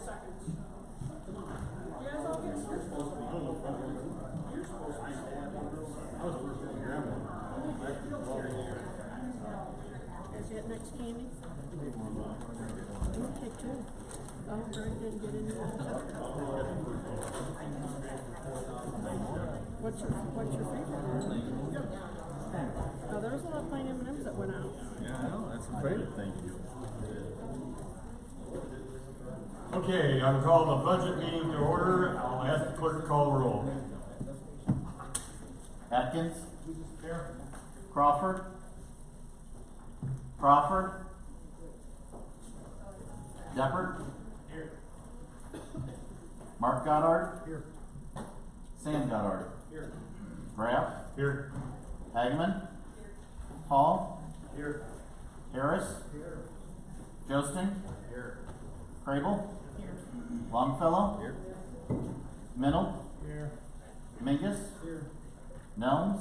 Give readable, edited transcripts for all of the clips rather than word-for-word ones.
seconds. Come on. You guys all get started. You're supposed to be standing. I was supposed to grab one. Is that next candy? Okay, too. Oh, Brent didn't get any more. What's your favorite? Oh, there was a lot of plain M&Ms that went out. Yeah, I know. That's a favorite. Thank you. Okay, I'm calling the budget meeting to order. I'll ask the clerk to call the roll. Atkins, Here. Crawford, Deppert, Here. Mark Goddard, Here. Sam Goddard, Here. Graff, Here. Hagman, Hall, Here. Harris, Here. Josting, Here. Crable, Here. Longfellow, Here. Mennel, Here. Mingus, Here. Nelms,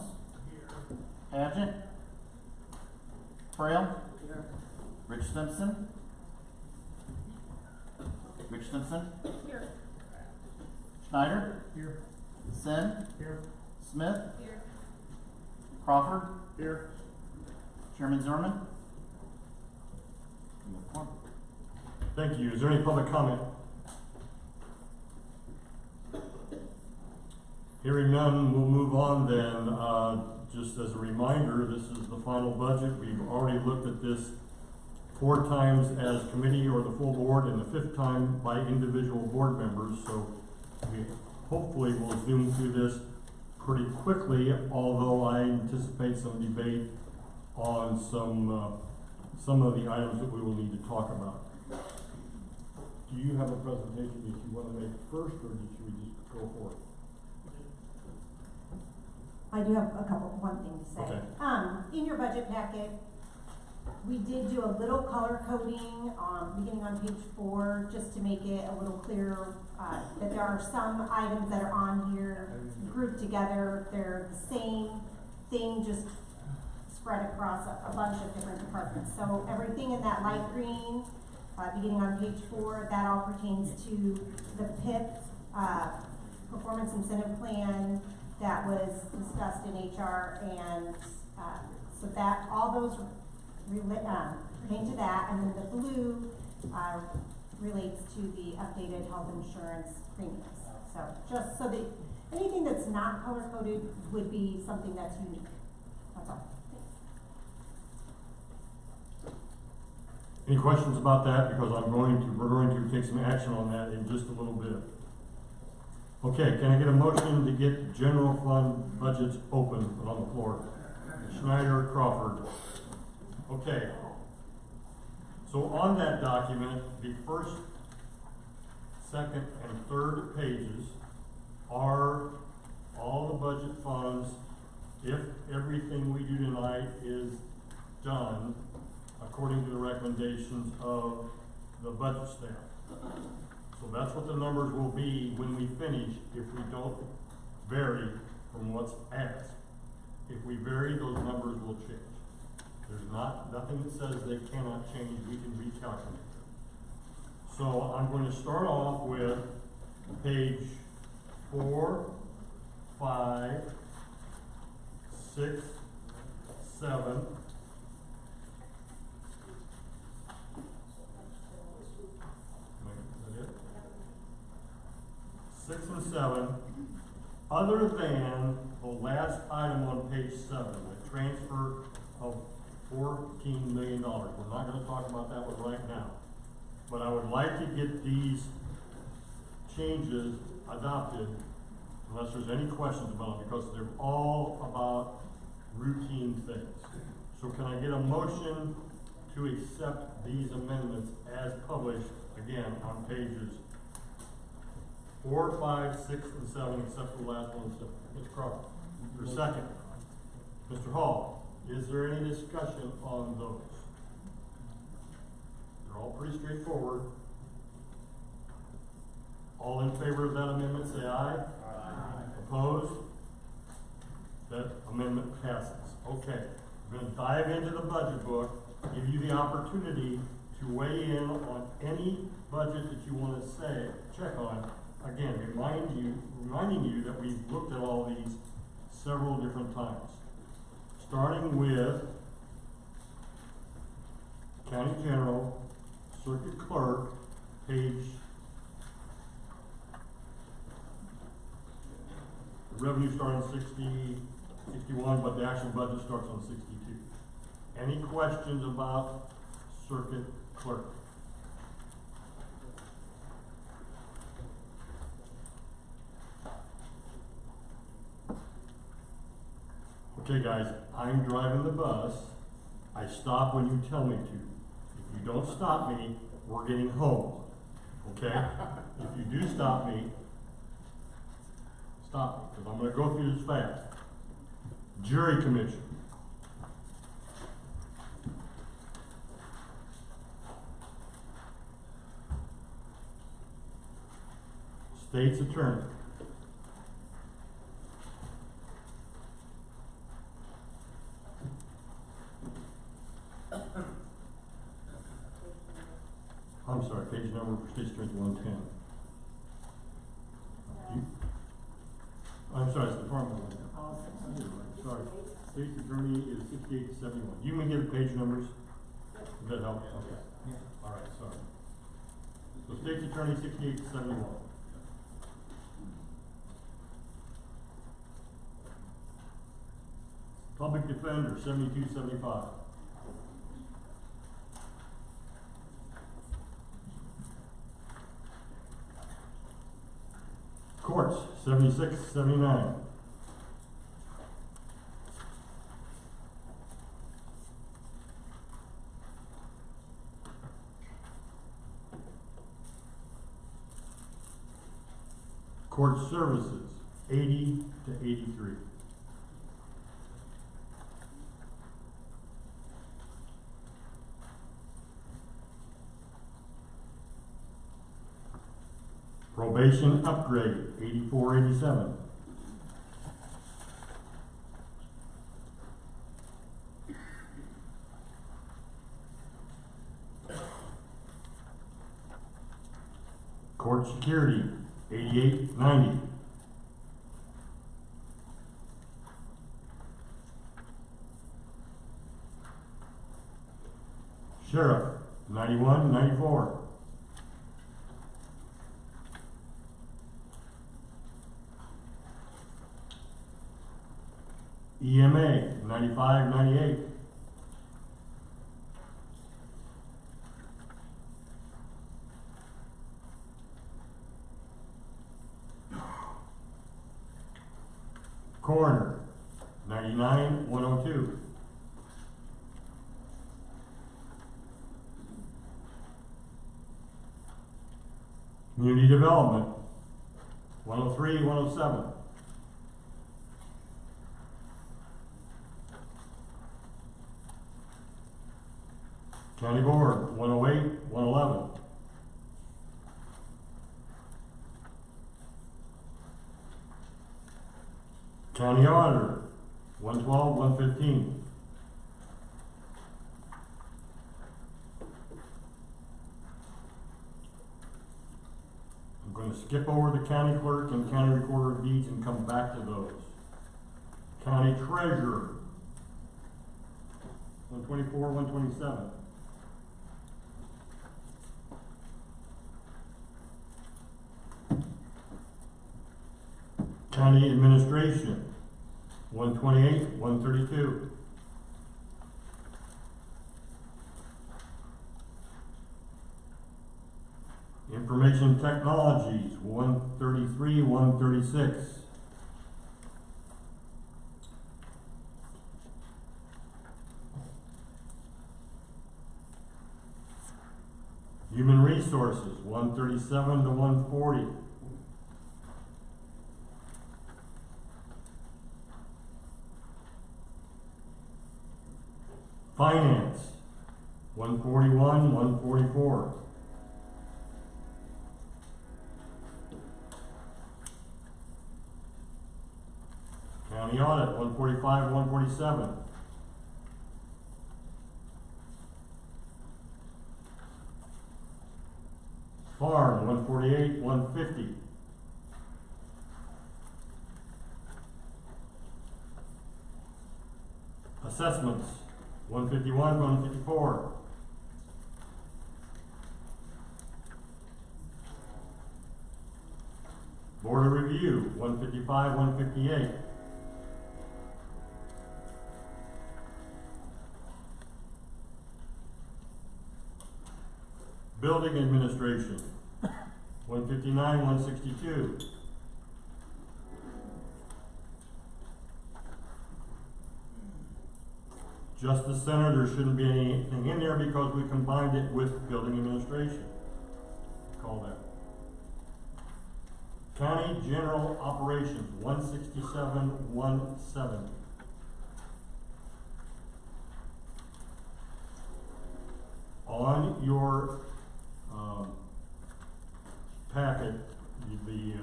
Paget, Frail, Here. Rich Stimson, Here. Schneider, Here. Sin, Here. Smith, Here. Crawford, Here. Chairman Zimmerman. Thank you. Is there any public comment? Hearing none, we'll move on then. Just as a reminder, this is the final budget. We've already looked at this 4 times as committee or the full board, and the 5th time by individual board members. So we hopefully will zoom through this pretty quickly, although I anticipate some debate on some of the items that we will need to talk about. Do you have a presentation that you want to make first, or should we just go for it? I do have one thing to say. Okay. In your budget packet, we did do a little color coding, beginning on page 4, just to make it a little clearer, that there are some items that are on here grouped together. They're the same thing, just spread across a bunch of different departments. So everything in that light green, beginning on page 4, that all pertains to the PIP, Performance Incentive Plan, that was discussed in HR, and so that all those pertain to that, and then the blue relates to the updated health insurance premiums. So just so that anything that's not color coded would be something that's unique. That's all. Any questions about that? Because we're going to take some action on that in just a little bit. Okay, can I get a motion to get general fund budgets open on the floor? Schneider, Crawford. Okay. So on that document, the first, second, and third pages are all the budget funds if everything we do tonight is done according to the recommendations of the budget staff. So that's what the numbers will be when we finish if we don't vary from what's asked. If we vary, those numbers will change. There's nothing that says they cannot change. We can recalculate them. So I'm going to start off with page 4, 5, 6, 7. Is that it? 6 and 7, other than the last item on page 7, the transfer of $14 million. We're not going to talk about that one right now. But I would like to get these changes adopted, unless there's any questions about them, because they're all about routine things. So can I get a motion to accept these amendments as published, again, on pages 4, 5, 6, and 7, except for the last one, Mr. Crawford. For second, Mr. Hall, is there any discussion on those? They're all pretty straightforward. All in favor of that amendment, say aye. Aye. Opposed? That amendment passes. Okay, we're going to dive into the budget book, give you the opportunity to weigh in on any budget that you want to say, check on. Again, reminding you that we've looked at all these several different times. Starting with County General, Circuit Clerk, page, the revenue starts on 61, but the actual budget starts on 62. Any questions about Circuit Clerk? Okay, guys, I'm driving the bus. I stop when you tell me to. If you don't stop me, we're getting home. Okay? If you do stop me, stop me, because I'm going to go through this fast. Jury Commission. State's Attorney. I'm sorry, page number for State's Attorney 110. I'm sorry, it's Department 110. Sorry, State's Attorney is 68 to 71. You may give the page numbers? Does that help? Okay. All right, sorry. So State's Attorney 68 to 71. Public Defender 7275. Courts 7679. Court Services 80 to 83. Probation Upgrade 8487. Court Security 8890. Sheriff 9194. EMA 9598. Coroner 99102. Community Development 103 107. County Board 108 111. County Auditor 112 115. I'm going to skip over the County Clerk and County Recorder of Deeds and come back to those. County Treasurer 124 127. County Administration 128 132. Information Technologies 133 136. Human Resources 137 to 140. Finance 141 144. County Audit 145 147. Farm, 148, 150. Assessments, 151, 154. Board of Review, 155, 158. Building Administration, 159, 162. Justice Center, there shouldn't be anything in there because we combined it with Building Administration. Call that. County General Operations, 167, 170. On your packet, the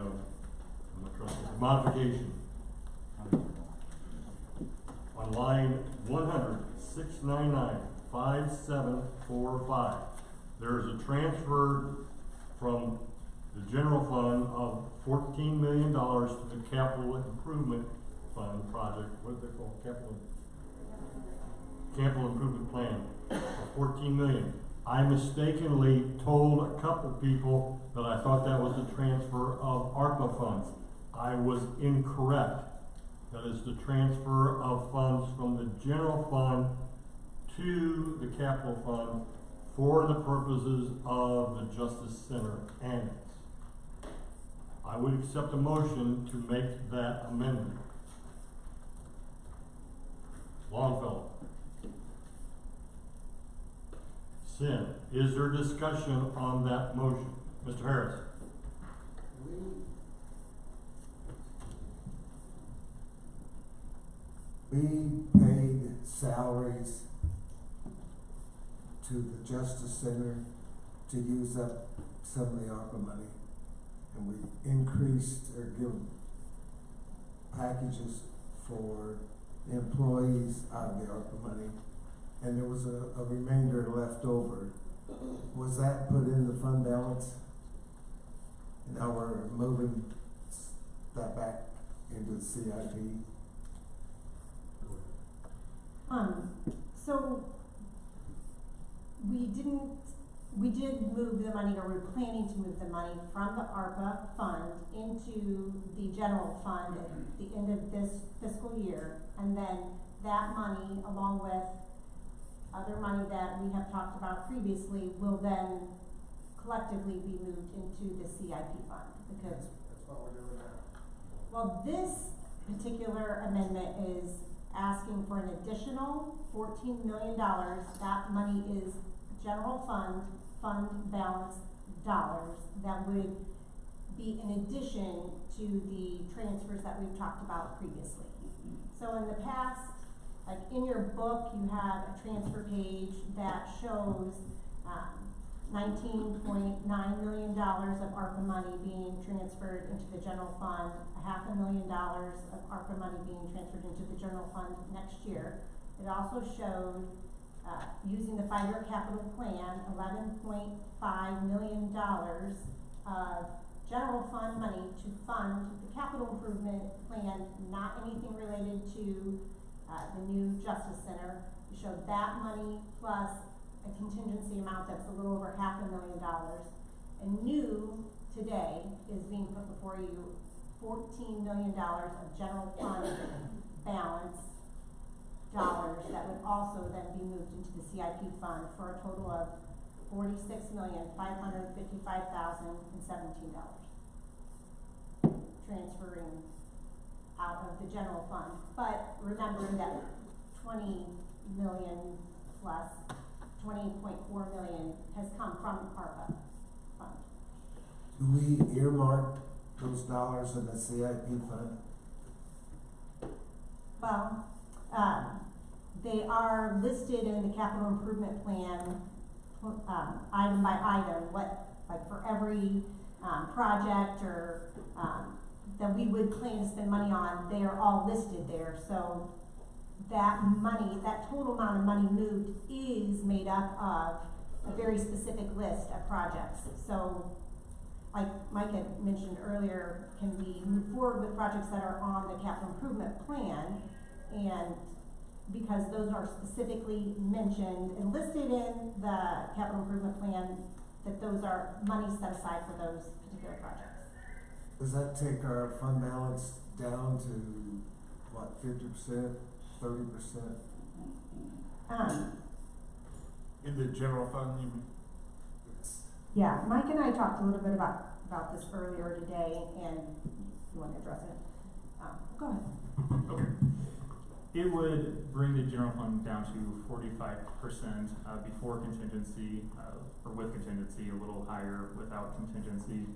modification on line 100, 699, 5745. There is a transfer from the general fund of $14 million to the capital improvement fund project. What is it called? Capital improvement plan of $14 million. I mistakenly told a couple people that I thought that was the transfer of ARPA funds. I was incorrect. That is the transfer of funds from the general fund to the capital fund for the purposes of the Justice Center Annex. I would accept a motion to make that amendment. Longfellow. Sin. Is there discussion on that motion? Mr. Harris. We paid salaries to the Justice Center to use up some of the ARPA money. And we increased or given packages for the employees out of the ARPA money. And there was a remainder left over. Was that put in the fund balance? And now we're moving that back into the CIP? So we did move the money, or we're planning to move the money from the ARPA fund into the general fund at the end of this fiscal year. And then that money, along with other money that we have talked about previously, will then collectively be moved into the CIP fund, because That's what we're doing now. well, this particular amendment is asking for an additional $14 million. That money is general fund balance dollars that would be in addition to the transfers that we've talked about previously. So in the past, like in your book, you have a transfer page that shows $19.9 million of ARPA money being transferred into the general fund, $500,000 of ARPA money being transferred into the general fund next year. It also showed, using the 5-year capital plan, $11.5 million of general fund money to fund the capital improvement plan, not anything related to the new Justice Center. It showed that money plus a contingency amount that's a little over $500,000. And new today is being put before you $14 million of general fund balance dollars that would also then be moved into the CIP fund for a total of $46,555,017. Transferring out of the general fund, but remembering that 20 million plus 20.4 million has come from ARPA fund. Do we earmark those dollars in the CIP fund? Well, they are listed in the capital improvement plan, item by item, like for every project or that we would plan to spend money on, they are all listed there. So that money, that total amount of money moved is made up of a very specific list of projects. So like Mike had mentioned earlier, can we move forward with projects that are on the capital improvement plan? And because those are specifically mentioned and listed in the capital improvement plan, that those are money set aside for those particular projects. Does that take our fund balance down to, what, 50%, 30%? In the general fund, you mean? Yeah, Mike and I talked a little bit about this earlier today, and you want to address it? Go ahead. Okay. It would bring the general fund down to 45% before contingency, or with contingency, a little higher without contingency.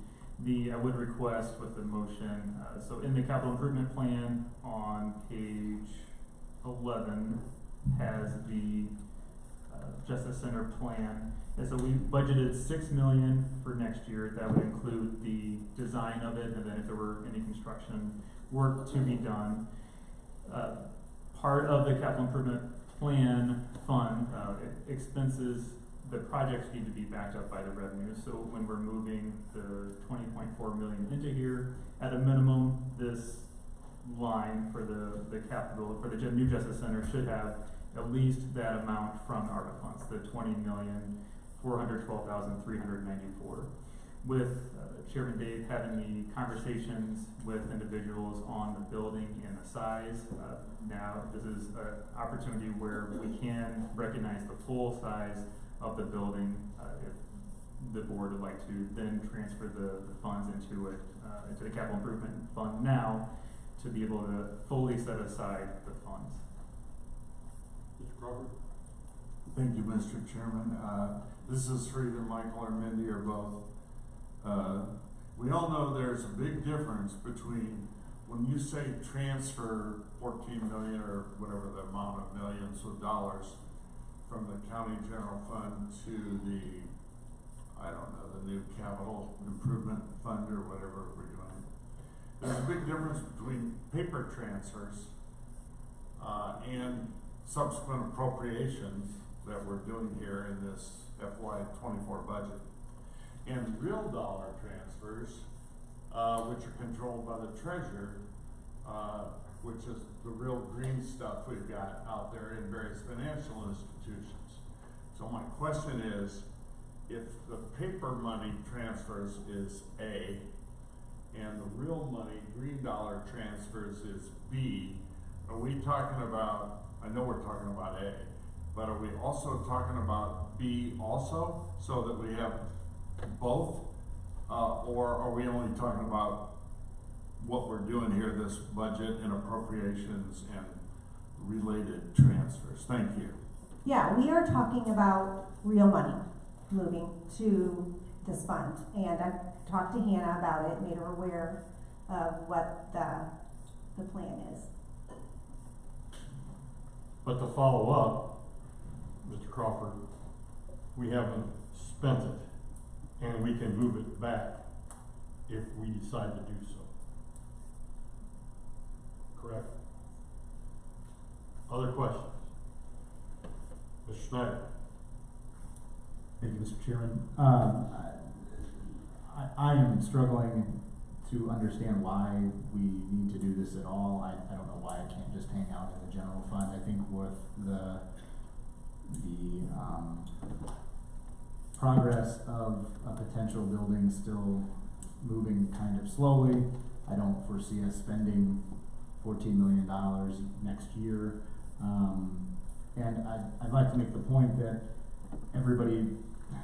I would request with the motion, so in the capital improvement plan on page 11 has the Justice Center plan. And so we budgeted $6 million for next year. That would include the design of it, and then if there were any construction work to be done. Part of the capital improvement plan fund expenses, the projects need to be backed up by the revenue. So when we're moving the $20.4 million into here, at a minimum, this line for the capital, for the new Justice Center should have at least that amount from ARPA funds, the $20,412,394. With Chairman Dave having the conversations with individuals on the building and the size, now this is an opportunity where we can recognize the full size of the building if the board would like to then transfer the funds into it, into the capital improvement fund now to be able to fully set aside the funds. Mr. Crawford? Thank you, Mr. Chairman. This is for either Michael or Mindy or both. We all know there's a big difference between when you say transfer 14 million or whatever the amount of millions of dollars from the county general fund to the, I don't know, the new capital improvement fund or whatever we're doing. There's a big difference between paper transfers and subsequent appropriations that we're doing here in this FY24 budget. And real dollar transfers, which are controlled by the treasurer, which is the real green stuff we've got out there in various financial institutions. So my question is, if the paper money transfers is A, and the real money, green dollar transfers is B, are we talking about, I know we're talking about A, but are we also talking about B also, so that we have both, or are we only talking about what we're doing here, this budget and appropriations and related transfers? Thank you. Yeah, we are talking about real money moving to this fund, and I talked to Hannah about it, made her aware of what the plan is. But to follow up, Mr. Crawford, we haven't spent it, and we can move it back if we decide to do so. Correct? Other questions? Mr. Schneider? Thank you, Mr. Chairman. I am struggling to understand why we need to do this at all. I don't know why I can't just hang out in the general fund. I think with the progress of a potential building still moving kind of slowly, I don't foresee us spending $14 million next year. And I'd like to make the point that everybody,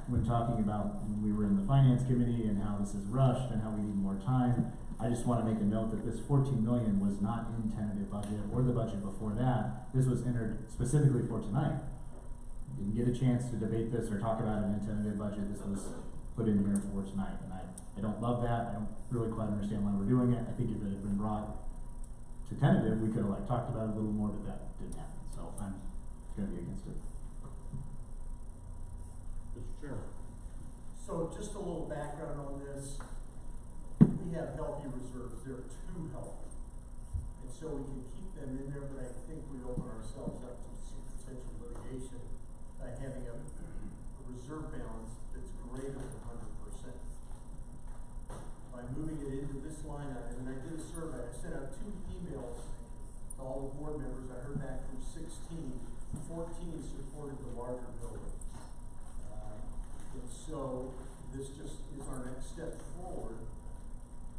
when talking about when we were in the finance committee and how this is rushed and how we need more time, I just want to make a note that this 14 million was not in tentative budget or the budget before that. This was entered specifically for tonight. Didn't get a chance to debate this or talk about it in tentative budget. This was put in here for tonight, and I don't love that. I don't really quite understand why we're doing it. I think if it had been brought to tentative, we could have talked about it a little more, but that didn't happen. So I'm going to be against it. Mr. Chairman? So just a little background on this. We have healthy reserves. There are 2 healthy. And so we can keep them in there, but I think we open ourselves up to some potential litigation by having a reserve balance that's greater than 100%. moving it into this line item, and I did a survey, I sent out 2 emails to all the board members, I heard back from 16, 14 supported the larger building. And so, this just is our next step forward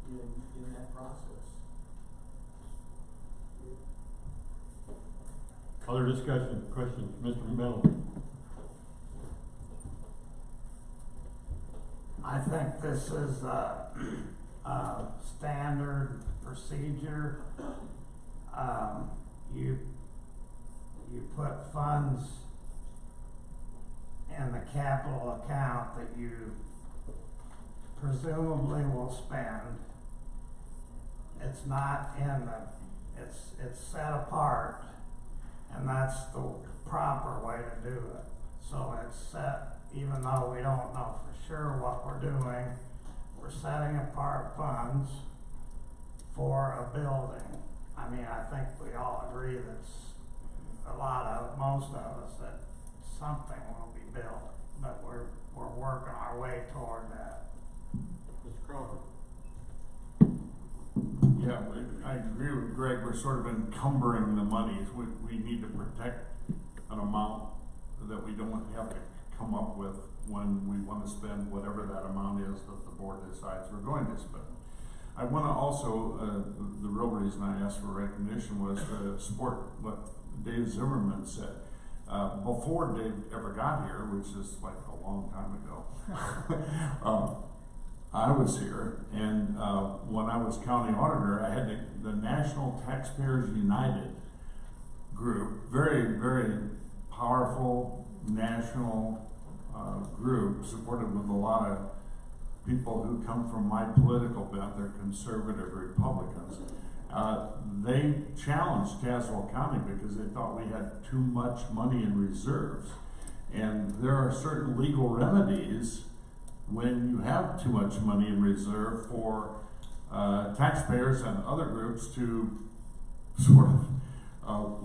in that process. Other discussion, questions, Mr. Mennel? I think this is a standard procedure. You put funds in the capital account that you presumably will spend. It's not in the, it's set apart, and that's the proper way to do it. So it's set, even though we don't know for sure what we're doing, we're setting apart funds for a building. I mean, I think we all agree that's most of us, that something will be built, but we're working our way toward that. Mr. Crawford? Yeah, I agree with Greg, we're sort of encumbering the monies. We need to protect an amount that we don't have to come up with when we want to spend whatever that amount is that the board decides we're going to spend. I want to also, the real reason I asked for recognition was to support what Dave Zimmerman said. Before Dave ever got here, which is like a long time ago, I was here, and when I was county auditor, I had the National Taxpayers United group, very, very powerful national group, supported with a lot of people who come from my political bent. They're conservative Republicans. They challenged Tazewell County because they thought we had too much money in reserves. And there are certain legal remedies when you have too much money in reserve for taxpayers and other groups to sort of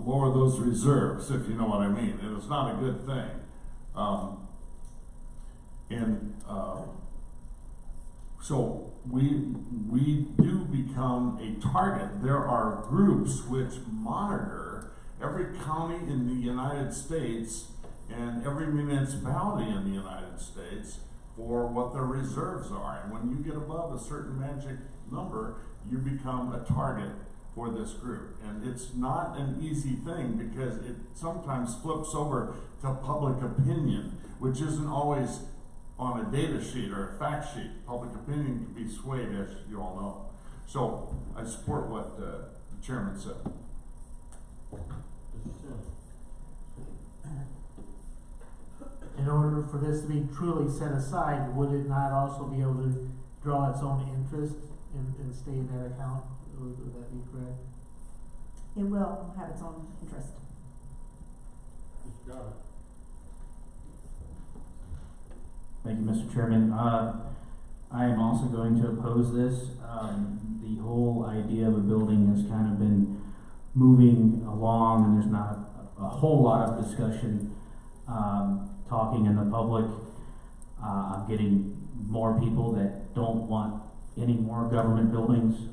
lower those reserves, if you know what I mean. And it's not a good thing. So we do become a target. There are groups which monitor every county in the United States and every municipality in the United States for what their reserves are. And when you get above a certain magic number, you become a target for this group. And it's not an easy thing because it sometimes flips over to public opinion, which isn't always on a data sheet or a fact sheet. Public opinion can be swayed, as you all know. So I support what the chairman said. In order for this to be truly set aside, would it not also be able to draw its own interest and stay in that account? Would that be correct? It will have its own interest. Mr. Goddard? Thank you, Mr. Chairman. I am also going to oppose this. The whole idea of a building has kind of been moving along, and there's not a whole lot of discussion talking in the public. I'm getting more people that don't want any more government buildings.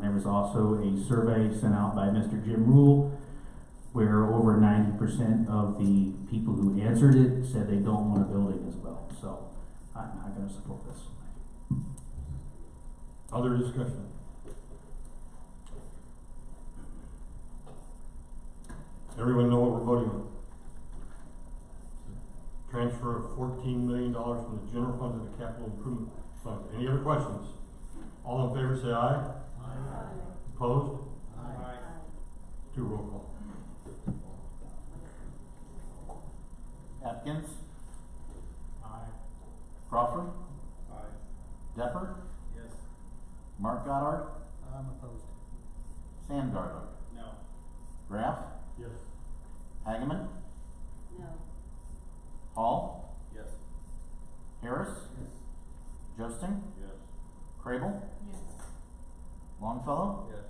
There was also a survey sent out by Mr. Jim Rule, where over 90% of the people who answered it said they don't want a building as well. So I'm not going to support this. Other discussion? Everyone know what we're voting on? Transfer of $14 million from the general fund to the capital improvement fund. Any other questions? All in favor say aye. Aye. Opposed? Aye. Do roll call. Atkins, Aye. Crawford, Aye. Deppert, Yes. Mark Goddard, I'm opposed. Sam Darling, No. Graff, Yes. Hageman, No. Hall, Yes. Harris, Josting, Yes. Crable, Yes. Longfellow, Yes.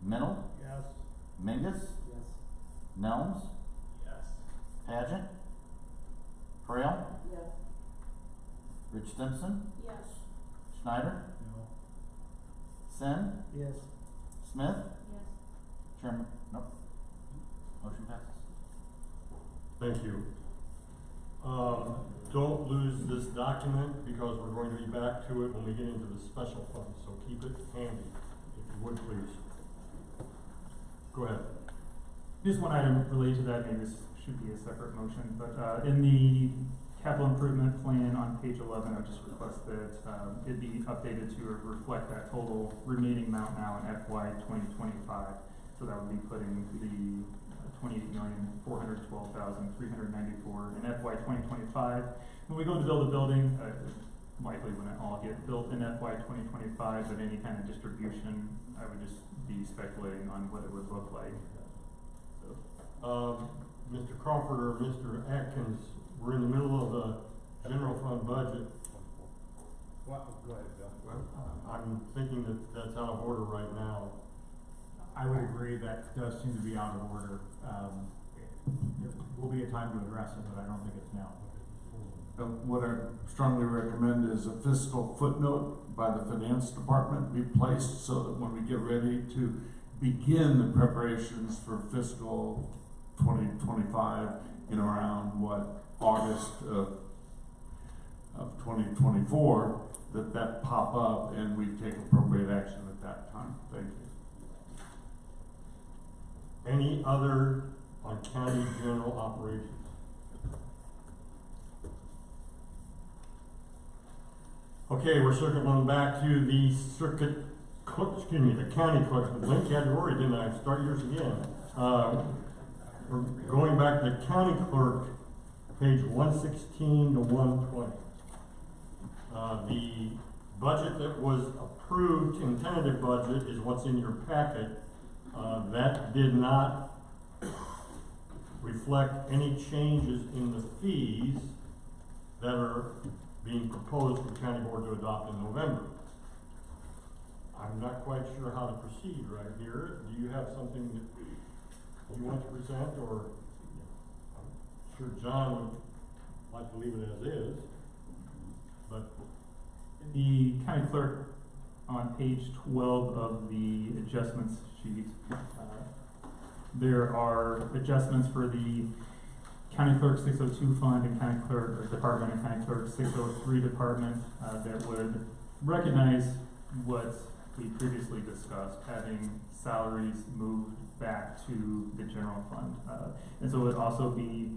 Mennel, Yes. Mingus, Yes. Nelms, Yes. Pageant, Frail, Yes. Rich Stimson, Yes. Schneider, No. Sin, Yes. Smith, Yes. Chairman, nope. Motion passes. Thank you. Don't lose this document because we're going to be back to it when we get into the special fund, so keep it handy, if you would please. Go ahead. Just one item related to that, maybe this should be a separate motion, but, in the capital improvement plan on page 11, I would just request that, it be updated to reflect that total remaining amount now in FY 2025. So that would be putting the 28,412,394 in FY 2025. When we go to build a building, likely when it all get built in FY 2025, but any kind of distribution, I would just be speculating on what it would look like. Mr. Crawford or Mr. Atkins, we're in the middle of a general fund budget. Well, go ahead, Bill. I'm thinking that that's out of order right now. I would agree that does seem to be out of order. There will be a time to address it, but I don't think it's now. What I strongly recommend is a fiscal footnote by the finance department be placed so that when we get ready to begin the preparations for fiscal 2025 in around August of 2024, that pop up and we take appropriate action at that time. Thank you. Any other on county general operations? Okay, we're circling back to the the county clerk. Link had you already, didn't I? Start yours again. We're going back to the county clerk, page 116 to 120. The budget that was approved in tentative budget is what's in your packet. That did not reflect any changes in the fees that are being proposed for the county board to adopt in November. I'm not quite sure how to proceed right here. Do you have something that you want to present, or I'm sure John would like to leave it as is, but The county clerk on page 12 of the adjustments sheet, there are adjustments for the county clerk 602 fund and county clerk or department and county clerk 603 department that would recognize what we previously discussed, having salaries moved back to the general fund. And so it would also be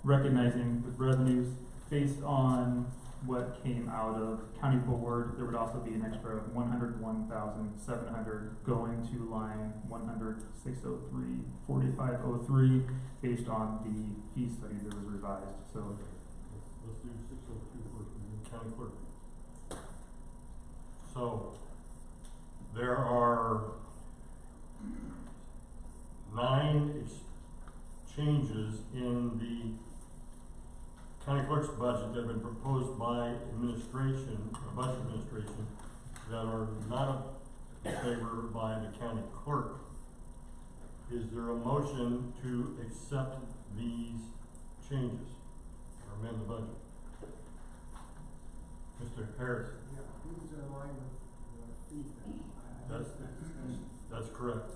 recognizing the revenues based on what came out of county board. There would also be an extra 101,700 going to line 100-603-4503 based on the fee study that was revised. So let's do 602 first, and then county clerk. So there are 9 changes in the county clerk's budget that have been proposed by administration, budget administration, that are not in favor by the county clerk. Is there a motion to accept these changes or amend the budget? Mr. Harris? Yeah, these are in line with the fee thing. That's correct.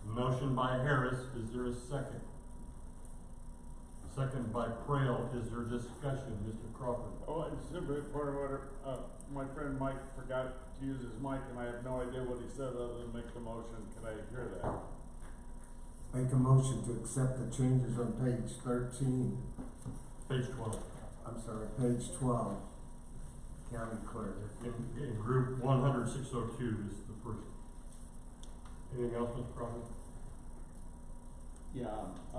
Motion by Harris, is there a second? Second by Prail, is there discussion, Mr. Crawford? Oh, it's simply a point of order. My friend Mike forgot to use his mic and I have no idea what he said other than make the motion. Can I hear that? Make a motion to accept the changes on page 13. Page 12. I'm sorry, page 12. County clerk. In group 100-602 is the first. Anything else, Mr. Crawford? Yeah, I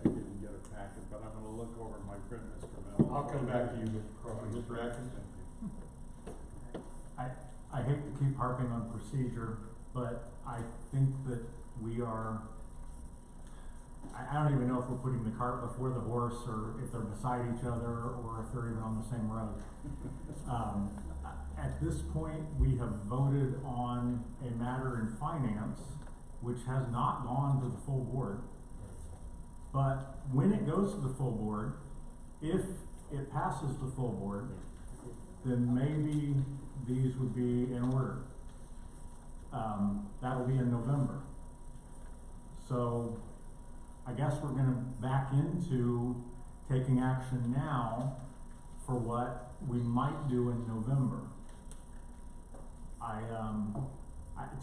didn't get a packet, but I'm gonna look over my friend Mr. Mel. I'll come back to you, Mr. Crawford. Mr. Atkins? I hate to keep harping on procedure, but I think that we are, I don't even know if we're putting the cart before the horse, or if they're beside each other, or if they're even on the same road. At this point, we have voted on a matter in finance, which has not gone to the full board. But when it goes to the full board, if it passes the full board, then maybe these would be in order. That'll be in November. So I guess we're gonna back into taking action now for what we might do in November.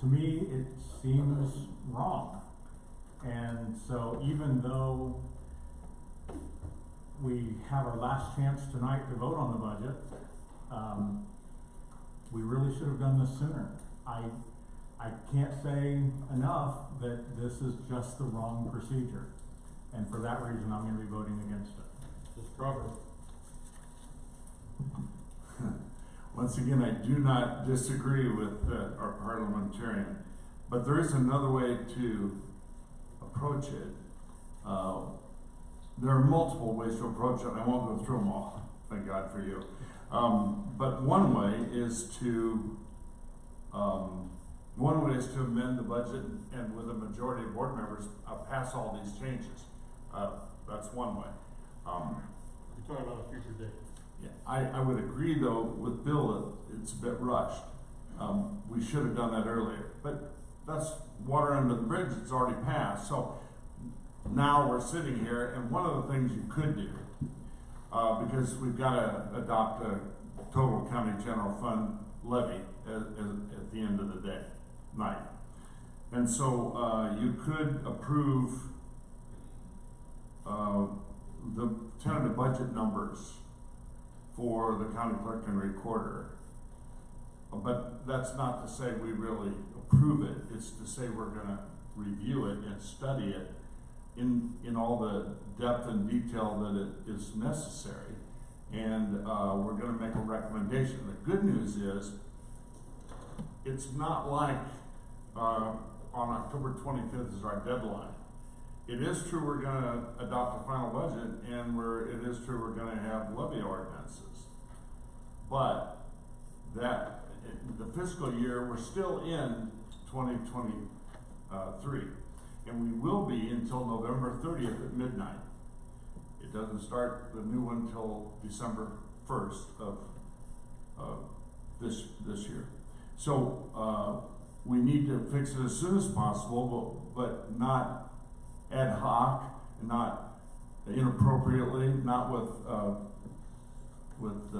To me, it seems wrong. And so even though we have our last chance tonight to vote on the budget, we really should have done this sooner. I can't say enough that this is just the wrong procedure. And for that reason, I'm gonna be voting against it. Mr. Crawford? Once again, I do not disagree with our parliamentarian, but there is another way to approach it. There are multiple ways to approach it. I won't go through them all, thank God for you. But one way is to amend the budget and with a majority of board members pass all these changes. That's one way. You're talking about a future date. Yeah, I would agree though with Bill that it's a bit rushed. We should have done that earlier, but that's water under the bridge. It's already passed. So now we're sitting here, and one of the things you could do, because we've got to adopt a total county general fund levy at the end of the night. And so you could approve the tentative budget numbers for the county clerk and recorder. But that's not to say we really approve it. It's to say we're gonna review it and study it in all the depth and detail that it is necessary. And we're gonna make a recommendation. The good news is, it's not like on October 25th is our deadline. It is true we're gonna adopt a final budget, and it is true we're gonna have levy ordinances. But that, the fiscal year, we're still in 2023, and we will be until November 30th at midnight. It doesn't start the new one till December 1st of this year. So we need to fix it as soon as possible, but not ad hoc, not inappropriately, not with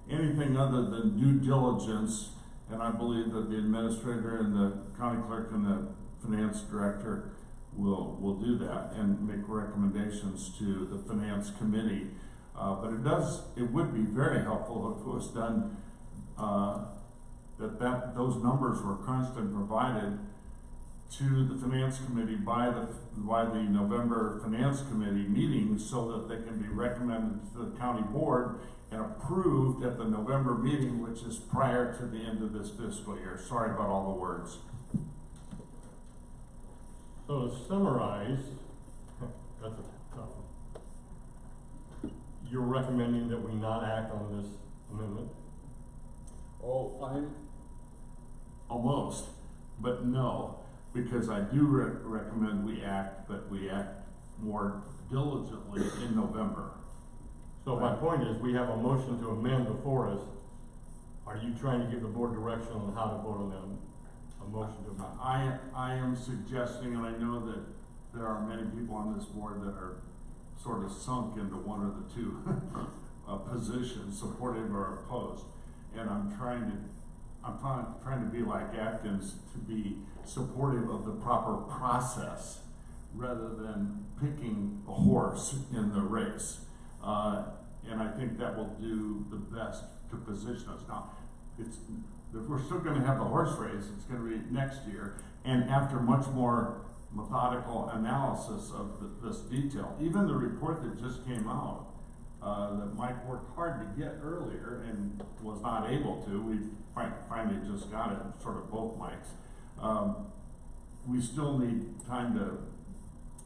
anything other than due diligence. And I believe that the administrator and the county clerk and the finance director will do that and make recommendations to the finance committee. But it would be very helpful if it was done, those numbers were crunched and provided to the finance committee by the November finance committee meeting, so that they can be recommended to the county board and approved at the November meeting, which is prior to the end of this fiscal year. Sorry about all the words. So to summarize, that's a tough one. You're recommending that we not act on this amendment? Oh, fine. Almost, but no, because I do recommend we act, but we act more diligently in November. So my point is, we have a motion to amend before us. Are you trying to give the board direction on how to vote on them? A motion to amend? I am suggesting, and I know that there are many people on this board that are sort of sunk into one or the two positions, supportive or opposed. And I'm trying to be like Atkins, to be supportive of the proper process rather than picking a horse in the race. And I think that will do the best to position us. Now, if we're still gonna have the horse race, it's gonna be next year, and after much more methodical analysis of this detail. Even the report that just came out, that Mike worked hard to get earlier and was not able to, we finally just got it, sort of both Mikes. We still need time to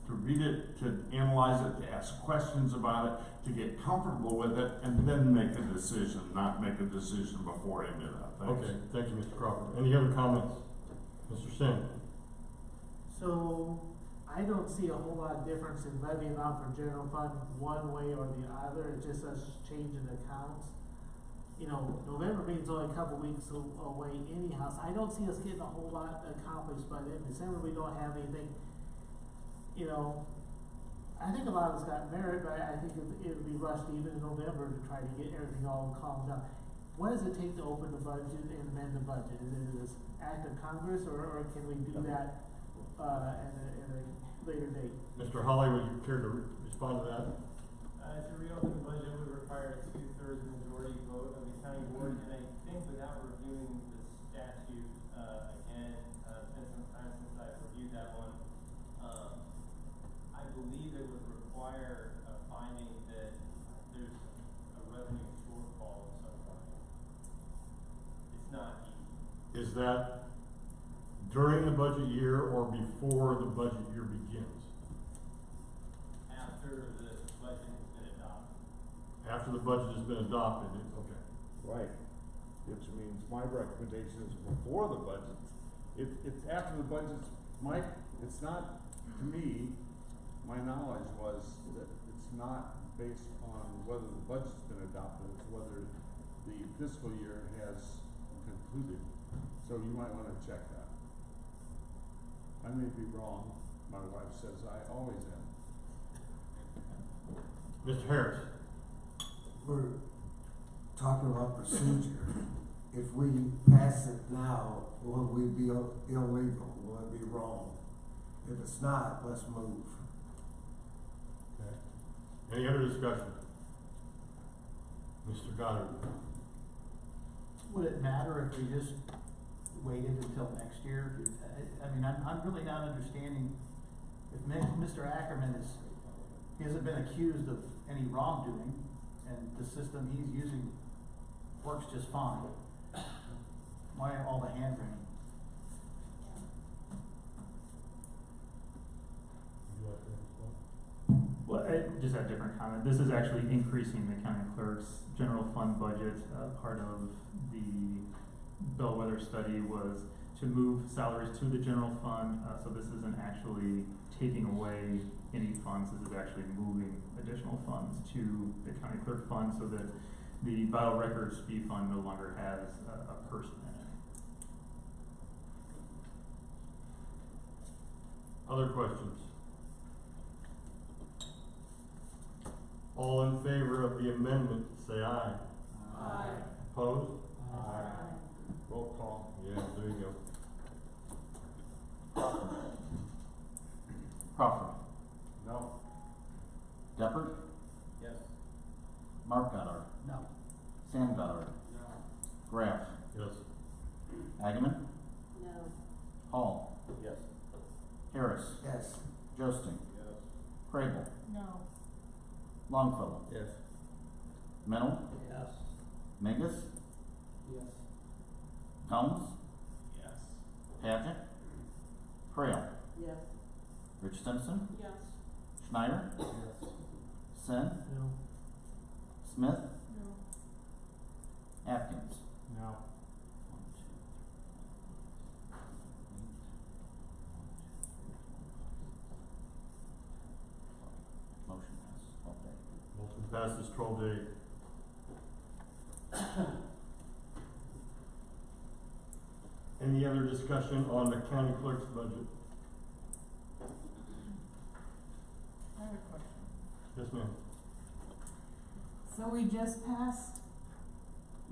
read it, to analyze it, to ask questions about it, to get comfortable with it, and then make a decision, not make a decision before any of that. Thanks. Okay, thank you, Mr. Crawford. Any other comments? Mr. Singh? So, I don't see a whole lot of difference in levying out for general fund one way or the other. It's just us changing accounts. you know, November means only a couple weeks away anyhow, so I don't see us getting a whole lot accomplished by then. December, we don't have anything, you know, I think a lot of it's got merit, but I think it would be rushed even in November to try to get everything all calmed down. What does it take to open the budget and amend the budget? Is it this act of Congress, or can we do that, at a later date? Mr. Holly, would you care to respond to that? To reopen the budget would require a 2/3 majority vote of the county board, and I think without reviewing the statute, again, it's been some time since I've reviewed that one, I believe it would require a finding that there's a revenue shortfall of some kind. It's not easy. Is that during the budget year or before the budget year begins? After the budget has been adopted. After the budget has been adopted, okay. Right, which means my recommendation is before the budget. It's after the budget's, it's not, to me, my knowledge was that it's not based on whether the budget's been adopted, it's whether the fiscal year has concluded. So you might wanna check that. I may be wrong, my wife says I always am. Mr. Harris? We're talking about procedure. If we pass it now, will we be illegal? Will it be wrong? If it's not, let's move. Okay. Any other discussion? Mr. Goddard? Would it matter if we just waited until next year? I mean, I'm really not understanding if Mr. Ackerman he hasn't been accused of any wrongdoing, and the system he's using works just fine. Why all the hand wringing? Well, I just had a different comment. This is actually increasing the county clerk's general fund budget. Part of the bellwether study was to move salaries to the general fund, so this isn't actually taking away any funds. This is actually moving additional funds to the county clerk fund so that the vital records fee fund no longer has a person in it. Other questions? All in favor of the amendment, say aye. Aye. Opposed? Aye. Roll call. Yeah, there you go. Crawford. No. Deppert. Yes. Mark Goddard. No. Sam Goddard. No. Graff. Yes. Agaman. No. Hall. Yes. Harris. Yes. Josting. Yes. Crable. No. Longfellow. Yes. Mennel. Yes. Mingus. Yes. Helms. Yes. Paget. Trail. Yes. Rich Simpson. Yes. Schneider. Yes. Sin. No. Smith. No. Atkins. No. Motion passes 12-8. Motion passes 12-8. Any other discussion on the county clerk's budget? I have a question. Yes, ma'am. So we just passed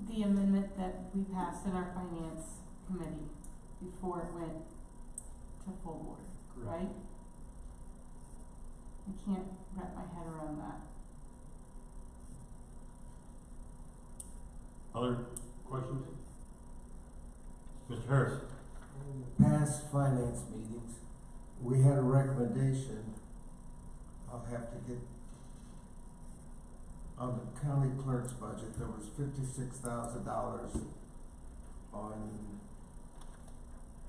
the amendment that we passed in our finance committee before it went to full board, right? I can't wrap my head around that. Other questions? Mr. Harris? In the past finance meetings, we had a recommendation, I'll have to get, on the county clerk's budget, there was $56,000 on,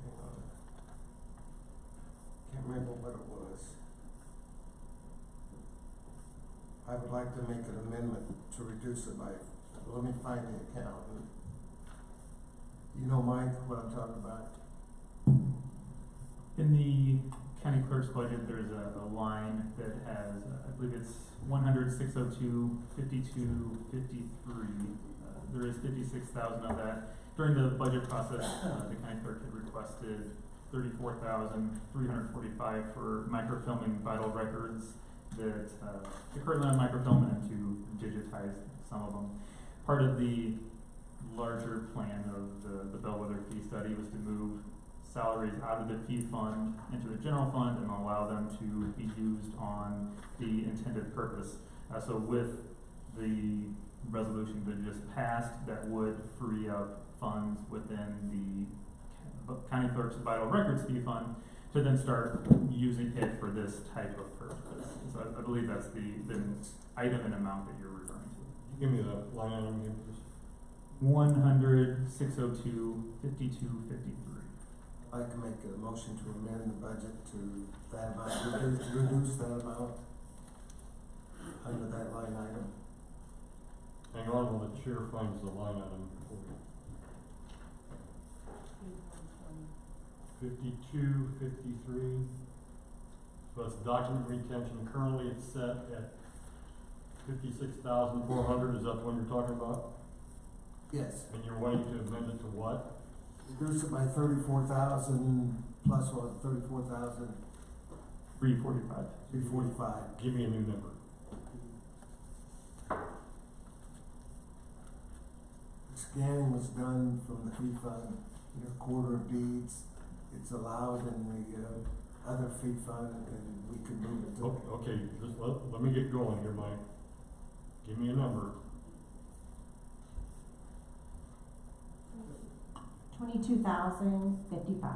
hang on, can't remember what it was. I would like to make an amendment to reduce it by, let me find the account. You know, Mike, what I'm talking about? In the county clerk's budget, there's a line that has, I believe it's 100, 602, 52, 53. there is 56,000 of that. During the budget process, the county clerk had requested 34,345 for microfilming vital records that currently on microfilm and to digitize some of them. Part of the larger plan of the Bellwether fee study was to move salaries out of the fee fund into the general fund and allow them to be used on the intended purpose. So with the resolution that just passed, that would free up funds within the county clerk's vital records fee fund to then start using it for this type of purpose. So I believe that's the item and amount that you're referring to. Give me the line item again, please. 100,602,52,53. I'd like to make a motion to amend the budget to that amount, reduce that amount under that line item. Hang on while the chair finds the line item. 5253. So that's document retention. Currently it's set at 56,400. Is that the one you're talking about? Yes. And you're wanting to amend it to what? Reduce it by 34,000 plus what, 34,000? 345. 345. Give me a new number. Scanning was done from the fee fund, the quarter of deeds. It's allowed in the other fee fund, and we could move it to. Okay, just let me get going here, Mike. Give me a number. 22,055.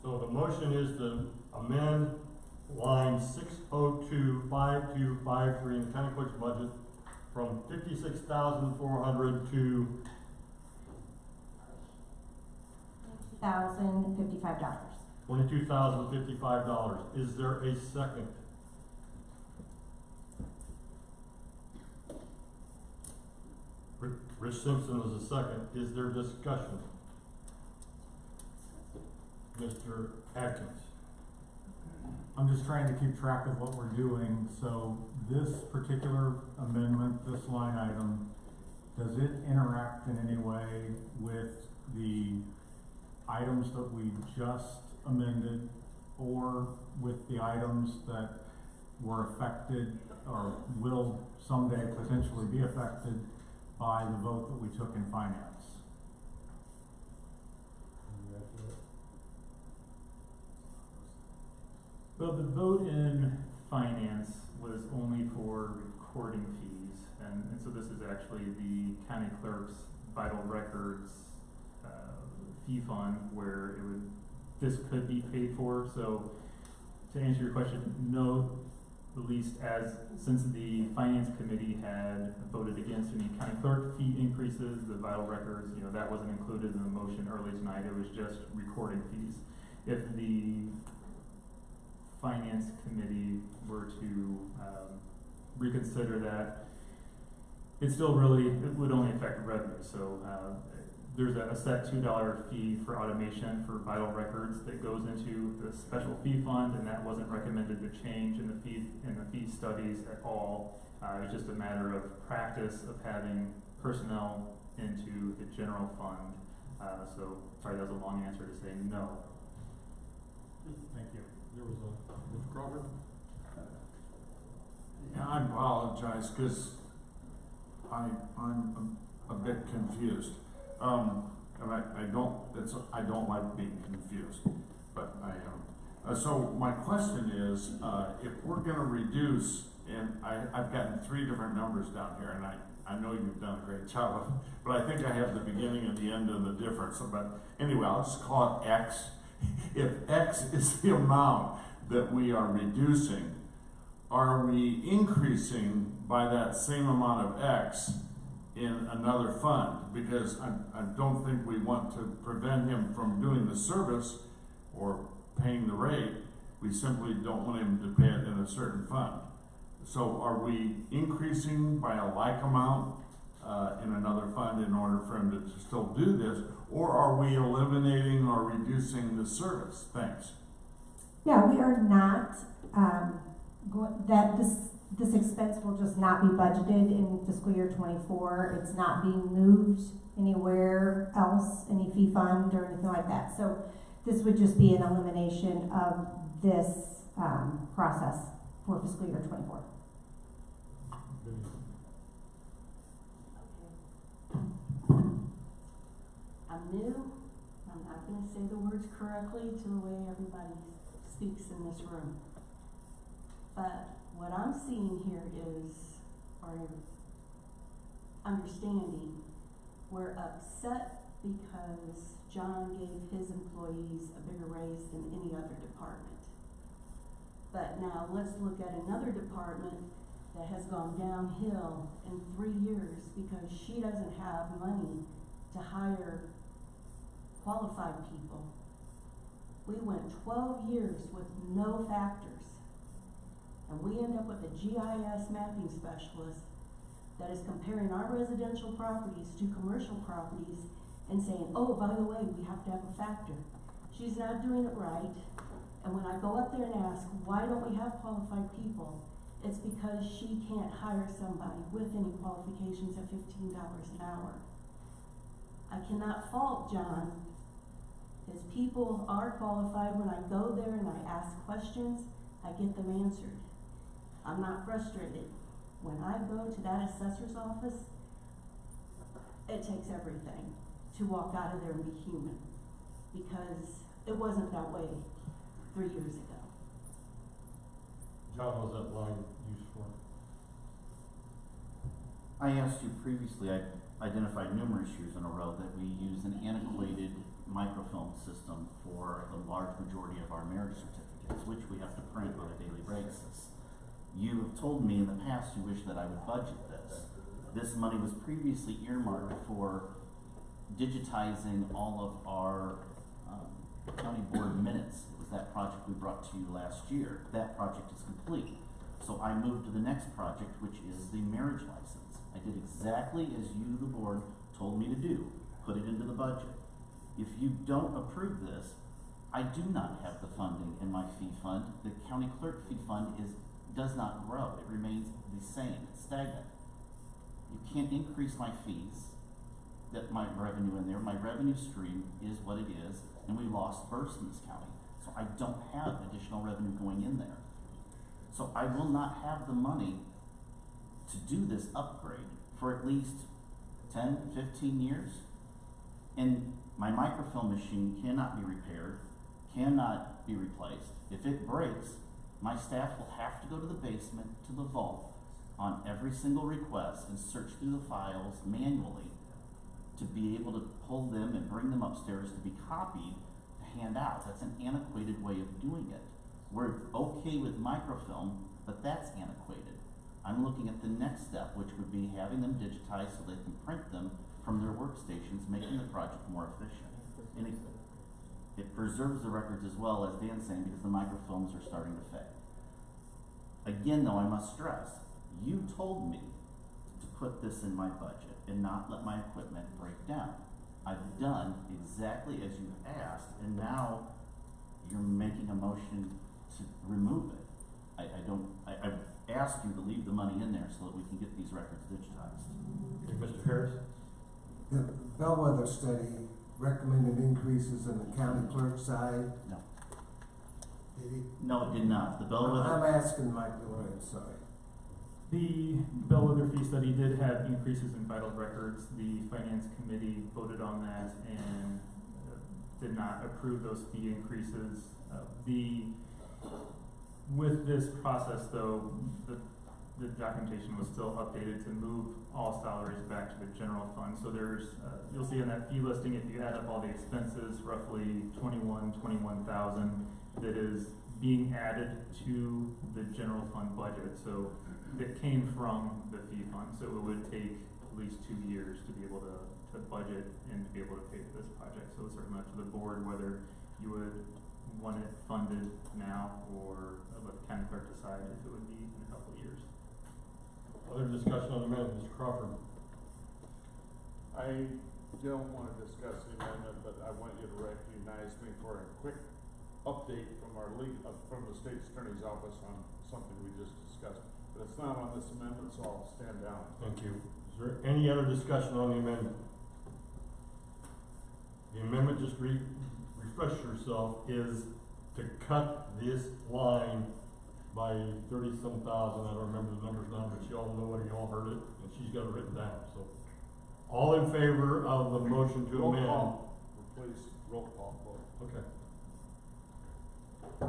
So the motion is to amend line 6025253 in the county clerk's budget from 56,400 to $1,055. $22,055. Is there a second? Rich Simpson is a second. Is there discussion? Mr. Atkins. I'm just trying to keep track of what we're doing, so this particular amendment, this line item, does it interact in any way with the items that we just amended, or with the items that were affected or will someday potentially be affected by the vote that we took in finance? Well, the vote in finance was only for recording fees, and so this is actually the county clerk's vital records fee fund where this could be paid for. So to answer your question, no, at least since the finance committee had voted against any county clerk fee increases, the vital records, that wasn't included in the motion early tonight. It was just recording fees. If the finance committee were to reconsider that, it would only affect revenue. So there's a set $2 fee for automation for vital records that goes into the special fee fund, and that wasn't recommended to change in the fee studies at all. It was just a matter of practice of having personnel into the general fund. So sorry, that was a long answer to say no. Thank you. There was Mr. Crawford? Yeah, I apologize, because I'm a bit confused. And I don't like being confused, but I am. So my question is, if we're gonna reduce, and I've gotten 3 different numbers down here, and I know you've done a great job of it, but I think I have the beginning and the end of the difference. But anyway, I'll just call it X. If X is the amount that we are reducing, are we increasing by that same amount of X in another fund? Because I don't think we want to prevent him from doing the service or paying the rate. We simply don't want him to pay it in a certain fund. So are we increasing by a like amount in another fund in order for him to still do this? Or are we eliminating or reducing the service? Thanks. Yeah, we are not this expense will just not be budgeted in fiscal year '24. It's not being moved anywhere else, any fee fund or anything like that. So this would just be an elimination of this, process for fiscal year '24. I'm new, I'm not gonna say the words correctly to the way everybody speaks in this room. But what I'm seeing here is, or understanding, we're upset because John gave his employees a bigger raise than any other department. But now let's look at another department that has gone downhill in 3 years because she doesn't have money to hire qualified people. We went 12 years with no factors. And we end up with a GIS mapping specialist that is comparing our residential properties to commercial properties and saying, oh, by the way, we have to have a factor. She's not doing it right. And when I go up there and ask, why don't we have qualified people? It's because she can't hire somebody with any qualifications at $15 an hour. I cannot fault John. His people are qualified. When I go there and I ask questions, I get them answered. I'm not frustrated. When I go to that assessor's office, it takes everything to walk out of there and be human, because it wasn't that way 3 years ago. John, what was that line used for? I asked you previously, I identified numerous years in a row that we use an antiquated microfilm system for the large majority of our marriage certificates, which we have to print on a daily basis. You have told me in the past you wish that I would budget this. This money was previously earmarked for digitizing all of our county board minutes. It was that project we brought to you last year. That project is complete. So I moved to the next project, which is the marriage license. I did exactly as you, the board, told me to do. Put it into the budget. If you don't approve this, I do not have the funding in my fee fund. The county clerk fee fund does not grow. It remains the same. It's stagnant. You can't increase my fees, that my revenue in there. My revenue stream is what it is, and we lost bursts in this county. So I don't have additional revenue going in there. So I will not have the money to do this upgrade for at least 10, 15 years. And my microfilm machine cannot be repaired, cannot be replaced. If it breaks, my staff will have to go to the basement, to the vault, on every single request and search through the files manually to be able to pull them and bring them upstairs to be copied to hand out. That's an antiquated way of doing it. We're okay with microfilm, but that's antiquated. I'm looking at the next step, which would be having them digitized so they can print them from their workstations, making the project more efficient. And it preserves the records as well, as Dan's saying, because the microfilms are starting to fade. Again, though, I must stress, you told me to put this in my budget and not let my equipment break down. I've done exactly as you asked, and now you're making a motion to remove it. I've asked you to leave the money in there so that we can get these records digitized. Okay, Mr. Harris? The Bellwether study recommended increases in the county clerk side. No. Did he? No, it did not. The Bellwether. I'm asking Mike Lloyd, sorry. The Bellwether fee study did have increases in vital records. The finance committee voted on that and did not approve those fee increases. With this process, though, the documentation was still updated to move all salaries back to the general fund. So there's, you'll see in that fee listing, if you add up all the expenses, roughly 21,000 that is being added to the general fund budget. So that came from the fee fund. So it would take at least 2 years to be able to budget and to be able to pay for this project. So it's certainly up to the board whether you would want it funded now or let the county clerk decide if it would be in a couple of years. Other discussion on the amendment, Mr. Crawford? I don't want to discuss the amendment, but I want you to recognize me for a quick update from our from the state's attorney's office on something we just discussed. but it's not on this amendment, so I'll stand down. Thank you. Is there any other discussion on the amendment? The amendment, just refresh yourself, is to cut this line by 30-some thousand. I don't remember the numbers now, but you all know it, you all heard it, and she's got it written down, so. All in favor of the motion to Roll amend? call, please, roll call, vote. Okay.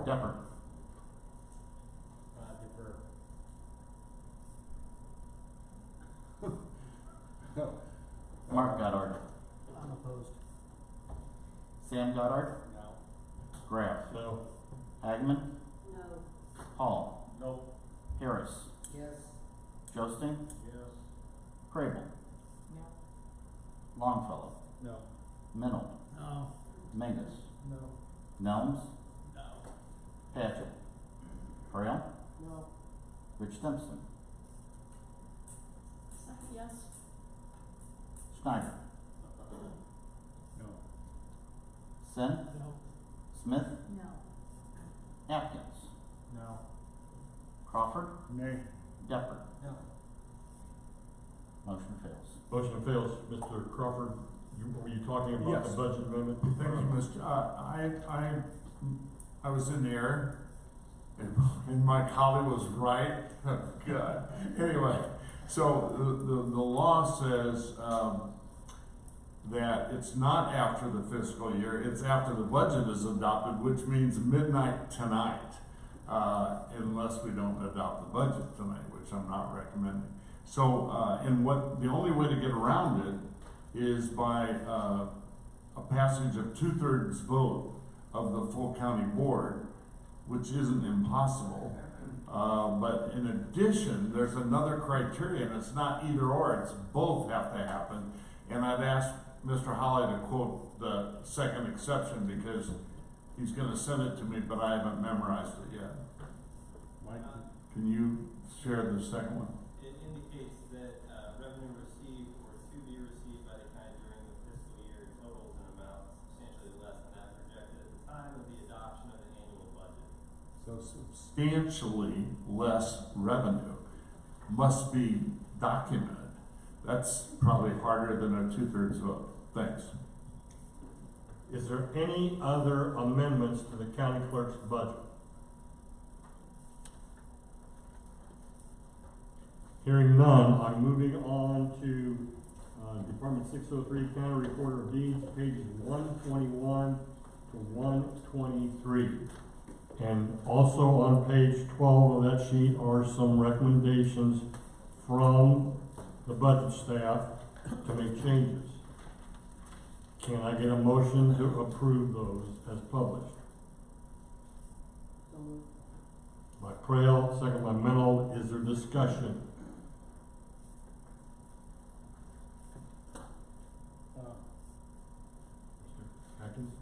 Depper. Defer. Mark Goddard. Unopposed. Sam Goddard. No. Graff. No. Hagman. No. Hall. No. Harris. Yes. Josting. Yes. Crable. Longfellow. No. Minold. No. Mangus. No. Nelms. No. Patchett. Frail. No. Rich Dempson. Yes. Schneider. No. Sin. No. Smith. No. Atkins. No. Crawford. Nay. Depper. No. Motion fails. Motion fails. Mr. Crawford, were you talking about Yes. the budget amendment? Thank you, Mr. I was in the air, and my colleague was right. Good. Anyway, so the law says, that it's not after the fiscal year, it's after the budget is adopted, which means midnight tonight, unless we don't adopt the budget tonight, which I'm not recommending. So, the only way to get around it is by a passage of 2/3 vote of the full county board, which isn't impossible. But in addition, there's another criterion. It's not either or, it's both have to happen. And I'd ask Mr. Holly to quote the second exception because he's gonna send it to me, but I haven't memorized it yet. Mike, can you share the second one? It indicates that revenue received or to be received by the county during the fiscal year totals an amount substantially less than that projected at the time of the adoption of the annual budget. So substantially less revenue must be documented. That's probably harder than a 2/3 vote. Thanks. Is there any other amendments to the county clerk's budget? Hearing none, I'm moving on to Department 603, County Recorder of Deeds, pages 121 to 123. And also on page 12 of that sheet are some recommendations from the budget staff to make changes. Can I get a motion to approve those as published? By Trail, second by Menold. Is there discussion? Atkins?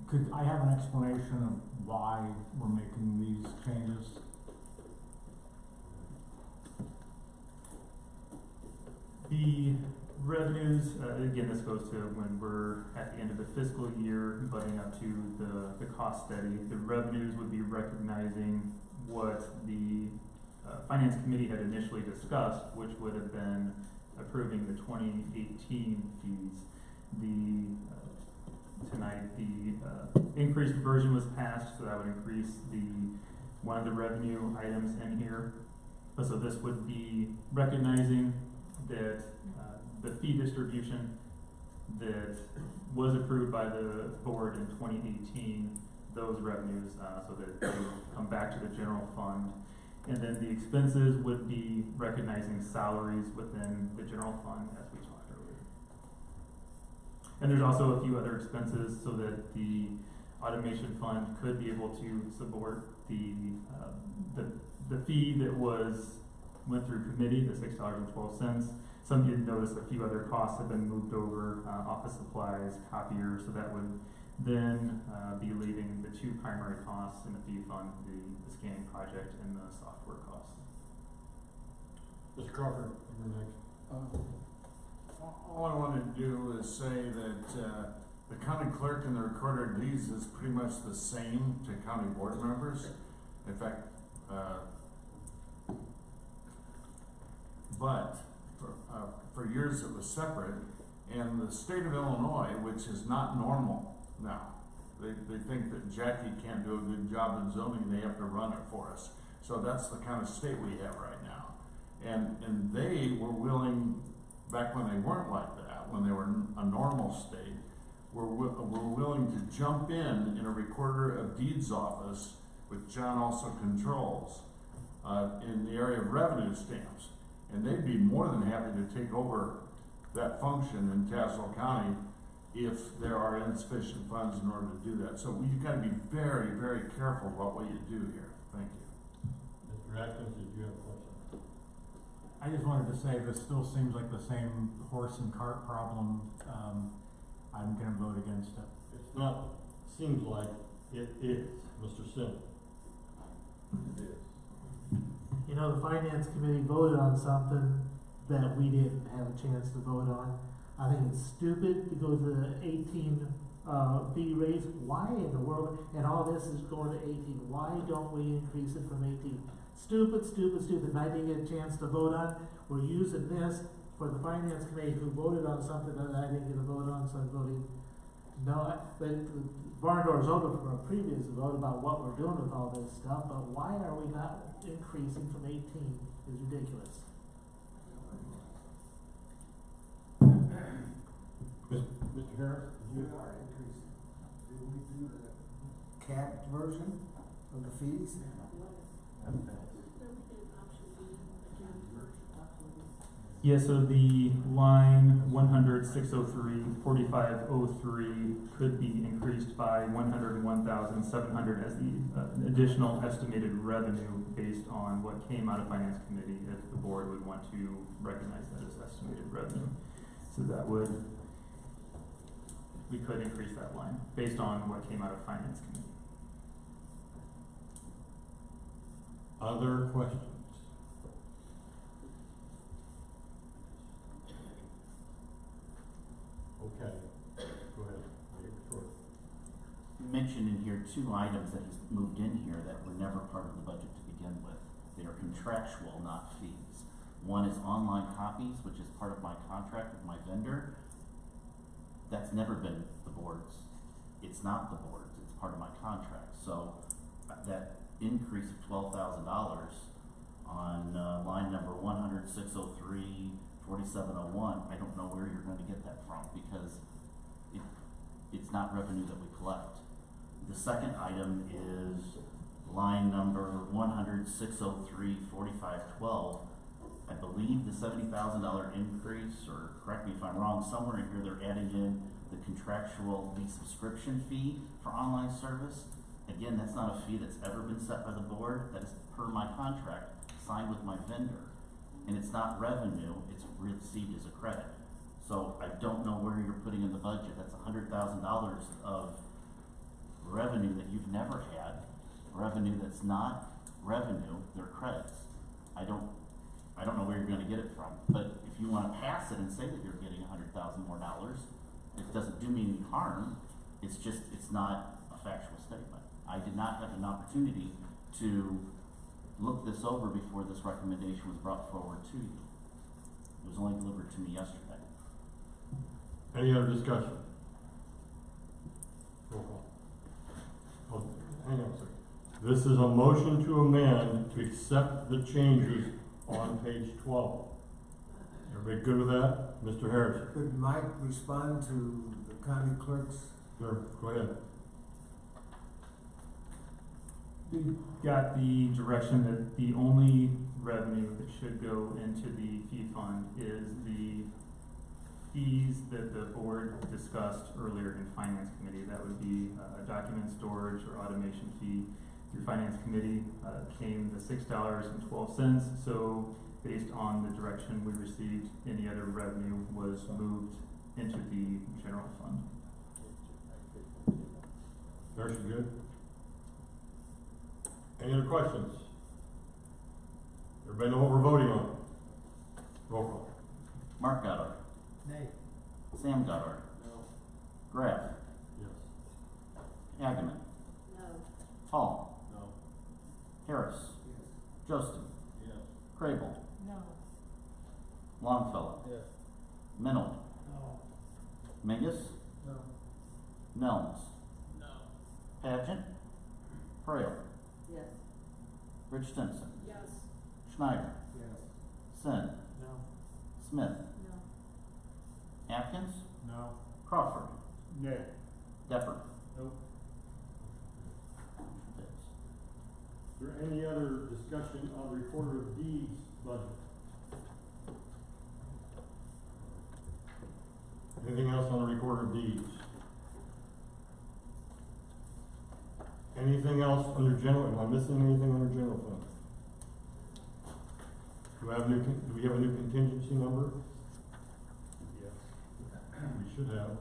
Could I have an explanation of why we're making these changes? The revenues, again, this goes to when we're at the end of the fiscal year, butting up to the cost study. The revenues would be recognizing what the Finance Committee had initially discussed, which would have been approving the 2018 fees. Tonight, the increased version was passed, so that would increase one of the revenue items in here. So this would be recognizing that the fee distribution that was approved by the board in 2018, those revenues, so that they come back to the general fund. And then the expenses would be recognizing salaries within the general fund, as we talked earlier. And there's also a few other expenses so that the automation fund could be able to support the fee that went through committee, the $6.12. Some did notice a few other costs have been moved over, office supplies, copiers, so that would then be leaving the two primary costs in the fee fund, the scanning project and the software costs. Mr. Crawford, you're next. All I wanted to do is say that the county clerk and the recorder of deeds is pretty much the same to county board members. In fact, but for years it was separate, and the state of Illinois, which is not normal now, they think that Jackie can't do a good job in zoning, they have to run it for us. So that's the kind of state we have right now. And they were willing, back when they weren't like that, when they were a normal state, were willing to jump in a recorder of deeds office, which John also controls, in the area of revenue stamps. And they'd be more than happy to take over that function in Tazewell County if there are insufficient funds in order to do that. So you've got to be very, very careful about what you do here. Thank you. Mr. Atkins, did you have a question? I just wanted to say this still seems like the same horse and cart problem. I'm gonna vote against it. It's not, seems like it is. Mr. Sim. It is. You know, the finance committee voted on something that we didn't have a chance to vote on. I think it's stupid to go to the 18 fee raise. Why in the world, and all this is going to 18, why don't we increase it from 18? Stupid, stupid, stupid, and I didn't get a chance to vote on. We're using this for the finance committee who voted on something that I didn't get a vote on, so I'm voting no. But the barn door is open from a previous vote about what we're doing with all this stuff, but why are we not increasing from 18 is ridiculous. Mr. Harris? We are increasing. Did we do the capped version of the fees? Yeah, so the line 100-603-4503 could be increased by 101,700 as the additional estimated revenue based on what came out of Finance Committee, if the board would want to recognize that as estimated revenue. So that would, we could increase that line based on what came out of Finance Committee. Other questions? Okay, go ahead. You mentioned in here 2 items that he's moved in here that were never part of the budget to begin with. They are contractual, not fees. One is online copies, which is part of my contract with my vendor. That's never been the board's. It's not the board's, it's part of my contract. So that increase of $12,000 on line number 100-603-4701, I don't know where you're going to get that from because it's not revenue that we collect. The second item is line number 100-603-4512. I believe the $70,000 increase, or correct me if I'm wrong, somewhere in here they're adding in the contractual subscription fee for online service. Again, that's not a fee that's ever been set by the board. That is per my contract signed with my vendor. And it's not revenue, it's received as a credit. So I don't know where you're putting in the budget. That's $100,000 of revenue that you've never had. Revenue that's not revenue, they're credits. I don't know where you're gonna get it from. But if you wanna pass it and say that you're getting $100,000 more, it doesn't do me any harm. It's just, it's not a factual statement. I did not have an opportunity to look this over before this recommendation was brought forward to you. It was only delivered to me yesterday. Any other discussion? Roll call. Oh, hang on a second. This is a motion to amend to accept the changes on page 12. Everybody good with that? Mr. Harrison? Could Mike respond to the county clerk's? Sure, go ahead. We got the direction that the only revenue that should go into the fee fund is the fees that the board discussed earlier in Finance Committee. That would be document storage or automation fee. Through Finance Committee came the $6.12. So based on the direction we received, any other revenue was moved into the general fund. Darcy, good? Any other questions? Everybody know what we're voting on? Roll call. Mark Goddard. Nay. Sam Goddard. No. Yes. Hageman. No. Hall. No. Crable. No. Longfellow. Yes. Minold. No. Mingus. No. Nelms. No. Pageant. Frail. Yes. Rich Stimson. Yes. Schneider. Yes. Sin. No. Smith. No. Atkins. No. Crawford. Nay. Depper. Nope. Is there any other discussion on the recorder of deeds budget? Anything else on the recorder of deeds? Anything else under general, am I missing anything under general fund? Do we have a new contingency number? Yes. We should have.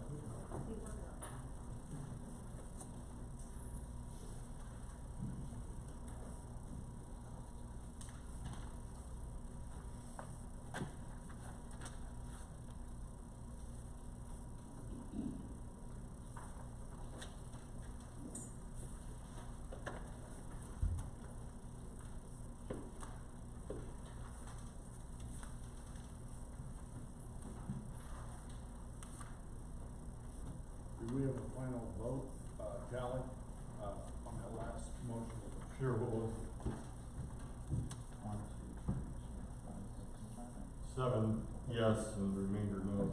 Do we have a final vote, tally, on that last motion? Sure, what was it? 7 yes, and the remainder no.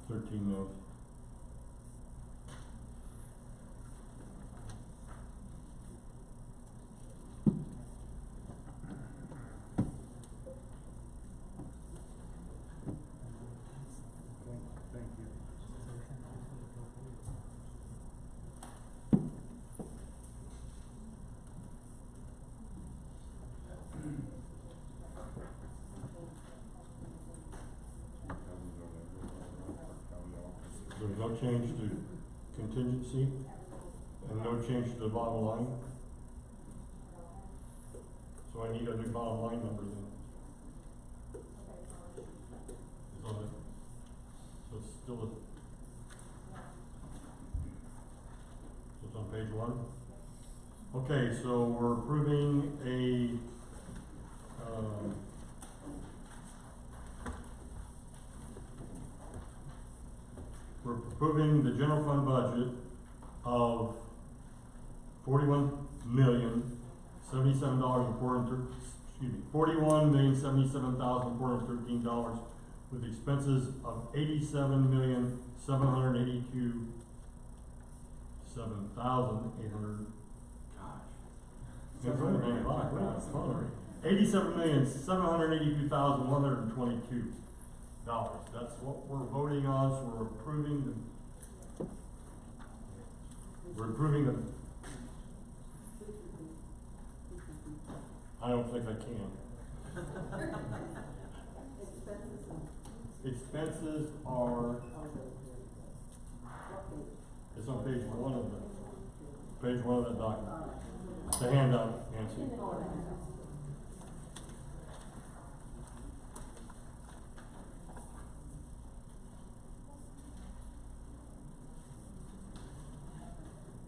13 no. Thank you. There's no change to contingency and no change to the bottom line. So I need a new bottom line number then. So it's still it's on page 1. Okay, so we're approving we're approving the general fund budget of $41,077,413 with expenses of $87,782,800. $87,782,122. That's what we're voting on, so we're approving the I don't think I can. Expenses are, it's on page 1 of that document. The handout, Nancy.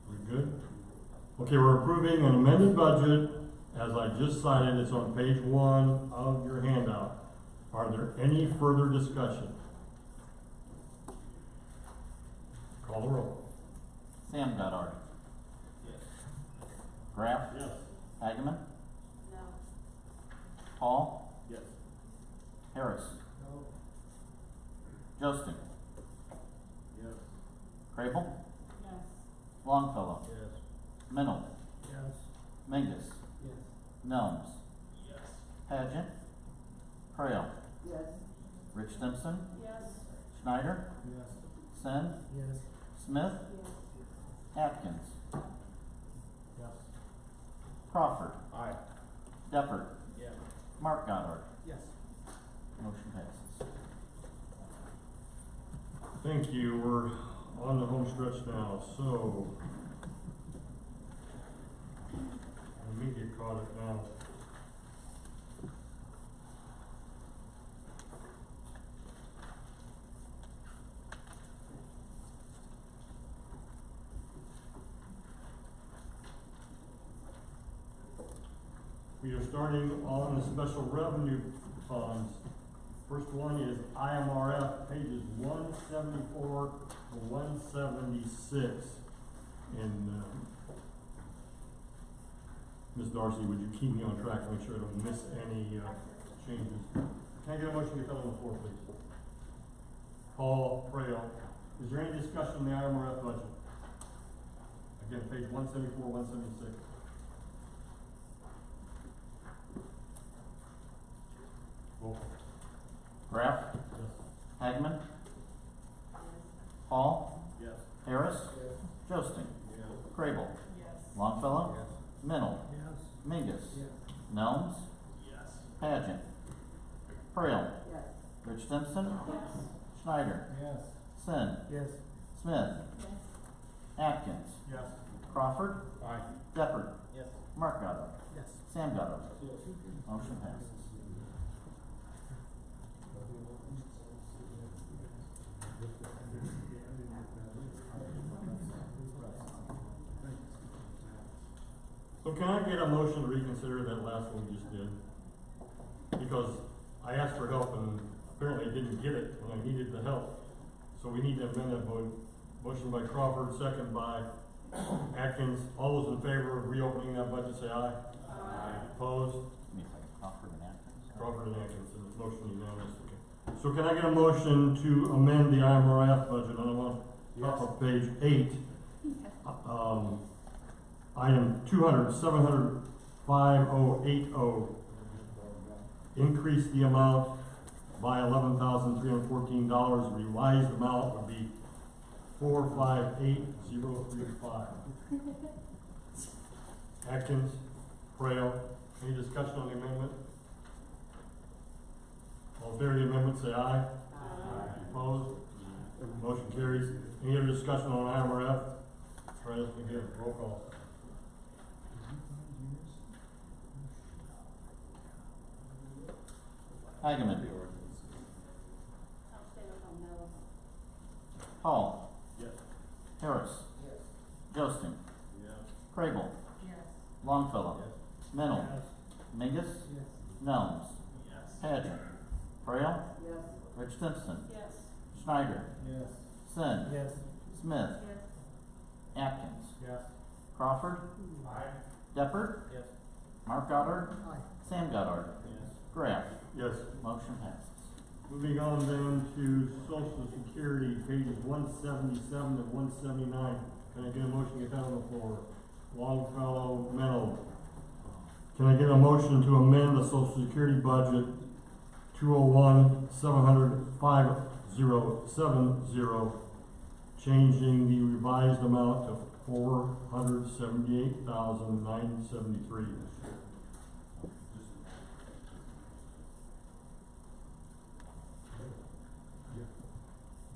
We good? Okay, we're approving an amended budget, as I just cited. It's on page 1 of your handout. Are there any further discussion? Call the roll. Sam Goddard. Yes. Graff. Yes. Hageman. No. Paul. Yes. Harris. No. Josting. Yes. Crable. Yes. Longfellow. Yes. Minold. Yes. Mingus. Yes. Nelms. Yes. Pageant. Frail. Yes. Rich Stimson. Yes. Schneider. Yes. Sen. Yes. Smith. Yes. Atkins. Yes. Crawford. Aye. Depper. Yeah. Mark Goddard. Yes. Motion passes. Thank you. We're on the home stretch now, so let me get caught up now. We are starting on the special revenue funds. First one is IMRF, pages 174 to 176. And, Ms. Darcy, would you keep me on track to make sure I don't miss any changes? Can I get a motion to get that on the floor, please? Paul Frail. Is there any discussion on the IMRF budget? Again, page 174, 176. Roll call. Graff, Yes. Hagman, Hall, Yes. Harris, Josting, Crable, Longfellow, Mennel, Mingus, Nelms, Pageant, Frail, Rich Simpson, Schneider, Sin, Smith, Atkins, Crawford, Deppert, Mark Goddard, Sam Goddard. Motion passes. So can I get a motion to reconsider that last one we just did? Because I asked for help and apparently didn't get it when I needed the help. So we need to amend that vote. Motion by Crawford, second by Atkins. All those in favor of reopening that budget, say aye. Aye. Opposed? Crawford and Atkins. Crawford and Atkins, and the motion unanimous. Okay. So can I get a motion to amend the IMRF budget on top of page 8? Item 700-5080. Increase the amount by $11,314. Revised amount would be 458035. Atkins, Frail. Any discussion on the amendment? All in favor of the amendment, say aye. Aye. Opposed? Motion carries. Any other discussion on IMRF? Try this again. Roll call. Hageman. Hall. Harris. Josting. Crable. Longfellow. Mennel. Mingus. Nelms. Pageant. Frail. Rich Simpson. Schneider. Sin. Smith. Atkins. Crawford. Deppert. Mark Goddard. Sam Goddard. Graff. Yes. Motion passes. Moving on then to Social Security, pages 177 to 179. Can I get a motion to get that on the floor? Longfellow, Mennel. Can I get a motion to amend the Social Security budget 201-700-5070, changing the revised amount to $478,973?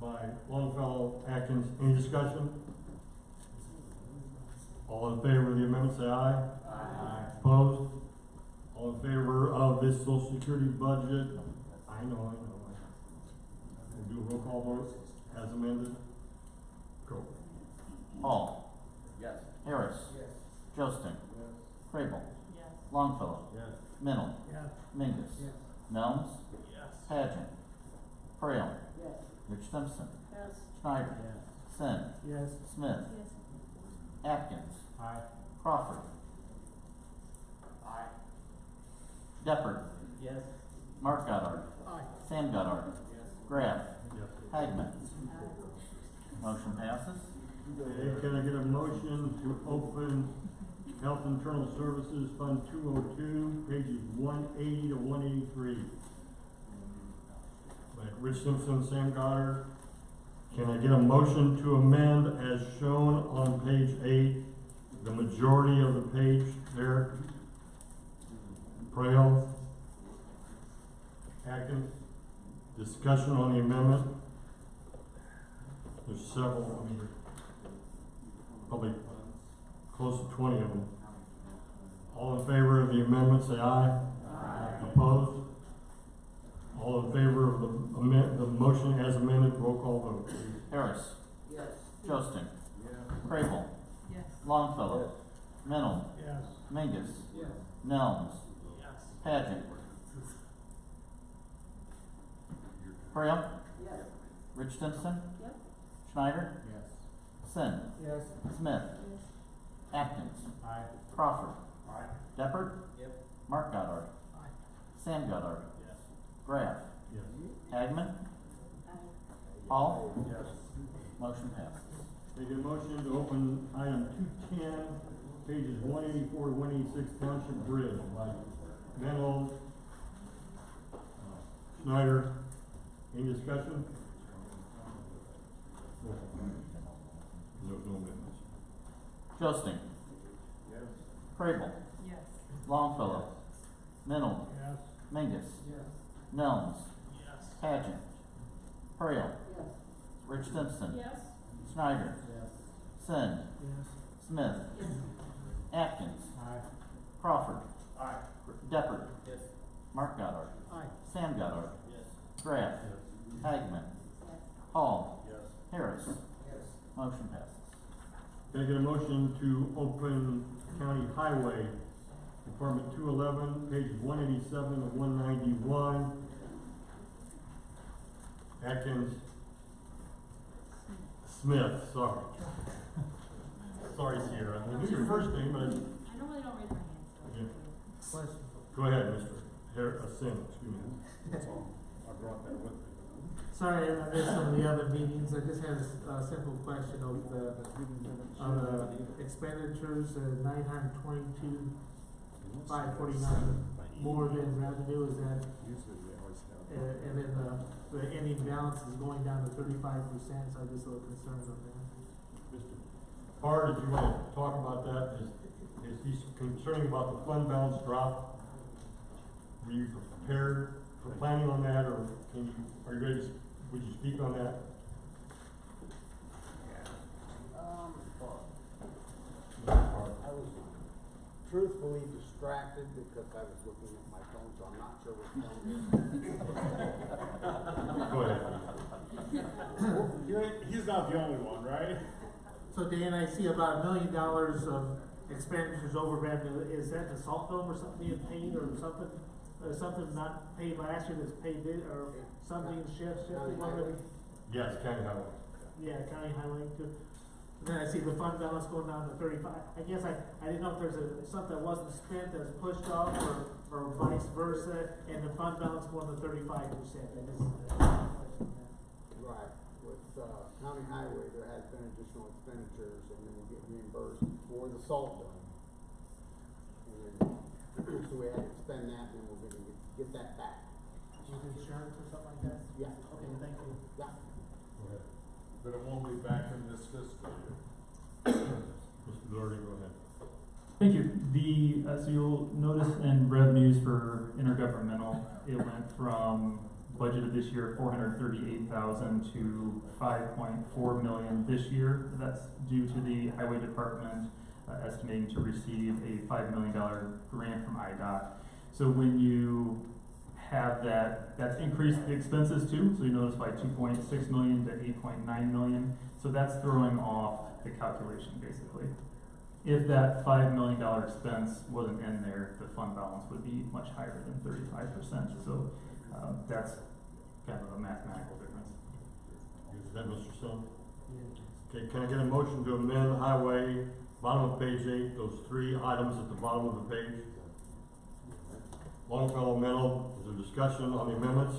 By Longfellow, Atkins. Any discussion? All in favor of the amendment, say aye. Aye. Opposed? All in favor of this Social Security budget? I know. We'll do a roll call vote as amended. Go. Hall. Harris. Josting. Crable. Longfellow. Mennel. Mingus. Nelms. Pageant. Frail. Rich Simpson. Schneider. Sin. Smith. Atkins. Crawford. Deppert. Mark Goddard. Sam Goddard. Graff. Hagman. Motion passes. Okay, can I get a motion to open Health Internal Services Fund 202, pages 180 to 183? By Rich Simpson, Sam Goddard. Can I get a motion to amend as shown on page 8, the majority of the page there? Frail. Atkins. Discussion on the amendment. There's several, I mean, probably close to 20 of them. All in favor of the amendment, say aye. Aye. Opposed? All in favor of the motion as amended, roll call vote, please. Harris. Josting. Crable. Longfellow. Mennel. Mingus. Nelms. Pageant. Frail. Rich Stimson. Yep. Schneider. Yes. Sin. Yes. Smith. Atkins. Aye. Crawford. Aye. Deppert. Yep. Mark Goddard. Aye. Sam Goddard. Yes. Graff. Yes. Hagman. Hall. Yes. Motion passes. Make a motion to open item 210, pages 184 to 186, Township Bridge by Mennel, Schneider. Any discussion? No amendments. Josting. Yes. Crable. Yes. Longfellow. Mennel. Yes. Mingus. Yes. Nelms. Yes. Pageant. Hurriel. Yes. Rich Stimson. Yes. Schneider. Yes. Sin. Yes. Smith. Atkins. Aye. Crawford. Aye. Deppert. Yes. Mark Goddard. Aye. Sam Goddard. Yes. Graff. Hagman. Hall. Yes. Harris. Yes. Motion passes. Can I get a motion to open County Highway, Department 211, pages 187 to 191. Atkins. Smith, sorry. Sorry, Sierra. I knew your first name, but I normally don't raise my hand, so. Yeah. Question. go ahead, Mr. Sim, excuse me. That's all. I brought that with me. Sorry, I missed some of the other meetings. I just had a simple question of the expenditures, 922, 549, more than revenue, is that? And then the ending balance is going down to 35%, so I'm just a little concerned on that. Mr. Parr, did you want to talk about that? Is he concerning about the fund balance drop? Were you prepared for planning on that, or are you ready to, would you speak on that? I was truthfully distracted because I was looking at my phone, so I'm not sure what's going on. Go ahead. He's not the only one, right? So Dan, I see about $1 million of expenditures over revenue. Is that the salt dome or something being paid or something? Something not paid last year that's paid this, or something shifted? Yes, County Highway. Yeah, county highway too. And then I see the fund balance going down to 35. I guess I didn't know if there's something that wasn't spent that's pushed off or vice versa, and the fund balance going to 35%. Right. With County Highway, there has been additional expenditures, and then we get reimbursed for the salt dome. And then, so we had to spend that, and then we're gonna get that back. With insurance or something like that? Yeah. Okay, thank you. Yeah. But it won't be back in this fiscal year. Mr. Doherty, go ahead. Thank you. So you'll notice in revenues for intergovernmental, it went from budgeted this year 438,000 to 5.4 million this year. That's due to the Highway Department estimating to receive a $5 million grant from IDOT. So when you have that's increased the expenses too. So you notice by 2.6 million to 8.9 million. So that's throwing off the calculation basically. If that $5 million expense wasn't in there, the fund balance would be much higher than 35%. So that's kind of a mathematical difference. Is that Mr. Sim? Okay, can I get a motion to amend Highway, bottom of page 8, those three items at the bottom of the page? Longfellow, Mennel, is there discussion on the amendments?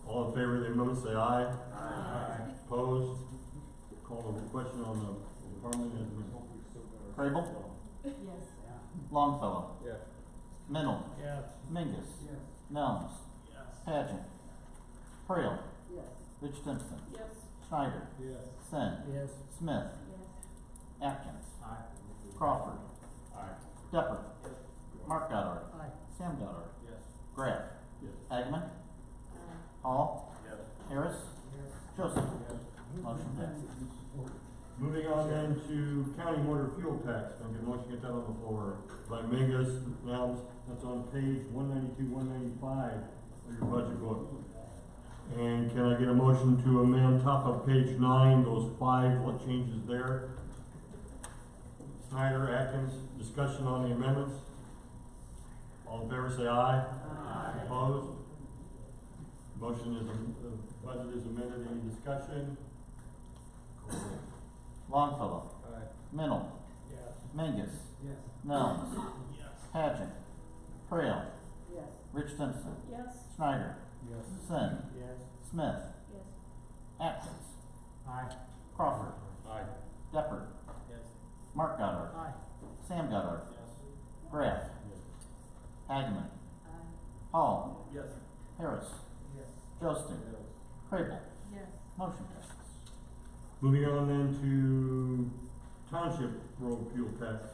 All in favor of the amendment, say aye. Aye. Opposed? Call the question on the department as Crable. Yes. Longfellow. Yes. Mennel. Yes. Mingus. Yes. Nelms. Yes. Pageant. Hurriel. Yes. Rich Stimson. Yes. Schneider. Yes. Sin. Yes. Smith. Atkins. Crawford. Deppert. Mark Goddard. Aye. Sam Goddard. Yes. Graff. Yes. Hagman. Hall. Yes. Harris. Joseph. Motion passes. Moving on then to county motor fuel tax. Can I get a motion to get that on the floor by Mingus, Nelms? That's on page 192, 195 of your budget book. And can I get a motion to amend top of page 9, those 5 changes there? Schneider, Atkins, discussion on the amendments? All in favor, say aye. Aye. Opposed? Motion is, the budget is amended. Any discussion? Longfellow. Aye. Mennel. Yes. Mingus. Yes. Nelms. Yes. Pageant. Trail. Yes. Rich Simpson. Yes. Schneider. Yes. Sin. Yes. Smith. Yes. Atkins. Aye. Crawford. Aye. Deppert. Yes. Mark Goddard. Aye. Sam Goddard. Yes. Graff. Hageman. Aye. Hall. Yes. Harris. Yes. Jostin. Crable. Yes. Motion passes. Moving on then to Township Road Fuel Tax.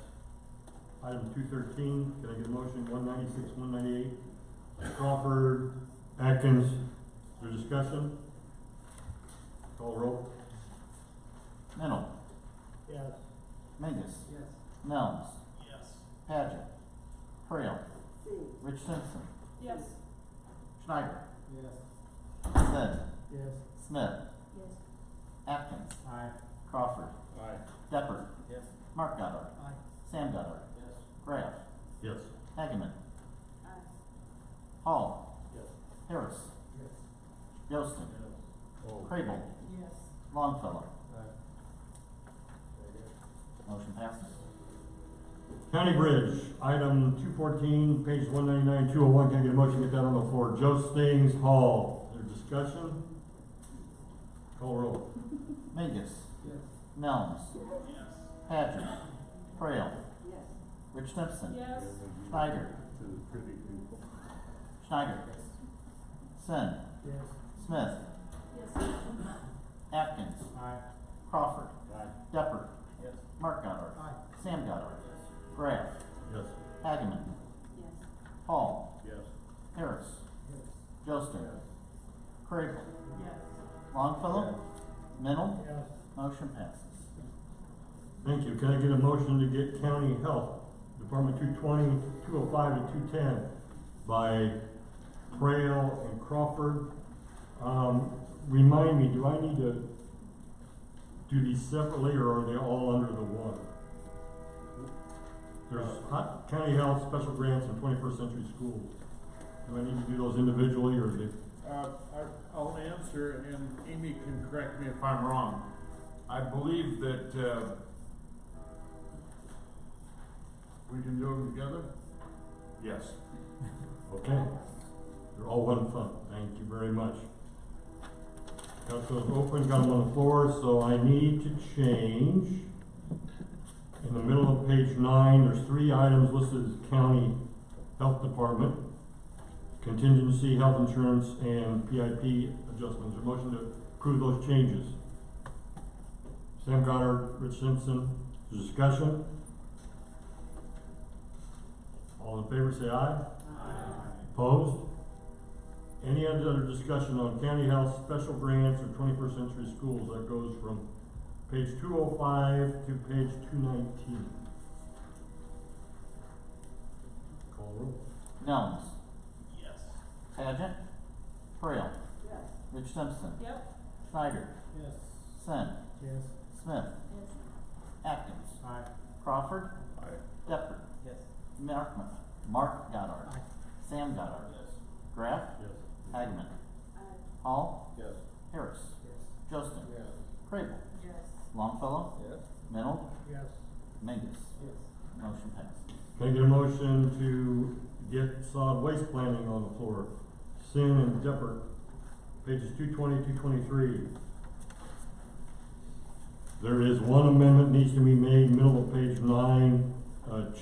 Item 213, can I get a motion? 196, 198. Crawford, Atkins, is there discussion? Call roll. Mennel. Yes. Mingus. Yes. Nelms. Yes. Pageant. Trail. Rich Simpson. Yes. Schneider. Yes. Sin. Yes. Smith. Yes. Atkins. Aye. Crawford. Aye. Deppert. Yes. Mark Goddard. Aye. Sam Goddard. Yes. Graff. Yes. Hageman. Aye. Hall. Yes. Harris. Yes. Jostin. Crable. Yes. Longfellow. Aye. Motion passes. County Bridge, item 214, page 199, 201, can I get a motion to get that on the floor? Joe Stings, Hall, is there discussion? Call roll. Mingus. Yes. Nelms. Yes. Pageant. Trail. Yes. Rich Simpson. Yes. Schneider. Schneider. Sin. Yes. Smith. Yes. Atkins. Aye. Crawford. Aye. Deppert. Yes. Mark Goddard. Aye. Sam Goddard. Graff. Yes. Hageman. Yes. Hall. Yes. Harris. Yes. Jostin. Crable. Yes. Longfellow. Mennel. Yes. Motion passes. Thank you. Can I get a motion to get County Health, Department 220, 205, and 210 by Trail and Crawford? Remind me, do I need to do these separately, or are they all under the one? There's County Health, Special Grants, and 21st Century Schools. Do I need to do those individually, or is it? I'll answer, and Amy can correct me if I'm wrong. I believe that, we can do them together? Yes. Okay. They're all one fund. Thank you very much. Got those open, got them on the floor, so I need to change. In the middle of page 9, there's 3 items listed as County Health Department. Contingency, health insurance, and PIP adjustments. A motion to approve those changes. Sam Goddard, Rich Simpson, discussion? All in favor say aye. Aye. Opposed? Any other discussion on county health, special grants, or 21st Century Schools? That goes from page 205 to page 219. Call roll. Nelms. Yes. Pageant. Trail. Yes. Rich Simpson. Yep. Schneider. Yes. Sin. Yes. Smith. Yes. Atkins. Aye. Crawford. Aye. Deppert. Yes. Mark Goddard. Aye. Sam Goddard. Yes. Graff. Yes. Hageman. Aye. Hall. Yes. Harris. Yes. Jostin. Yes. Crable. Yes. Longfellow. Yes. Mennel. Yes. Mingus. Yes. Motion passes. Can I get a motion to get solid waste planning on the floor? Sin and Deppert, pages 220, 223. There is one amendment needs to be made, middle of page 9,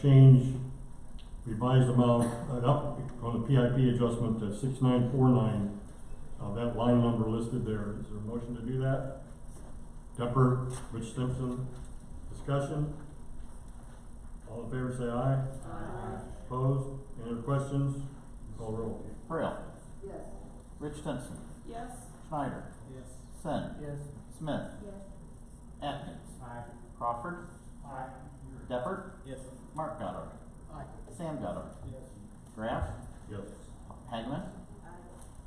change revised amount, up on the PIP adjustment to 6949. That line number listed there. Is there a motion to do that? Deppert, Rich Simpson, discussion? All in favor say aye. Aye. Opposed? Any other questions? Call roll. Trail. Yes. Rich Simpson. Yes. Schneider. Yes. Sin. Yes. Smith. Yes. Atkins. Aye. Crawford. Aye. Deppert. Yes. Mark Goddard. Aye. Sam Goddard. Yes. Graff. Yes. Hageman. Aye.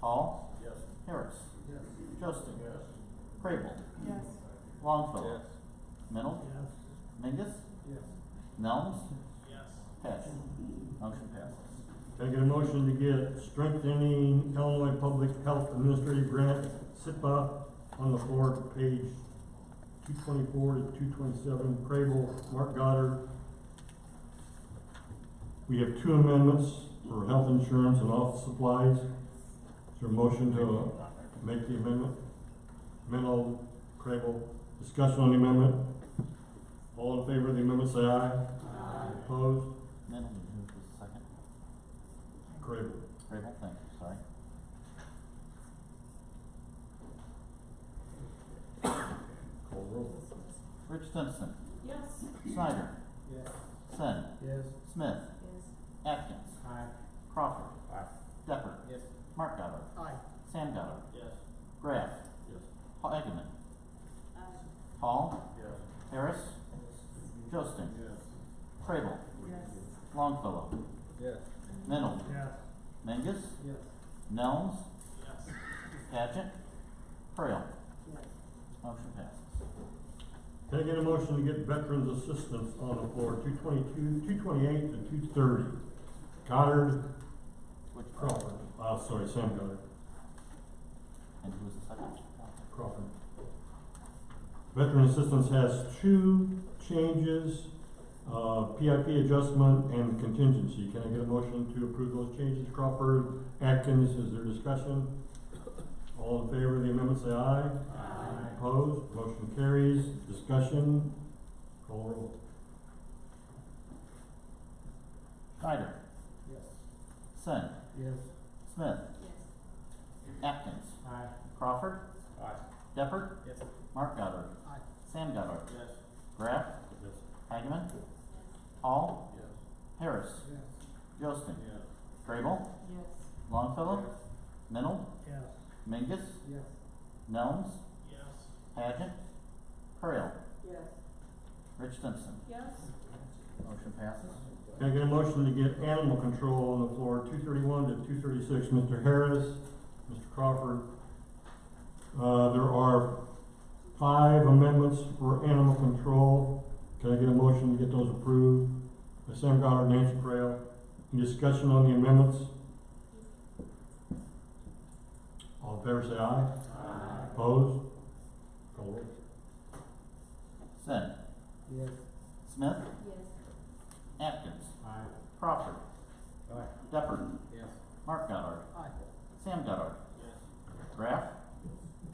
Hall. Yes. Harris. Yes. Jostin. Yes. Crable. Yes. Longfellow. Mennel. Yes. Mingus. Yes. Nelms. Yes. Pageant. Motion passes. Can I get a motion to get strengthening Illinois Public Health Administrative Grant, SIPA, on the floor, page 224 to 227, Crable, Mark Goddard. We have two amendments for health insurance and office supplies. Is there a motion to make the amendment? Mennel, Crable, discussion on the amendment. All in favor of the amendment, say aye. Aye. Opposed? Mennel, who was the second? Crable. Crable, thank you, sorry. Call roll. Rich Simpson. Yes. Snyder. Yes. Sen. Yes. Smith. Yes. Atkins. Aye. Crawford. Aye. Deppert. Yes. Mark Goddard. Aye. Sam Goddard. Yes. Graff. Yes. Hageman. Hall. Yes. Harris. Jostin. Yes. Crable. Yes. Longfellow. Yes. Mennel. Yes. Mengus. Yes. Nelms. Yes. Paget. Trail. Yes. Motion passes. Can I get a motion to get veterans assistance on the floor, 222, 228 to 230? Goddard, Which Crawford, sorry, Sam Goddard, And who was the second? Crawford. Veteran assistance has two changes, PIP adjustment and contingency. Can I get a motion to approve those changes? Crawford, Atkins, is there discussion? All in favor of the amendment, say aye. Aye. Opposed? Motion carries. Discussion? Call roll. Snyder. Yes. Sen. Yes. Smith. Yes. Atkins. Aye. Crawford. Aye. Deppert. Yes. Mark Goddard. Aye. Sam Goddard. Yes. Graff. Yes. Hageman. Hall. Yes. Harris. Yes. Jostin. Yes. Crable. Yes. Longfellow. Mennel. Yes. Mingus. Yes. Nelms. Yes. Paget. Trail. Yes. Rich Simpson. Yes. Motion passes. Can I get a motion to get animal control on the floor, 231 to 236? Mr. Harris, Mr. Crawford. There are 5 amendments for animal control. Can I get a motion to get those approved? By Sam Goddard, Nancy Crail. Any discussion on the amendments? All in favor, say aye. Aye. Opposed? Call roll. Sen. Yes. Smith. Yes. Atkins. Aye. Crawford. Aye. Deppert. Yes. Mark Goddard. Aye. Sam Goddard. Yes. Graff.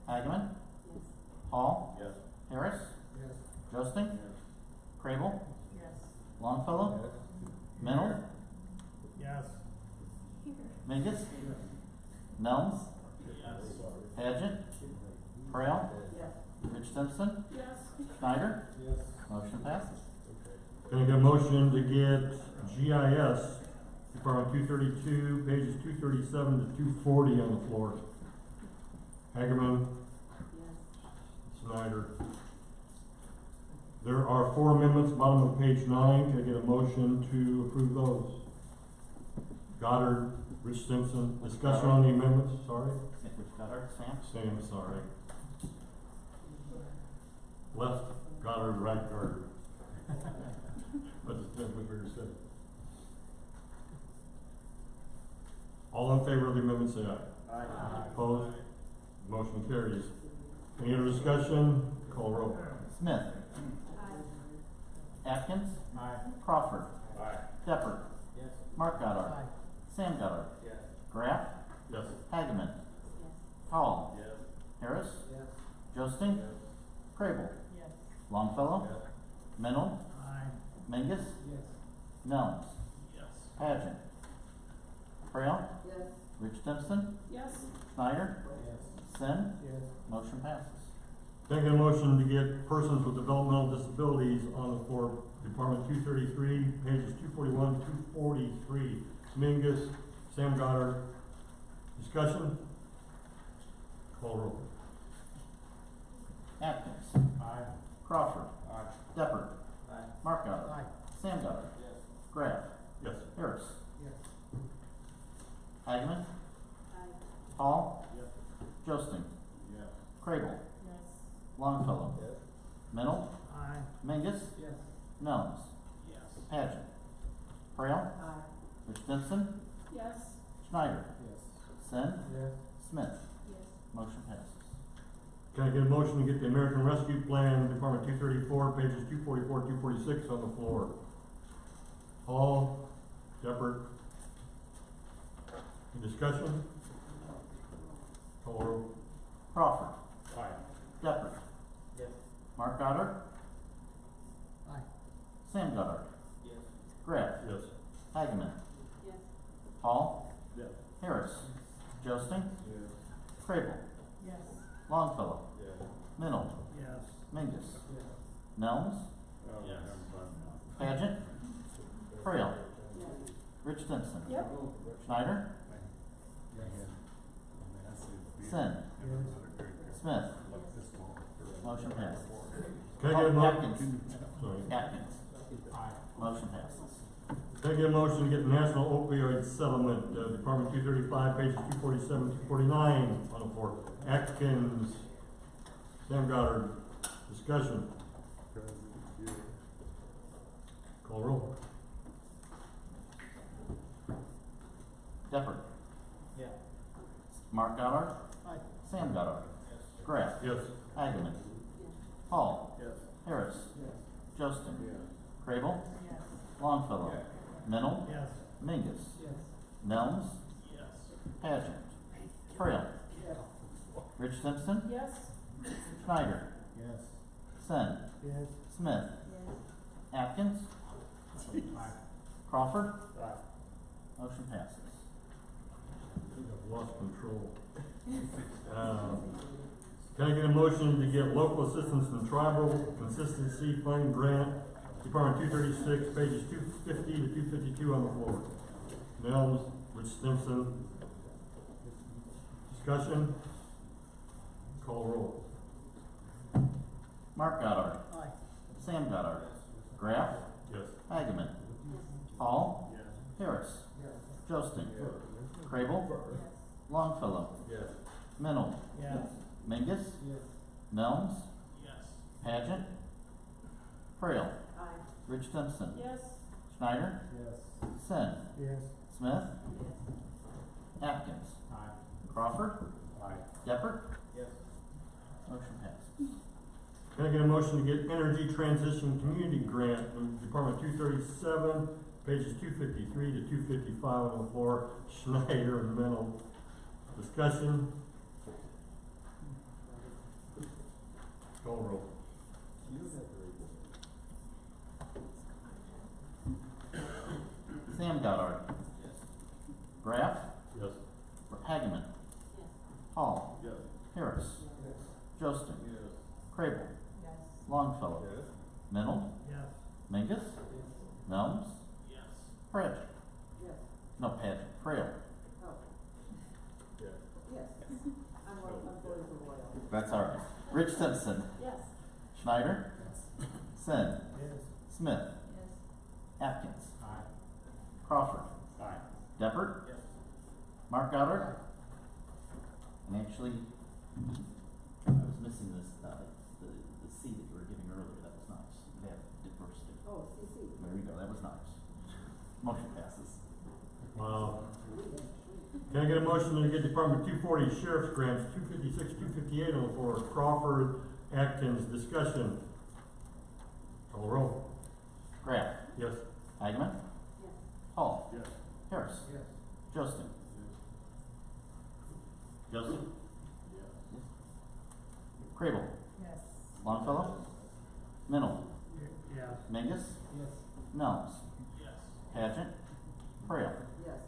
Hageman. Yes. Hall. Yes. Harris. Yes. Josting. Yes. Crable. Yes. Longfellow. Mennel. Yes. Mingus. Nelms. Yes. Paget. Trail. Yes. Rich Simpson. Yes. Schneider. Yes. Motion passes. Can I get a motion to get GIS, Department 232, pages 237 to 240 on the floor? Hageman, Yes. Snyder. There are 4 amendments, bottom of page 9. Can I get a motion to approve those? Goddard, Rich Simpson. Discussion on the amendments, sorry. Which Goddard? Sam? Sam, sorry. Left Goddard, right Goddard. But that's what we said. All in favor of the amendment, say aye. Aye. Opposed? Motion carries. Any other discussion? Call roll. Smith. Aye. Atkins. Aye. Crawford. Aye. Deppert. Yes. Mark Goddard. Aye. Sam Goddard. Yes. Graff. Yes. Hageman. Yes. Hall. Yes. Harris. Yes. Josting. Crable. Yes. Longfellow. Yes. Mennel. Aye. Mingus. Yes. Nelms. Yes. Paget. Trail. Yes. Rich Simpson. Yes. Snyder. Yes. Sen. Yes. Motion passes. Can I get a motion to get persons with developmental disabilities on the floor, Department 233, pages 241 to 243? Mingus, Sam Goddard. Discussion? Call roll. Atkins. Aye. Crawford. Aye. Deppert. Aye. Mark Goddard. Aye. Sam Goddard. Yes. Graff. Yes. Harris. Yes. Hageman. Aye. Hall. Yes. Josting. Yes. Crable. Yes. Longfellow. Yes. Mennel. Aye. Mingus. Yes. Nelms. Yes. Paget. Trail. Aye. Rich Simpson. Yes. Schneider. Yes. Sen. Yes. Smith. Yes. Motion passes. Can I get a motion to get the American Rescue Plan, Department 234, pages 244, 246 on the floor? Hall, Shepherd. Any discussion? Call roll. Crawford. Aye. Shepherd. Yes. Mark Goddard. Aye. Sam Goddard. Yes. Graff. Yes. Hageman. Yes. Hall. Yes. Harris. Josting. Yes. Crable. Yes. Longfellow. Yes. Minold. Yes. Mingus. Nelms. Yes. Pageant. Frail. Rich Stimson. Yep. Schneider. Sen. Smith. Motion passes. Can I get a mo- Atkins. Sorry. Atkins. Motion passes. Can I get a motion to get the National Opioid Settlement, Department 235, pages 247, 249 on the floor? Atkins, Sam Goddard, discussion. Call roll. Deppert. Yeah. Mark Goddard. Aye. Sam Goddard. Graff. Yes. Hageman. Hall. Yes. Harris. Jostin. Yes. Crable. Yes. Longfellow. Minold. Yes. Mingus. Yes. Nelms. Yes. Pageant. Frail. Yes. Rich Simpson. Yes. Schneider. Yes. Sen. Yes. Smith. Atkins. Crawford. Motion passes. I've lost control. Can I get a motion to get local assistance and tribal consistency fund grant, Department 236, pages 250 to 252 on the floor? Nelms, Rich Stimson. Discussion? Call roll. Mark Goddard. Aye. Sam Goddard. Graff. Yes. Hageman. Hall. Yes. Harris. Yes. Josting. Crable. Longfellow. Yes. Minold. Yes. Mingus. Yes. Nelms. Yes. Pageant. Frail. Aye. Rich Simpson. Yes. Schneider. Yes. Sen. Yes. Smith. Atkins. Crawford. Deppert. Yes. Motion passes. Can I get a motion to get Energy Transition Community Grant from Department 237, pages 253 to 255 on the floor? Schneider and Mennel. Discussion? Call roll. Sam Goddard. Graff. Yes. Hageman. Hall. Yes. Harris. Jostin. Yes. Crable. Yes. Longfellow. Yes. Minold. Yes. Mingus. Nelms. Yes. Pageant. Yes. No, Pageant. Frail. Oh. Yes. Yes. I'm voting for Royal. That's all right. Rich Simpson. Yes. Schneider. Sen. Yes. Smith. Yes. Atkins. Crawford. Deppert. Yes. Mark Goddard. And actually, I was missing this, the C that you were giving earlier. That was nice. They have diversity. Oh, CC. There you go. That was nice. Motion passes. Wow. Can I get a motion to get Department 240 Sheriff's Grants, 256, 258 on the floor? Crawford, Atkins, discussion. Call roll. Graff. Yes. Hageman. Yes. Hall. Yes. Harris. Yes. Jostin. Joseph. Yes. Crable. Yes. Longfellow. Minold. Yes. Mingus. Yes. Nelms. Yes. Pageant. Frail. Yes.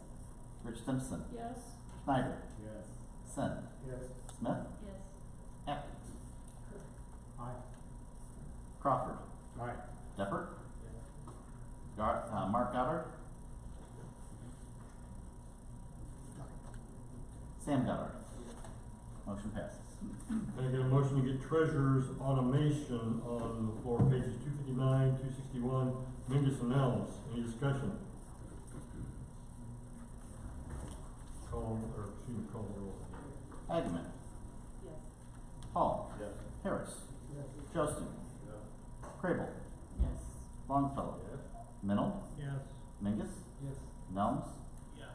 Rich Simpson. Yes. Schneider. Yes. Sen. Yes. Smith. Yes. Atkins. Aye. Crawford. Aye. Deppert. Mark Goddard. Sam Goddard. Motion passes. Can I get a motion to get Treasurer's Automation on the floor, pages 259, 261, Mingus and Nelms? Any discussion? Call the roll. Hageman. Yes. Hall. Yes. Harris. Yes. Jostin. Yes. Crable. Yes. Longfellow. Yes. Minold. Yes. Mingus. Yes. Nelms. Yes.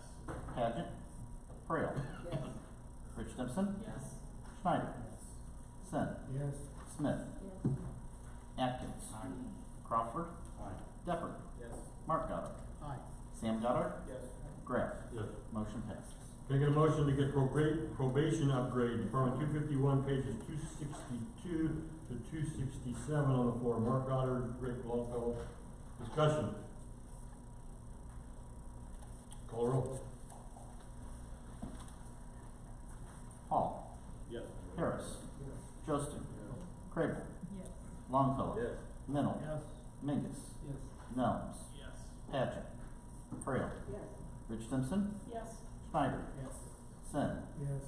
Frail. Yes. Rich Simpson. Yes. Schneider. Sin. Yes. Smith. Yes. Atkins. Crawford. Deppert. Yes. Mark Goddard. Aye. Sam Goddard. Yes. Graff. Yes. Motion passes. Can I get a motion to get probation upgrade, Department 251, pages 262 to 267 on the floor. Mark Goddard, Rick Longfellow. Discussion. Call roll. Hall. Yes. Harris. Jostin. Crable. Yes. Longfellow. Yes. Mennel. Yes. Mingus. Yes. Nelms. Yes. Pageant. Frail. Yes. Rich Simpson. Yes. Schneider. Yes. Sin. Yes.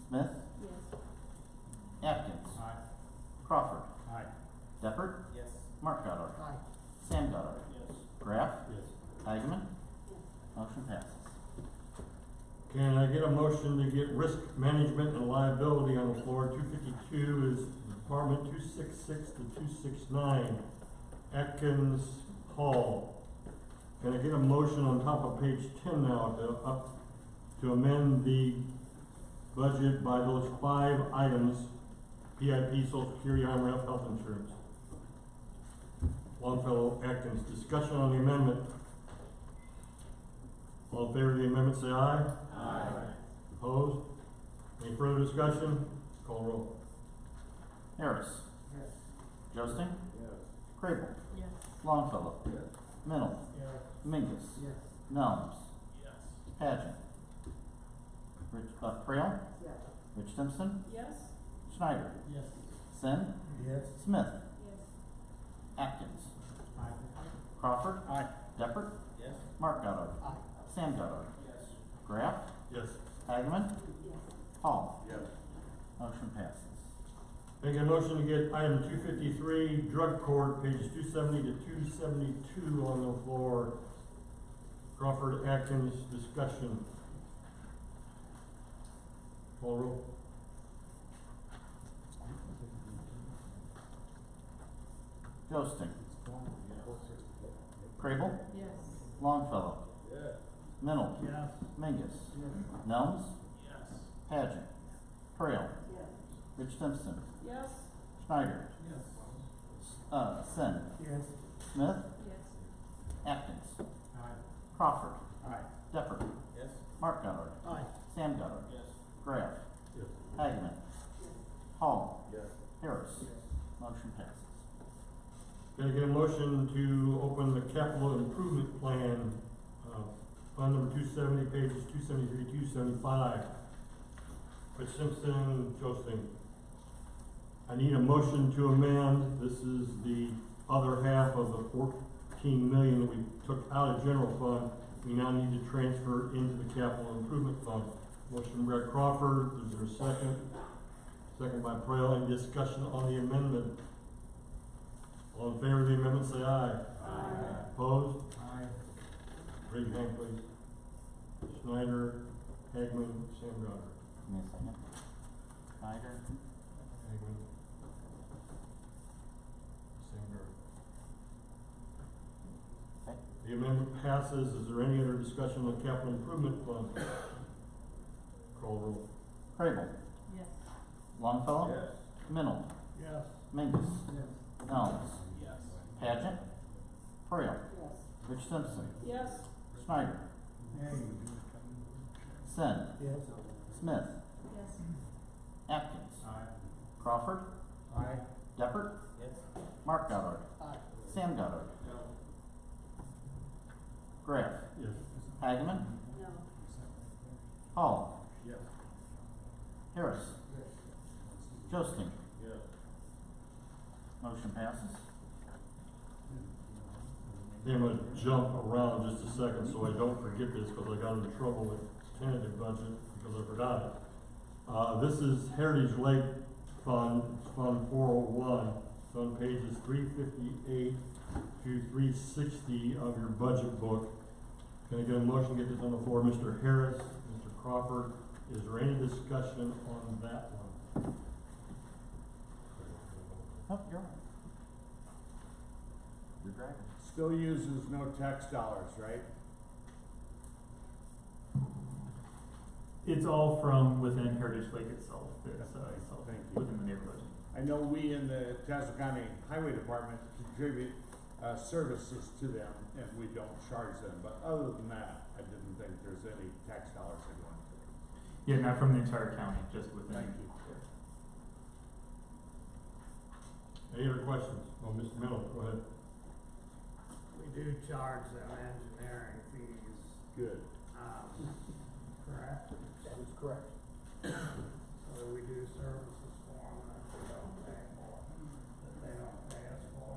Smith. Yes. Atkins. Aye. Crawford. Aye. Deppert. Yes. Mark Goddard. Aye. Sam Goddard. Yes. Graff. Yes. Hageman. Motion passes. Can I get a motion to get risk management and liability on the floor? 252 is Department 266 to 269, Atkins Hall. Can I get a motion on top of page 10 now to amend the budget by those 5 items, PIP, Social Security, IMRF, health insurance? Longfellow, Atkins. Discussion on the amendment. All in favor of the amendment, say aye. Aye. Opposed? Any further discussion? Call roll. Harris. Yes. Josting. Yes. Crable. Yes. Longfellow. Yes. Mennel. Yes. Mingus. Yes. Nelms. Yes. Pageant. Frail. Yes. Rich Simpson. Yes. Schneider. Yes. Sin. Yes. Smith. Yes. Atkins. Aye. Crawford. Aye. Deppert. Yes. Mark Goddard. Aye. Sam Goddard. Yes. Graff. Yes. Hageman. Yes. Hall. Yes. Motion passes. Make a motion to get item 253, drug court, pages 270 to 272 on the floor. Crawford, Atkins, discussion. Call roll. Josting. Crable. Yes. Longfellow. Yes. Mennel. Yes. Mingus. Yes. Nelms. Yes. Pageant. Frail. Yes. Rich Simpson. Yes. Schneider. Yes. Sin. Yes. Smith. Yes. Atkins. Aye. Crawford. Aye. Deppert. Yes. Mark Goddard. Aye. Sam Goddard. Yes. Graff. Yes. Hageman. Hall. Yes. Harris. Motion passes. Can I get a motion to open the capital improvement plan, fund number 270, pages 273, 275. Rich Simpson, Josting. I need a motion to amend. This is the other half of the 14 million that we took out of general fund. We now need to transfer into the capital improvement fund. Motion by Crawford. Is there a second? Second by Frail. Any discussion on the amendment? All in favor of the amendment, say aye. Aye. Opposed? Aye. Raise your hand, please. Schneider, Hagman, Sam Goddard. Give me a second. Schneider. Hagman. Sam Goddard. Okay. The amendment passes. Is there any other discussion on the capital improvement fund? Call roll. Crable. Yes. Longfellow. Yes. Mennel. Yes. Mingus. Yes. Nelms. Yes. Pageant. Frail. Yes. Rich Simpson. Yes. Schneider. Nay. Sin. Yes. Smith. Yes. Atkins. Aye. Crawford. Aye. Deppert. Yes. Mark Goddard. Aye. Sam Goddard. No. Graff. Yes. Hageman. No. Hall. Yes. Harris. Josting. Yes. Motion passes. Okay, I'm gonna jump around just a second so I don't forget this, because I got into trouble with tentative budget because I forgot it. This is Heritage Lake Fund, it's Fund 401. It's on pages 358 to 360 of your budget book. Can I get a motion to get this on the floor? Mr. Harris, Mr. Crawford, is there any discussion on that one? Oh, you're right. You're driving. Still uses no tax dollars, right? It's all from within Heritage Lake itself, Thank you. within the neighborhood. I know we in the Tazewell County Highway Department contribute, services to them, and we don't charge them, but other than that, I didn't think there's any tax dollars that go into it. Yeah, not from the entire county, just within. Thank you. Any other questions? Oh, Mr. Miller, go ahead. We do charge them engineering fees, Good. correct? That is correct. So we do services for them that we don't pay for, that they don't pay us for.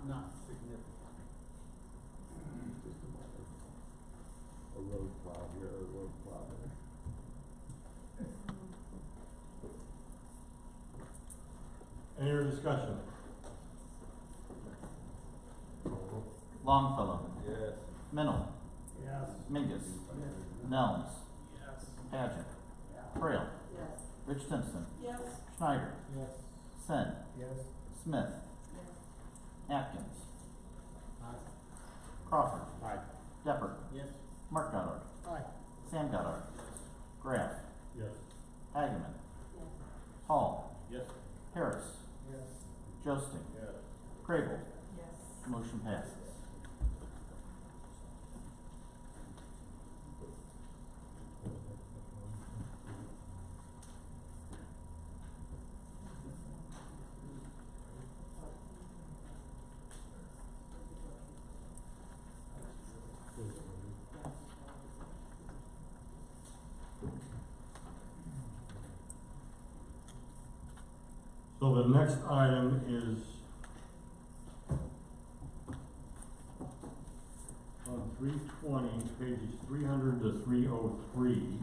Not significant. Just a road plow here, a road plow there. Any other discussion? Longfellow. Yes. Mennel. Yes. Mingus. Nelms. Yes. Pageant. Trail. Yes. Rich Simpson. Yes. Schneider. Yes. Sen. Yes. Smith. Atkins. Crawford. Aye. Depper. Yes. Mark Goddard. Aye. Sam Goddard. Graff. Yes. Hageman. Hall. Yes. Harris. Yes. Josting. Yes. Crable. Yes. Motion passes. So the next item is on 320, pages 300 to 303.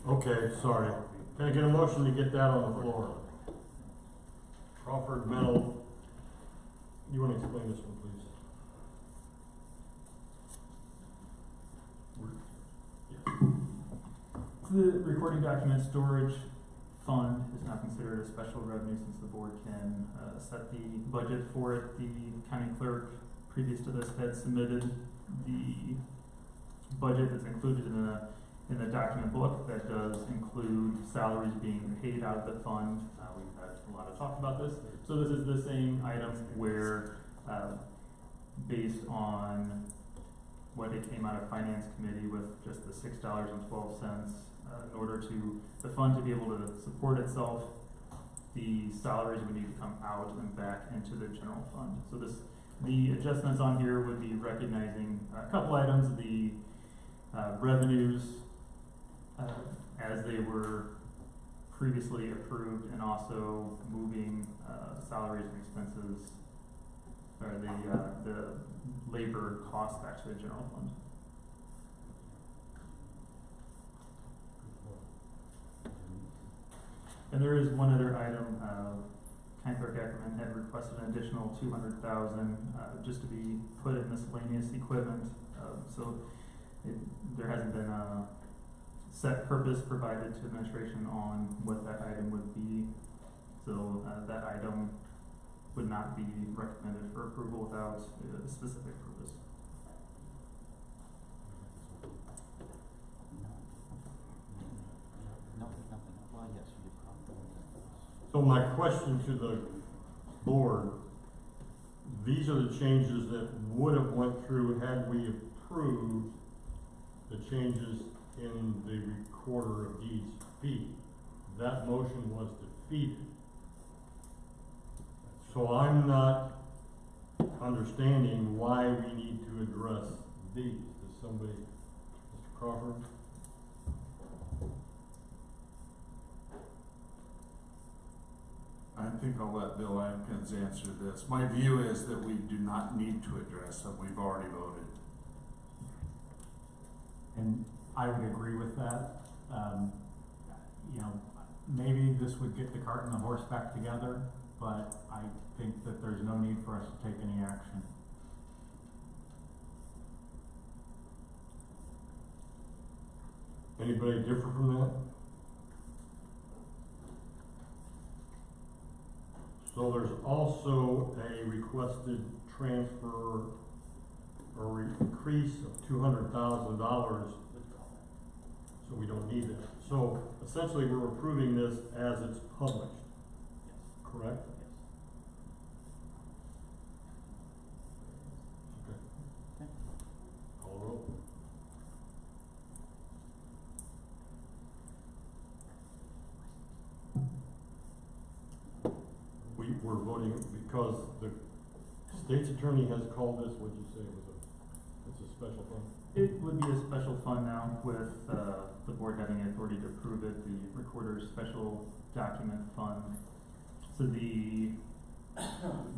Okay, sorry. Can I get a motion to get that on the floor? Crawford, Mennel, you want to explain this one, please? The recording document storage fund is now considered a special revenue since the board can set the budget for it. The county clerk, previous to this, had submitted the budget that's included in the document book that does include salaries being paid out of the fund. We've had a lot of talk about this. So this is the same item where, based on what it came out of finance committee with just the $6.12, in order to the fund to be able to support itself, the salaries would need to come out and back into the general fund. So the adjustments on here would be recognizing a couple items, the revenues as they were previously approved, and also moving salaries and expenses, or the labor costs back to the general fund. And there is one other item, County Clerk Ackerman had requested an additional $200,000 just to be put in miscellaneous equipment. So there hasn't been a set purpose provided to administration on what that item would be. So that item would not be recommended for approval without a specific purpose. No, nothing. Well, yes, we did probably. So my question to the board, these are the changes that would have went through had we approved the changes in the recorder of deeds fee. That motion was defeated. So I'm not understanding why we need to address these. Does somebody, Mr. Crawford? I think I'll let Bill Atkins answer this. My view is that we do not need to address them, we've already voted. And I would agree with that. You know, maybe this would get the cart and the horse back together, but I think that there's no need for us to take any action. Anybody different from that? So there's also a requested transfer or increase of $200,000. So we don't need that. So essentially we're approving this as it's published. Correct? Okay. Call roll. We're voting because the state's attorney has called this, what'd you say, it's a special fund? It would be a special fund now with, the board having authority to approve it, the recorder's special document fund. So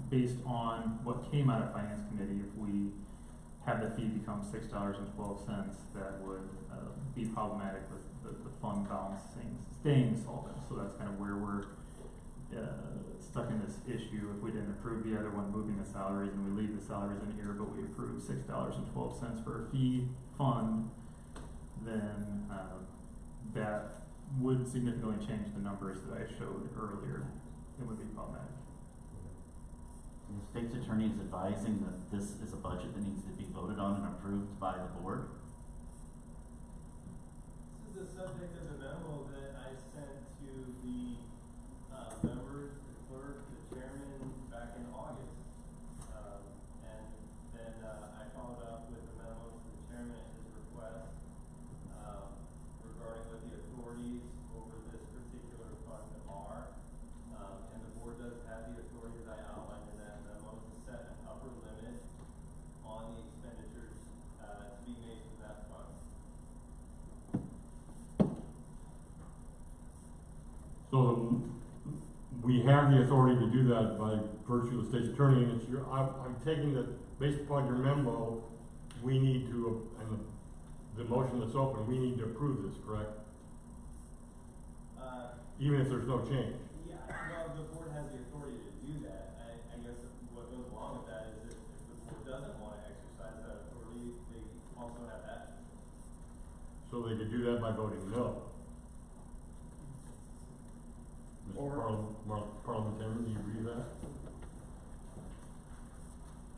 based on what came out of finance committee, if we have the fee become $6.12, that would, be problematic with the fund balancing, staying solvent. So that's kind of where we're, stuck in this issue. If we didn't approve the other one, moving the salaries, and we leave the salaries in here, but we approve $6.12 for a fee fund, then that would significantly change the numbers that I showed earlier. It would be problematic. The state's attorney is advising that this is a budget that needs to be voted on and approved by the board. This is the subject of the memo that I sent to the members, the clerk, the chairman back in August. And then I followed up with a memo to the chairman at his request regarding what the authorities over this particular fund are. And the board does have the authority that I outlined in that memo to set an upper limit on the expenditures to be made from that fund. So we have the authority to do that by virtue of the state's attorney, and it's I'm taking that based upon your memo, we need to, and the motion that's open, we need to approve this, correct? Even if there's no change. Yeah, well, the board has the authority to do that. I guess what goes along with that is if the board doesn't want to exercise that authority, they also have that. So they could do that by voting no. Mr. Parliamentarian, do you agree with that?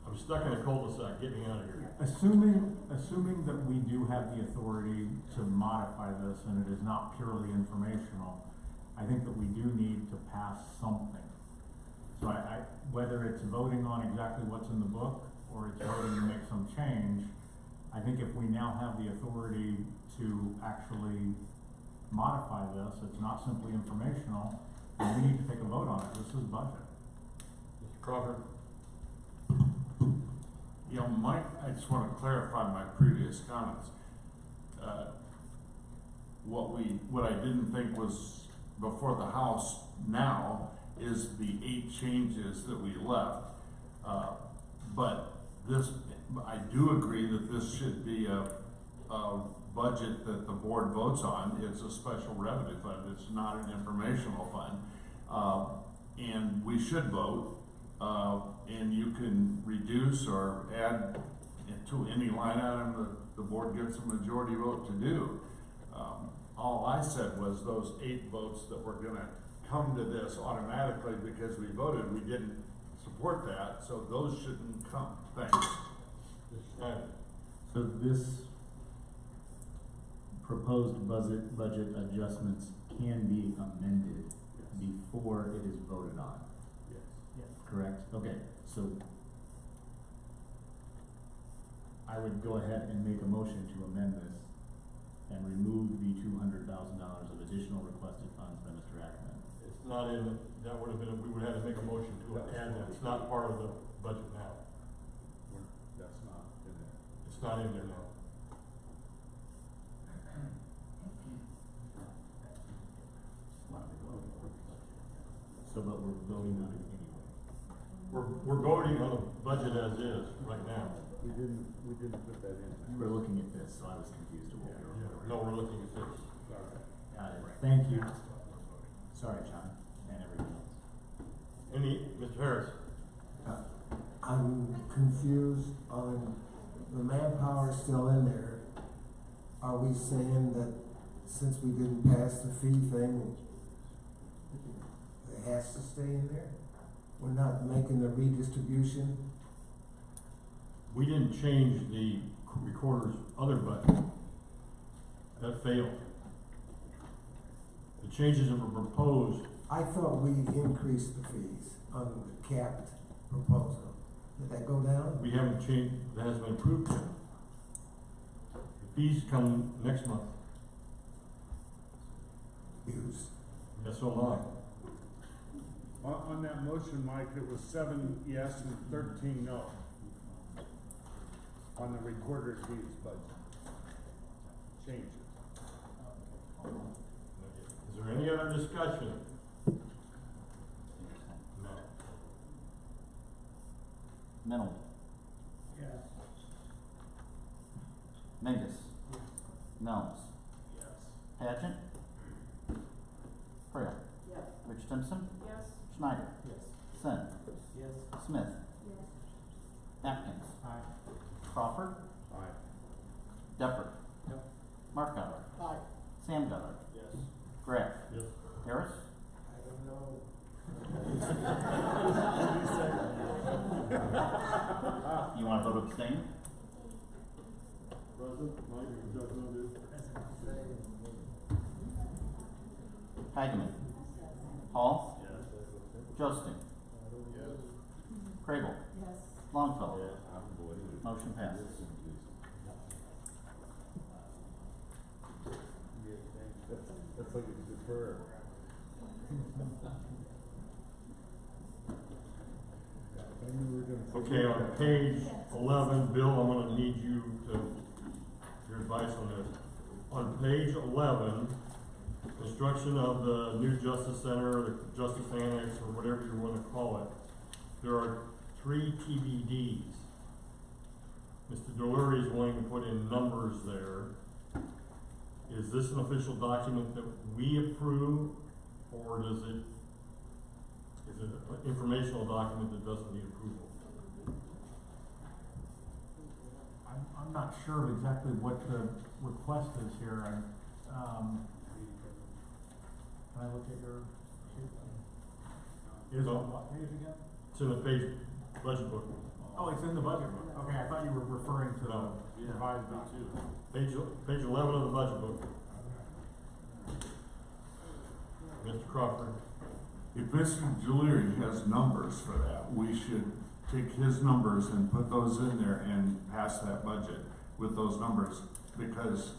I'm stuck in a cul-de-sac, get me out of here. Assuming that we do have the authority to modify this and it is not purely informational, I think that we do need to pass something. So whether it's voting on exactly what's in the book or it's voting to make some change, I think if we now have the authority to actually modify this, it's not simply informational, and we need to take a vote on it. This is budget. Mr. Crawford? You know, Mike, I just want to clarify my previous comments. What I didn't think was before the House now is the 8 changes that we left. But I do agree that this should be a budget that the board votes on. It's a special revenue fund. It's not an informational fund. And we should vote. And you can reduce or add to any line item that the board gets a majority vote to do. All I said was those 8 votes that were gonna come to this automatically because we voted, we didn't support that, so those shouldn't come. Thanks. So this proposed budget adjustments can be amended before it is voted on. Yes. Correct? Okay, so I would go ahead and make a motion to amend this and remove the $200,000 of additional requested funds by Mr. Ackerman. It's not in, that would have been, we would have to make a motion to add that. It's not part of the budget now. That's not in there. It's not in there now. So, but we're voting on it anyway. We're voting on the budget as is right now. We didn't put that in. We're looking at this, so I was confused to what we were voting. No, we're looking at this. Sorry. Got it. Thank you. Sorry, John, and everyone else. Mr. Harris? I'm confused on the manpower still in there. Are we saying that since we didn't pass the fee thing, it has to stay in there? We're not making the redistribution? We didn't change the recorder's other budget. That failed. The changes that were proposed, I thought we increased the fees on the capped proposal. Did that go down? we haven't changed, that hasn't been approved yet. The fees come next month. Use. Yes, so long. On that motion, Mike, it was 7 yes and 13 no. On the recorder's fees budget. Changes. Is there any other discussion? No. Mennel. Yes. Mingus. Nelms. Yes. Pageant. Frail. Yes. Rich Simpson. Yes. Schneider. Yes. Sin. Yes. Smith. Yes. Atkins. Aye. Crawford. Aye. Deppert. Yep. Mark Goddard. Aye. Sam Goddard. Yes. Graff. Yes. Harris. I don't know. You want to vote abstain? President, Mike, is that gonna do? Hageman. Hall. Josting. Crable. Yes. Longfellow. Motion passes. That's like a defer. Okay, on page 11, Bill, I'm gonna need you to, your advice on this. On page 11, construction of the new Justice Center, or the Justice Annex, or whatever you wanna call it, there are 3 TBDs. Mr. Delury is wanting to put in numbers there. Is this an official document that we approve, or is it an informational document that doesn't need approval? I'm not sure exactly what the request is here. Can I look at your sheet? It is on what page again? It's in the page budget book. Oh, it's in the budget book. Okay, I thought you were referring to the revised document. Page 11 of the budget book. Mr. Crawford. If Mr. Delury has numbers for that, we should take his numbers and put those in there and pass that budget with those numbers, because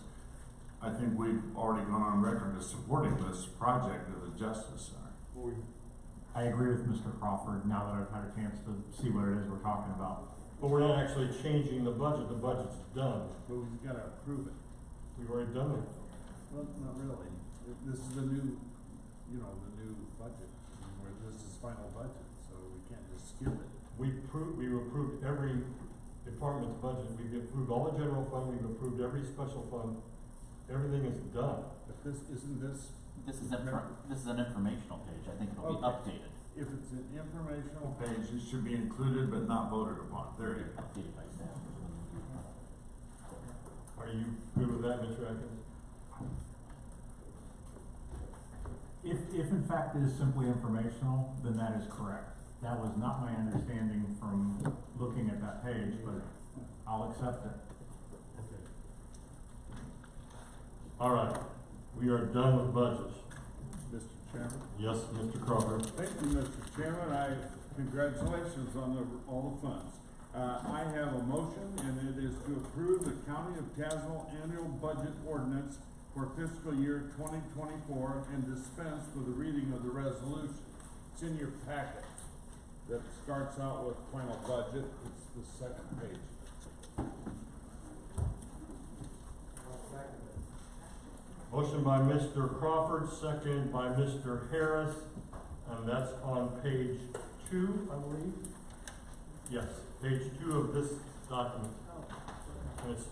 I think we've already gone on record as supporting this project of the Justice Center. I agree with Mr. Crawford now that I've had a chance to see what it is we're talking about. But we're not actually changing the budget is done. But we've gotta approve it. We've already done it. Well, not really. This is a new, the new budget, where this is final budget, so we can't just skip it. We've approved every department's budget. We've approved all the general fund, we've approved every special fund. Everything is done. But isn't this? This is an informational page. I think it'll be Okay. updated. If it's an informational Page, it should be included but not voted upon. There you go. Updated by staff. Are you good with that, Mr. Atkins? If in fact it is simply informational, then that is correct. That was not my understanding from looking at that page, but I'll accept it. All right, we are done with budgets. Mr. Chairman? Yes, Mr. Crawford. Thank you, Mr. Chairman. Congratulations on all the funds. I have a motion, and it is to approve the County of Tazewell annual budget ordinance for fiscal year 2024 and dispense with the reading of the resolution. It's in your packet. That starts out with final budget. It's the second page. Motion by Mr. Crawford, second by Mr. Harris. and that's on page 2, I believe. Yes, page 2 of this document. And it's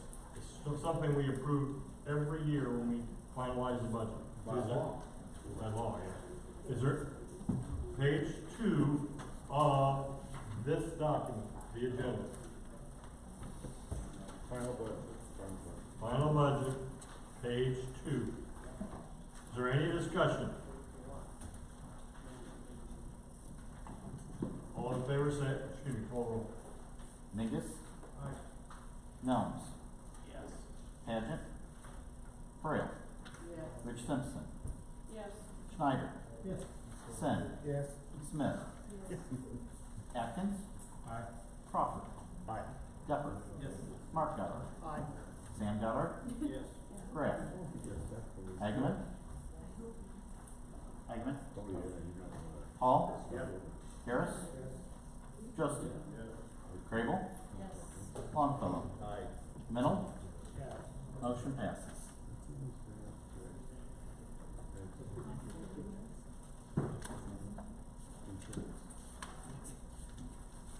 something we approve every year when we finalize the budget. By law. By law, yeah. Is there, page 2 of this document, the agenda. Final budget. Final budget, page 2. Is there any discussion? All in favor, say, excuse me, call roll. Mingus? Nelms? Yes. Paget? Frail? Yes. Rich Simpson? Yes. Schneider? Yes. Sen? Yes. Smith? Atkins? Aye. Crawford? Aye. Gepper? Yes. Mark Goddard? Aye. Sam Goddard? Yes. Graff? Agnew? Agnew? Hall? Harris? Justin? Crable? Longfellow? Mennel? Motion passes.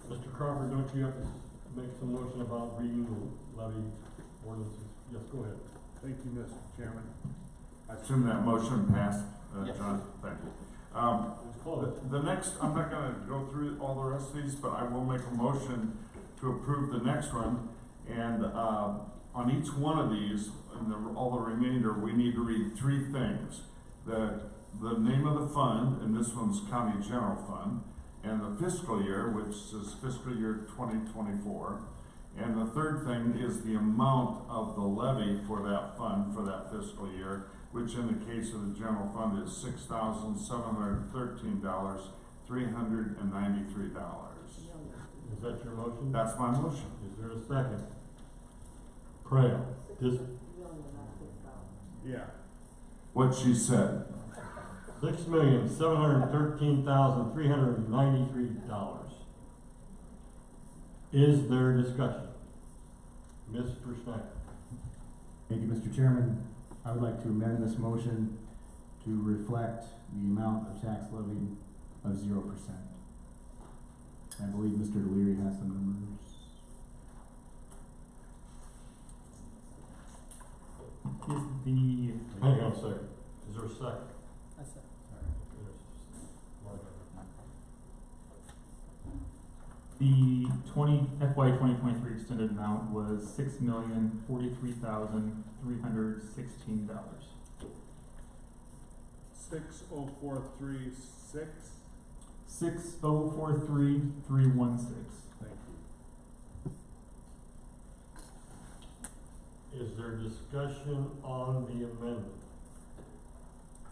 Mr. Crawford, don't you have to make some motion about reading the levy ordinances? Yes, go ahead. Thank you, Mr. Chairman. I assume that motion passed, Yes. John, thank you. It's closed. The next, I'm not gonna go through all the rest of these, but I will make a motion to approve the next one. And, on each one of these, and all the remainder, we need to read 3 things. The name of the fund, and this one's County General Fund, and the fiscal year, which is fiscal year 2024. And the third thing is the amount of the levy for that fund for that fiscal year, which in the case of the general fund is $6,713,393. Is that your motion? That's my motion. Is there a second? Pray. Yeah. What she said. $6,713,393. Is there discussion? Mr. Schneider. Thank you, Mr. Chairman. I would like to amend this motion to reflect the amount of tax levy of 0%. I believe Mr. Deliri has some numbers. Is the, Hang on a second. Is there a second? That's it. the FY 2023 extended amount was $6,043,316. 60436. 6043316. Thank you. Is there discussion on the amendment?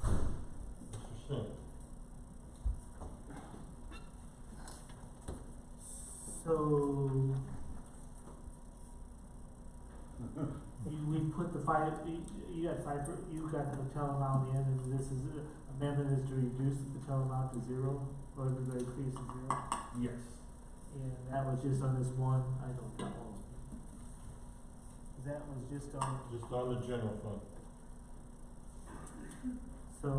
Mr. Singh. So, we put the you got the total amount in, and this is, amendment is to reduce the total amount to 0, or to increase to 0? Yes. And that was just on this one item. That was just on. Just on the general fund. So,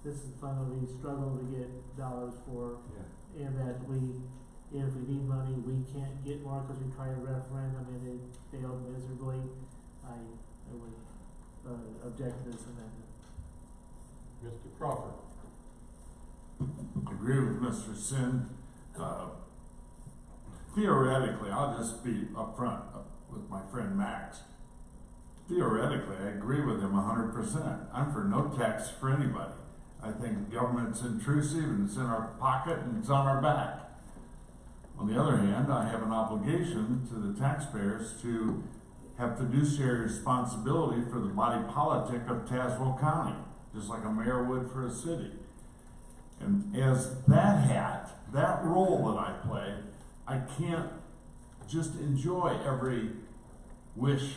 this is fund that we struggle to get dollars for, and that if we need money, we can't get more because we tried a referendum and it failed miserably. I would object to this amendment. Mr. Crawford. Agree with Mr. Sin. Theoretically, I'll just be upfront with my friend Max. Theoretically, I agree with him 100%. I'm for no tax for anybody. I think government's intrusive and it's in our pocket and it's on our back. On the other hand, I have an obligation to the taxpayers to have fiduciary responsibility for the body politic of Tazewell County, just like a mayor would for a city. And as that hat, that role that I play, I can't just enjoy every wish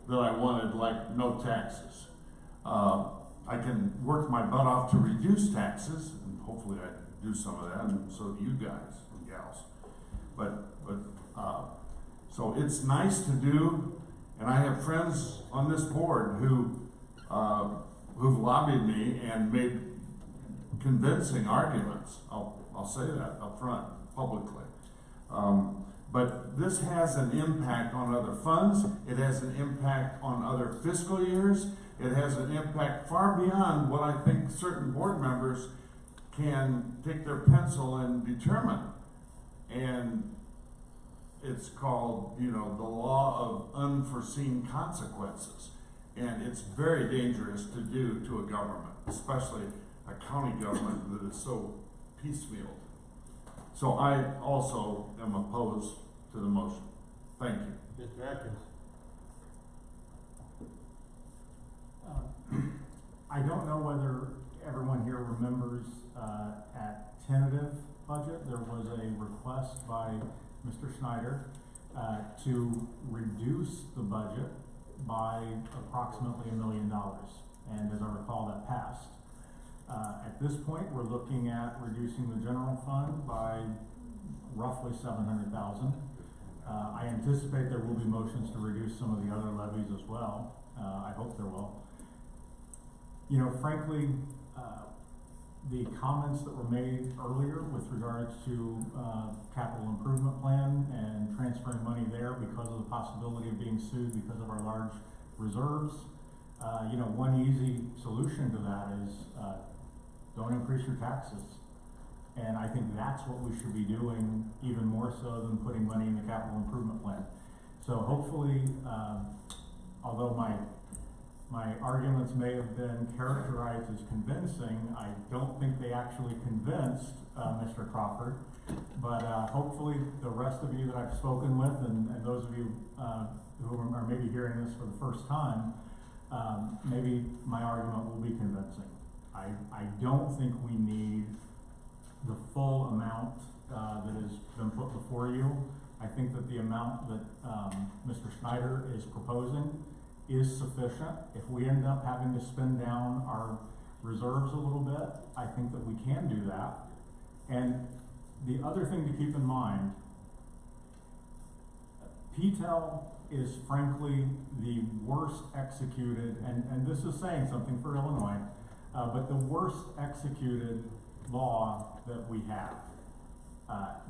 that I wanted, like no taxes. I can work my butt off to reduce taxes, and hopefully I do some of that, and so do you guys and gals. So it's nice to do, and I have friends on this board who've lobbied me and made convincing arguments, I'll say that up front, publicly. But this has an impact on other funds, it has an impact on other fiscal years, it has an impact far beyond what I think certain board members can take their pencil and determine. And it's called, you know, the law of unforeseen consequences. And it's very dangerous to do to a government, especially a county government that is so piecemeal. So I also am opposed to the motion. Thank you. Mr. Atkins. I don't know whether everyone here remembers, at tentative budget, there was a request by Mr. Schneider to reduce the budget by approximately $1 million. And as I recall, that passed. At this point, we're looking at reducing the general fund by roughly $700,000. I anticipate there will be motions to reduce some of the other levies as well. I hope there will. You know, frankly, the comments that were made earlier with regards to capital improvement plan and transferring money there because of the possibility of being sued because of our large reserves, you know, one easy solution to that is don't increase your taxes. And I think that's what we should be doing even more so than putting money in the capital improvement plan. So hopefully, although my arguments may have been characterized as convincing, I don't think they actually convinced Mr. Crawford. But hopefully the rest of you that I've spoken with and those of you who are maybe hearing this for the first time, maybe my argument will be convincing. I don't think we need the full amount that has been put before you. I think that the amount that Mr. Schneider is proposing is sufficient. If we end up having to spend down our reserves a little bit, I think that we can do that. And the other thing to keep in mind, PTEL is frankly the worst executed, and this is saying something for Illinois, but the worst executed law that we have.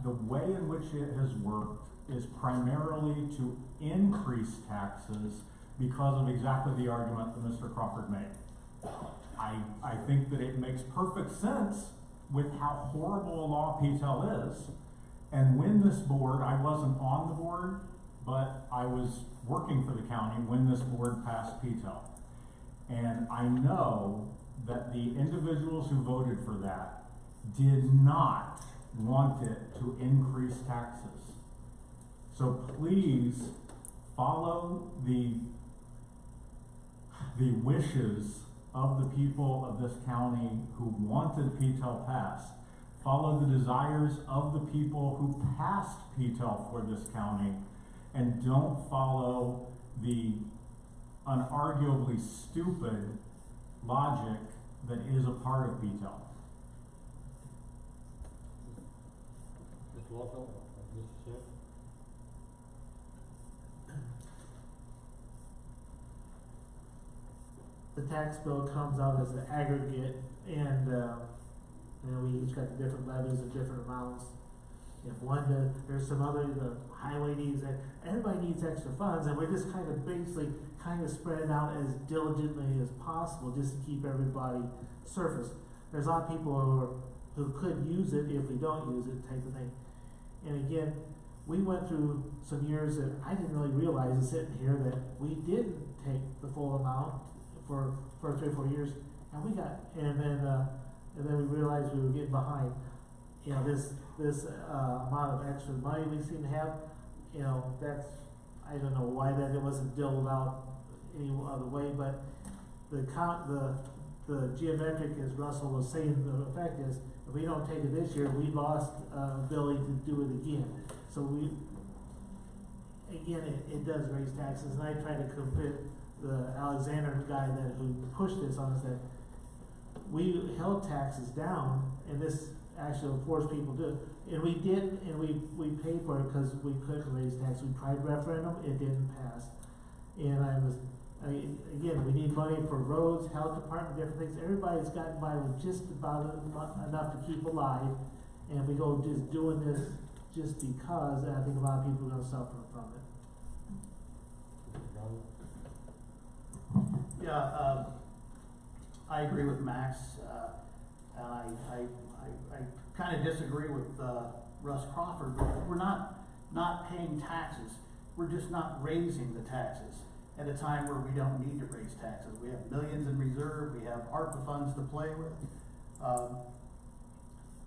The way in which it has worked is primarily to increase taxes because of exactly the argument that Mr. Crawford made. I think that it makes perfect sense with how horrible a law PTEL is. And when this board, I wasn't on the board, but I was working for the county when this board passed PTEL. And I know that the individuals who voted for that did not want it to increase taxes. So please follow the wishes of the people of this county who wanted PTEL passed. Follow the desires of the people who passed PTEL for this county, and don't follow the unarguably stupid logic that is a part of PTEL. Mr. Walthall, Mr. Smith? The tax bill comes out as an aggregate, and you know, we each got the different levies of different amounts. If there's some other, the highway needs it, everybody needs extra funds, and we're just kind of basically kind of spread it out as diligently as possible just to keep everybody surfaced. There's a lot of people who could use it if we don't use it, type of thing. And again, we went through some years that I didn't really realize it sitting here that we didn't take the full amount for 3 or 4 years, and then we realized we were getting behind. You know, this amount of extra money we seem to have, you know, that's, I don't know why that it wasn't doled out any other way, but the geometric, as Russell was saying, the effect is if we don't take it this year, we lost ability to do it again. So it does raise taxes, and I try to convince the Alexander guy who pushed this on us that we held taxes down, and this actually forced people to do it. And we didn't, and we paid for it because we couldn't raise taxes. We tried referendum, it didn't pass. And I mean, again, we need money for roads, health department, different things. Everybody's gotten by with just about enough to keep alive. And if we go just doing this just because, I think a lot of people are gonna suffer from it. Yeah, I agree with Max, and I kind of disagree with Russ Crawford. We're not paying taxes. We're just not raising the taxes at a time where we don't need to raise taxes. We have millions in reserve. We have ARPA funds to play with.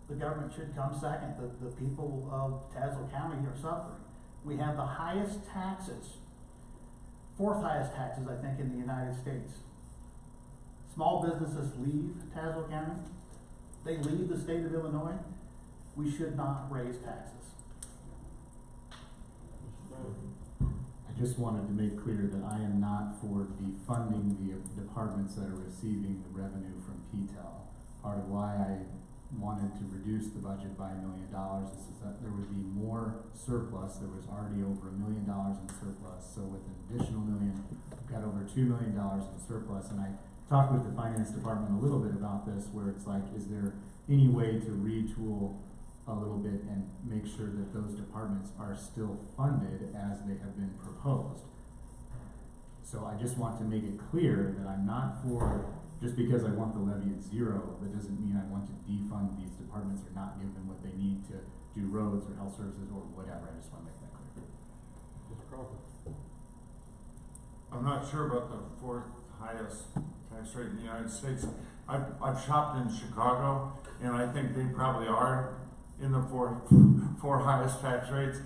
The government should come second. The people of Tazewell County are suffering. We have the highest taxes, fourth highest taxes, I think, in the United States. Small businesses leave Tazewell County. They leave the state of Illinois. We should not raise taxes. I just wanted to make clear that I am not for defunding the departments that are receiving the revenue from PTEL. Part of why I wanted to reduce the budget by $1 million is that there would be more surplus. There was already over $1 million in surplus. So with an additional $1 million, we've got over $2 million in surplus. And I talked with the finance department a little bit about this, where it's like, is there any way to retool a little bit and make sure that those departments are still funded as they have been proposed? So I just want to make it clear that I'm not for, just because I want the levy at zero, that doesn't mean I want to defund these departments or not give them what they need to do roads or health services or whatever. I just want to make that clear. Mr. Crawford. I'm not sure about the fourth highest tax rate in the United States. I've shopped in Chicago, and I think they probably are in the four highest tax rates.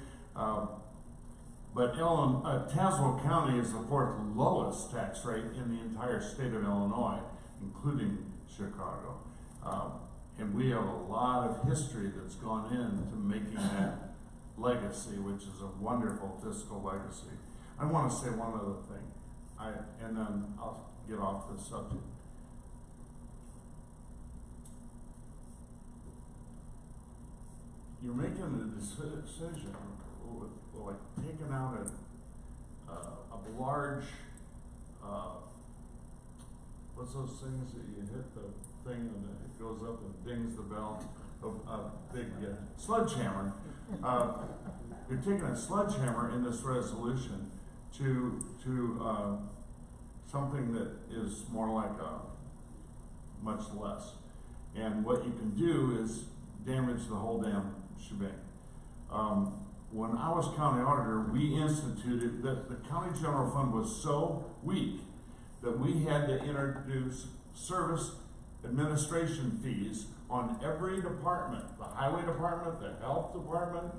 But Tazewell County is the fourth lowest tax rate in the entire state of Illinois, including Chicago. And we have a lot of history that's gone into making that legacy, which is a wonderful fiscal legacy. I want to say one other thing, and then I'll get off the subject. You're making a decision, like taking out a large, what's those things that you hit the thing and it goes up and dings the bell? A big sledgehammer. You're taking a sledgehammer in this resolution to something that is more like a much less. And what you can do is damage the whole damn shebang. When I was county auditor, we instituted that the county general fund was so weak that we had to introduce service administration fees on every department, the highway department, the health department,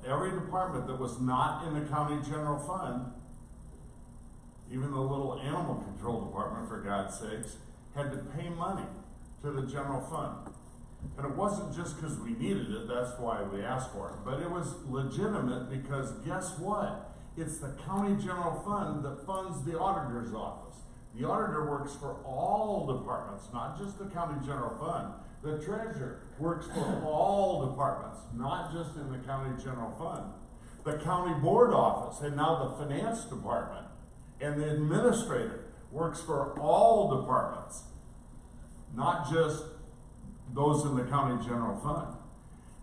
every department that was not in the county general fund, even the little animal control department, for God's sakes, had to pay money to the general fund. And it wasn't just because we needed it, that's why we asked for it, but it was legitimate because guess what? It's the county general fund that funds the auditor's office. The auditor works for all departments, not just the county general fund. The treasurer works for all departments, not just in the county general fund. The county board office and now the finance department and the administrator works for all departments, not just those in the county general fund.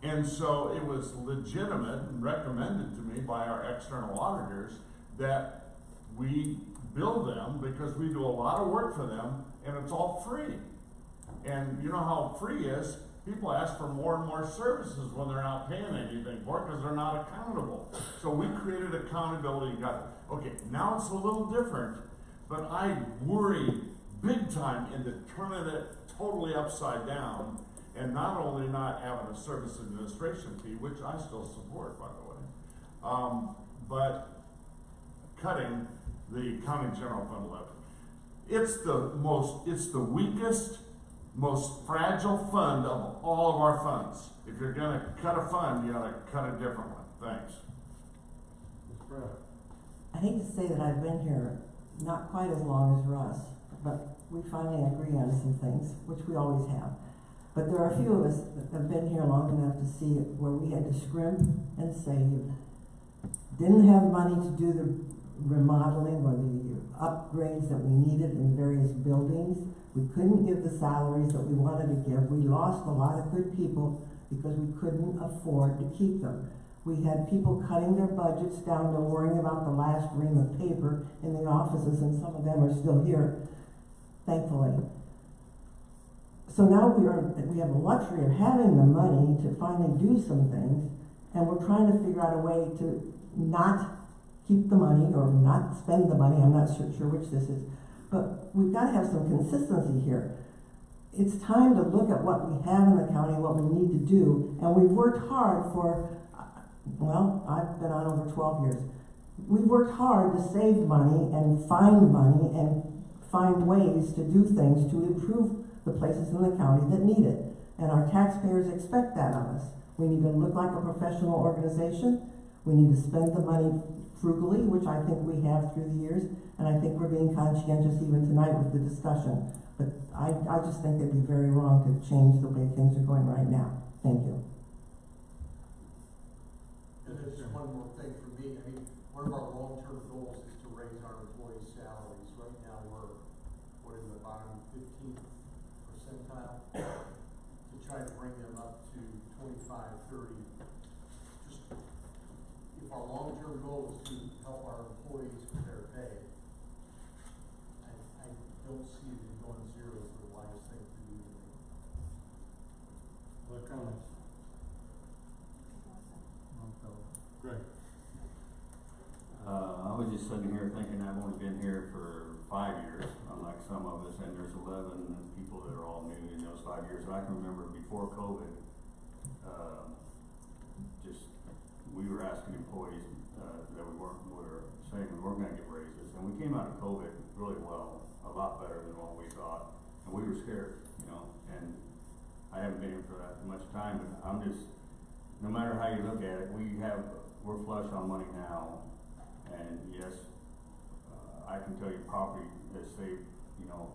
And so it was legitimate and recommended to me by our external auditors that we bill them because we do a lot of work for them and it's all free. And you know how free is, people ask for more and more services when they're not paying anything for it because they're not accountable. So we created accountability. Okay, now it's a little different, but I worry big time into turning it totally upside down and not only not having a service administration fee, which I still support, by the way, but cutting the county general fund levy. It's the weakest, most fragile fund of all of our funds. If you're gonna cut a fund, you gotta cut a different one. Thanks. I hate to say that I've been here not quite as long as Russ, but we finally agree on some things, which we always have. But there are a few of us that have been here long enough to see it where we had to scrimp and save, didn't have money to do the remodeling or the upgrades that we needed in various buildings. We couldn't give the salaries that we wanted to give. We lost a lot of good people because we couldn't afford to keep them. We had people cutting their budgets down to worrying about the last ream of paper in the offices, and some of them are still here, thankfully. So now we have the luxury of having the money to finally do some things, and we're trying to figure out a way to not keep the money or not spend the money. I'm not sure which this is, but we've got to have some consistency here. It's time to look at what we have in the county, what we need to do, and we've worked hard for, well, I've been on over 12 years. We've worked hard to save money and find ways to do things to improve the places in the county that need it. And our taxpayers expect that of us. We need to look like a professional organization. We need to spend the money frugally, which I think we have through the years, and I think we're being conscientious even tonight with the discussion. But I just think it'd be very wrong to change the way things are going right now. Thank you. And there's just one more thing for me. I mean, one of our long-term goals is to raise our employees' salaries. Right now, we're, what is the bottom 15th percentile? To try to bring them up to 25, 30. Just, if our long-term goal is to help our employees with their pay, I don't see that going zero is the wisest thing to do. Other comments? Greg? I was just sitting here thinking I've only been here for 5 years, unlike some of us, and there's 11 people that are all new in those 5 years. And I can remember before COVID, we were asking employees that we were saying we weren't going to get raises, and we came out of COVID really well, a lot better than what we thought, and we were scared, and I haven't been here for that much time, but I'm just, no matter how you look at it, we're flush on money now, and yes, I can tell you property has saved,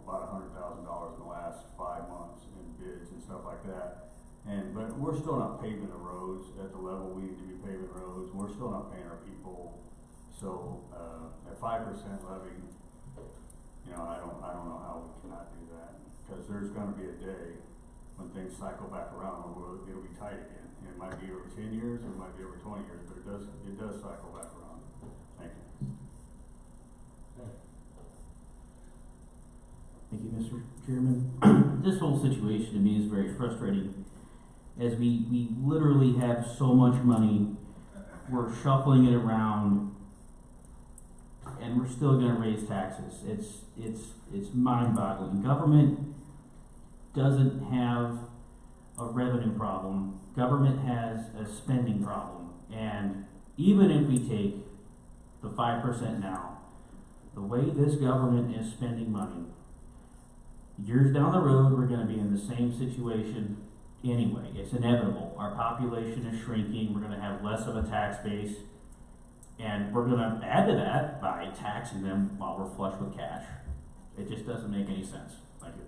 about $100,000 in the last 5 months in bids and stuff like that. But we're still not paving the roads at the level we need to be paving roads. We're still not paying our people. So at 5% levy, I don't know how we cannot do that, because there's going to be a day when things cycle back around where it'll be tight again. And it might be over 10 years, or it might be over 20 years, but it does cycle back around. Thank you. Thank you, Mr. Chairman. This whole situation to me is very frustrating, as we literally have so much money, we're shuffling it around, and we're still going to raise taxes. It's mind-boggling. Government doesn't have a revenue problem. Government has a spending problem, and even if we take the 5% now, the way this government is spending money, years down the road, we're going to be in the same situation anyway. It's inevitable. Our population is shrinking. We're going to have less of a tax base, and we're going to add to that by taxing them while we're flush with cash. It just doesn't make any sense. Thank you.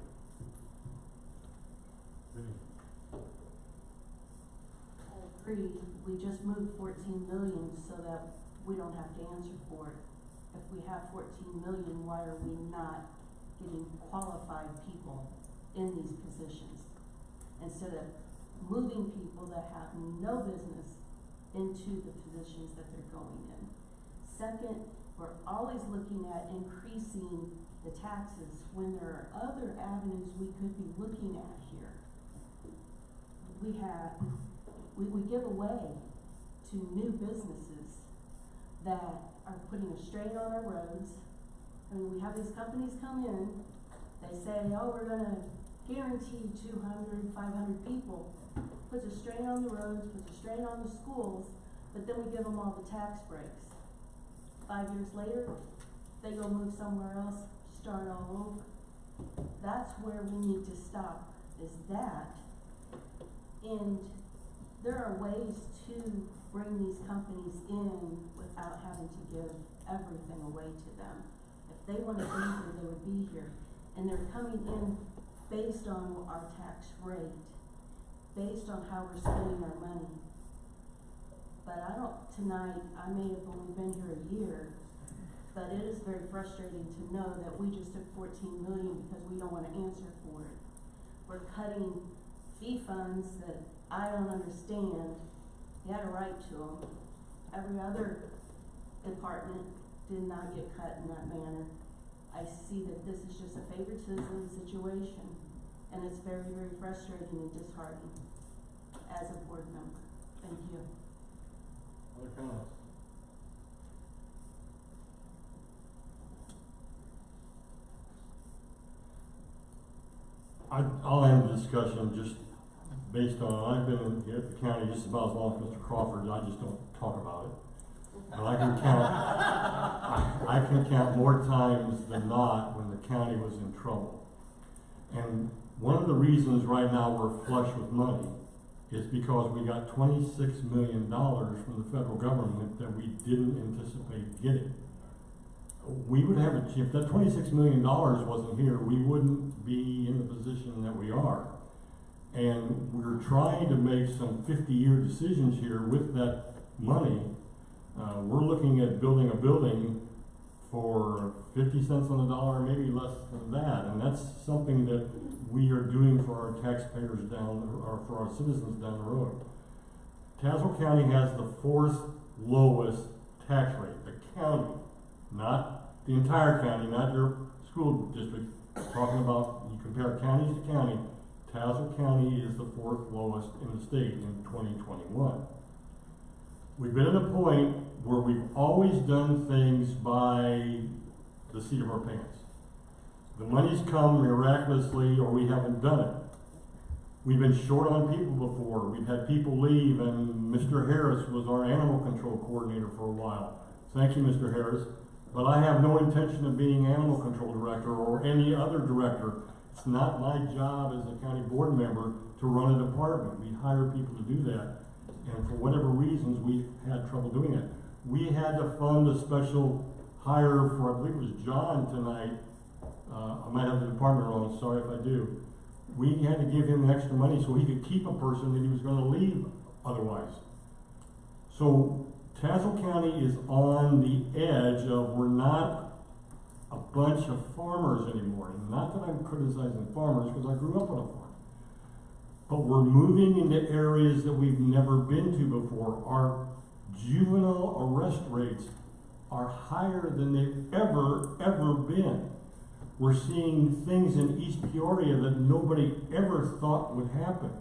I agree. We just moved 14 million so that we don't have to answer for it. If we have 14 million, why are we not getting qualified people in these positions, instead of moving people that have no business into the positions that they're going in? Second, we're always looking at increasing the taxes when there are other avenues we could be looking at here. We give away to new businesses that are putting a strain on our roads. I mean, we have these companies come in, they say, oh, we're going to guarantee 200, 500 people. Puts a strain on the roads, puts a strain on the schools, but then we give them all the tax breaks. 5 years later, they go move somewhere else, start all over. That's where we need to stop, is that. And there are ways to bring these companies in without having to give everything away to them. If they want to be here, they would be here. And they're coming in based on our tax rate, based on how we're spending our money. But tonight, I may have only been here a year, But it is very frustrating to know that we just took 14 million because we don't wanna answer for it. We're cutting fee funds that I don't understand. You had a right to them. Every other department did not get cut in that manner. I see that this is just a favoritism situation, and it's very, very frustrating and disheartening as a board member. Thank you. Other comments? I'll end the discussion just based on, I've been here at the county just about as long as Mr. Crawford, I just don't talk about it. And I can count, I can count more times than not when the county was in trouble. And one of the reasons right now we're flush with money is because we got $26 million from the federal government that we didn't anticipate getting. We would have, if that $26 million wasn't here, we wouldn't be in the position that we are. And we're trying to make some 50-year decisions here with that money. We're looking at building a building for 50 cents on the dollar, maybe less than that. And that's something that we are doing for our taxpayers or for our citizens down the road. Tazewell County has the 4th lowest tax rate. The county, not the entire county, not your school district. Talking about, you compare counties to county, Tazewell County is the 4th lowest in the state in 2021. We've been at a point where we've always done things by the seat of our pants. The money's come miraculously or we haven't done it. We've been short on people before. We've had people leave, and Mr. Harris was our animal control coordinator for a while. Thank you, Mr. Harris. But I have no intention of being animal control director or any other director. It's not my job as a county board member to run a department. We hire people to do that. And for whatever reasons, we've had trouble doing it. We had to fund a special hire for, I believe it was John tonight. I might have the department wrong, sorry if I do. We had to give him extra money so he could keep a person that he was going to leave otherwise. So Tazewell County is on the edge of, we're not a bunch of farmers anymore. And not that I'm criticizing farmers, because I grew up on a farm. But we're moving into areas that we've never been to before. Our juvenile arrest rates are higher than they've ever been. We're seeing things in East Peoria that nobody ever thought would happen.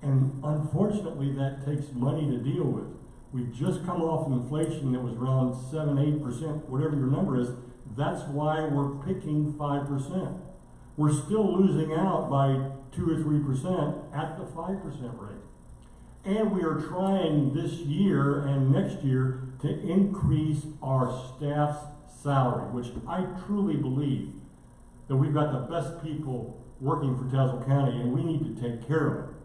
And unfortunately, that takes money to deal with. We've just come off an inflation that was around 7-8%, whatever your number is. That's why we're picking 5%. We're still losing out by 2 or 3% at the 5% rate. And we are trying this year and next year to increase our staff's salary, which I truly believe that we've got the best people working for Tazewell County, and we need to take care of them.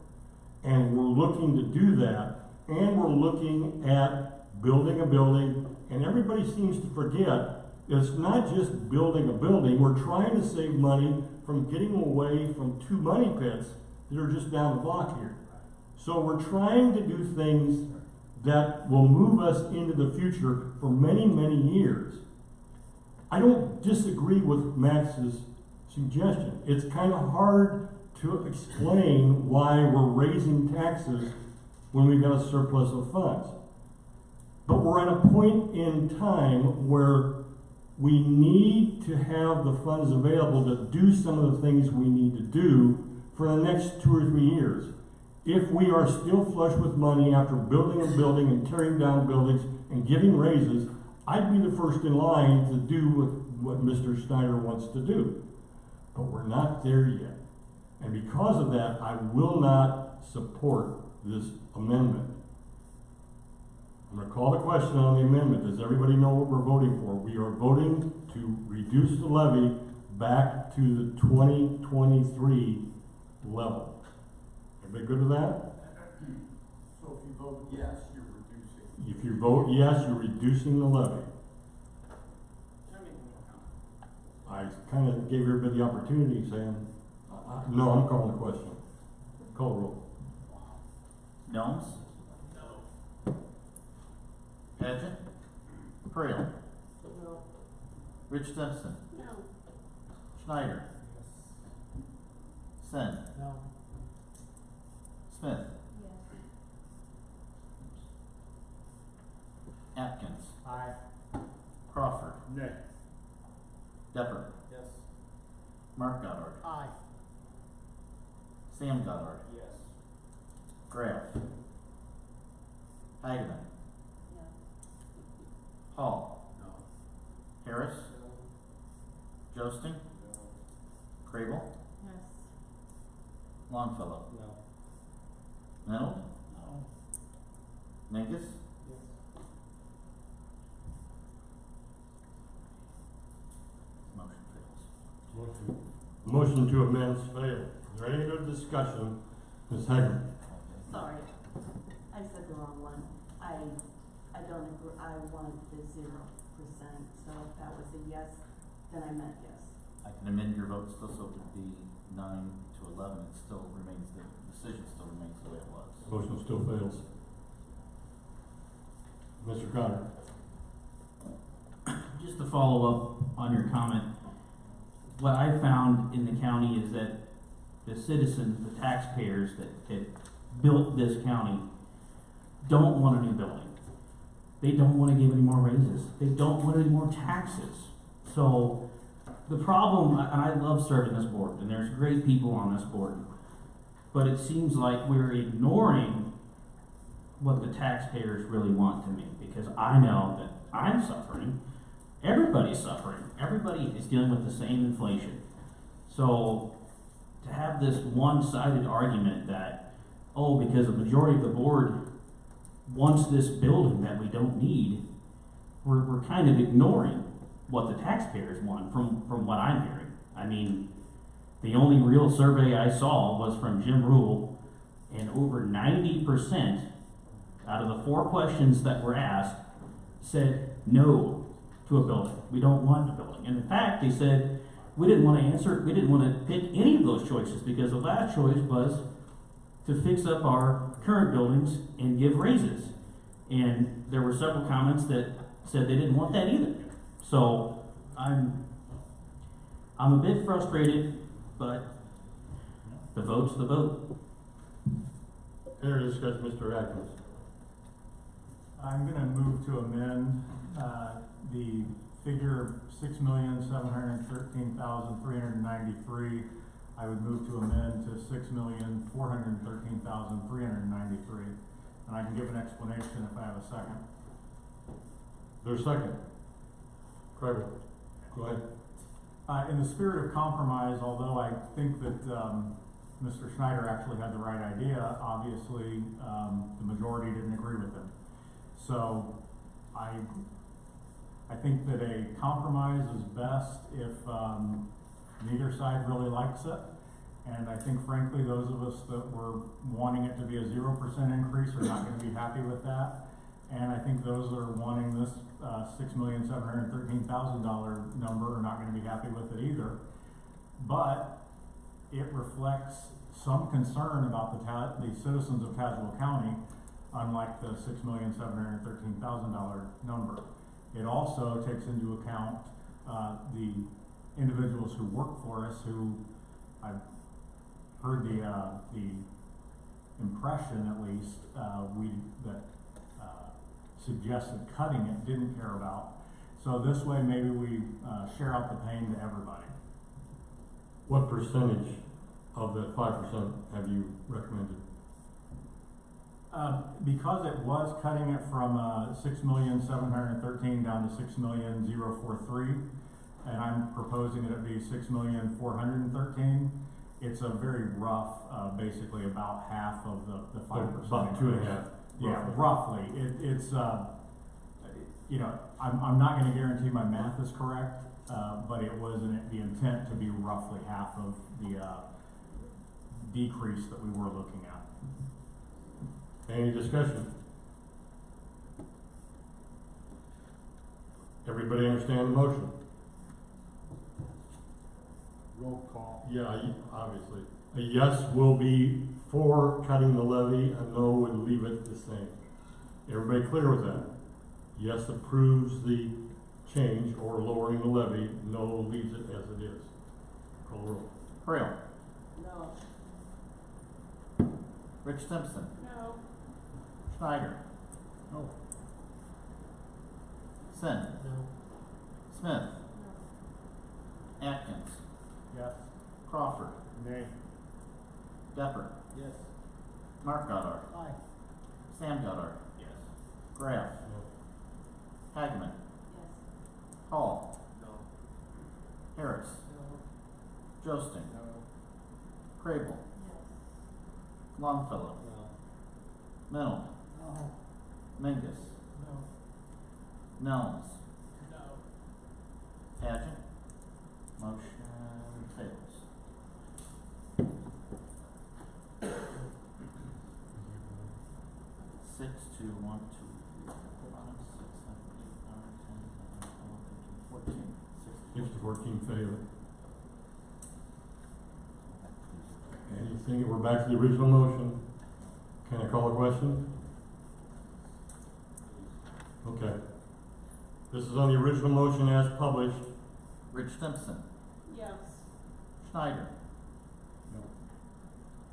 And we're looking to do that, and we're looking at building a building, and everybody seems to forget it's not just building a building. We're trying to save money from getting away from 2 money pits that are just down the block here. So we're trying to do things that will move us into the future for many, many years. I don't disagree with Max's suggestion. It's kind of hard to explain why we're raising taxes when we've got a surplus of funds. But we're at a point in time where we need to have the funds available to do some of the things we need to do for the next 2 or 3 years. If we are still flush with money after building a building and tearing down buildings and giving raises, I'd be the first in line to do what Mr. Schneider wants to do. But we're not there yet. And because of that, I will not support this amendment. I'm going to call the question on the amendment. Does everybody know what we're voting for? We are voting to reduce the levy back to the 2023 level. Everybody good with that? So if you vote yes, you're reducing. If you vote yes, you're reducing the levy. I kind of gave everybody the opportunity, saying, no, I'm calling the question. Call the roll. Jones? No. Paget? Creel? No. Rich Simpson. No. Schneider. Sen. No. Smith. Yes. Atkins. Aye. Crawford. Nay. Depper. Yes. Mark Goddard. Aye. Sam Goddard. Yes. Graff. Hageman. Yeah. Hall. No. Harris. Josting. Crable. Yes. Longfellow. No. Menold. No. Mingus. Yes. Motion fails. Motion to amend failed. Is there any good discussion? Ms. Hager? Sorry, I said the wrong one. I don't agree, I want the 0%, so if that was a yes, then I meant yes. I can amend your vote still, so it would be 9 to 11. It still remains, the decision still remains the way it was. Motion still fails. Mr. Connor? Just to follow up on your comment, what I found in the county is that the citizens, the taxpayers that built this county don't want a new building. They don't want to give any more raises. They don't want any more taxes. So the problem, and I love serving this board, and there's great people on this board, but it seems like we're ignoring what the taxpayers really want to me, because I know that I'm suffering. Everybody's suffering. Everybody is dealing with the same inflation. So to have this one-sided argument that, oh, because the majority of the board wants this building that we don't need, we're kind of ignoring what the taxpayers want from what I'm hearing. I mean, the only real survey I saw was from Jim Rule, and over 90% out of the 4 questions that were asked said no to a building. We don't want a building. And in fact, they said we didn't want to answer, we didn't want to pick any of those choices, because the last choice was to fix up our current buildings and give raises. And there were several comments that said they didn't want that either. So I'm a bit frustrated, but the vote's the vote. Any discussion, Mr. Atkins? I'm gonna move to amend, the figure $6,713,393. I would move to amend to $6,413,393. And I can give an explanation if I have a second. There's a second. Craig, go ahead. In the spirit of compromise, although I think that, Mr. Schneider actually had the right idea, obviously, the majority didn't agree with him. So I think that a compromise is best if neither side really likes it. And I think frankly, those of us that were wanting it to be a 0% increase are not going to be happy with that. And I think those that are wanting this $6,713,000 number are not going to be happy with it either. But it reflects some concern about the citizens of Tazewell County, unlike the $6,713,000 number. It also takes into account the individuals who work for us, who I've heard the impression, at least, that suggested cutting it didn't care about. So this way, maybe we share out the pain to everybody. What percentage of that 5% have you recommended? Because it was cutting it from $6,713,000 down to $6,043,000, and I'm proposing it be $6,413,000. It's a very rough, basically about half of the 5%. About 2.5. Yeah, roughly. It's you know, I'm not going to guarantee my math is correct, but it was the intent to be roughly half of the decrease that we were looking at. Any discussion? Everybody understand the motion? Roll call. Yeah, obviously. A yes will be for cutting the levy, a no would leave it the same. Everybody clear with that? Yes approves the change or lowering the levy. No leaves it as it is. Call the roll. Creel. No. Rich Simpson. No. Schneider. No. Sin. No. Smith. Atkins. Yes. Crawford. Nay. Depper. Yes. Mark Goddard. Aye. Sam Goddard. Yes. Graff. Hagman. Yes. Hall. No. Harris. No. Josting. No. Crable. Longfellow. No. Mennel. No. Mingus. No. Nelms. No. Pageant. Motion fails. Six to 1, 2, 3, 4, 5, 6, 7, 8, 9, 10, 11, 12, 13, 14, 6 to 14 failed. Anything, we're back to the original motion. Can I call a question? Okay. This is on the original motion as published. Rich Simpson. Yes. Schneider. No.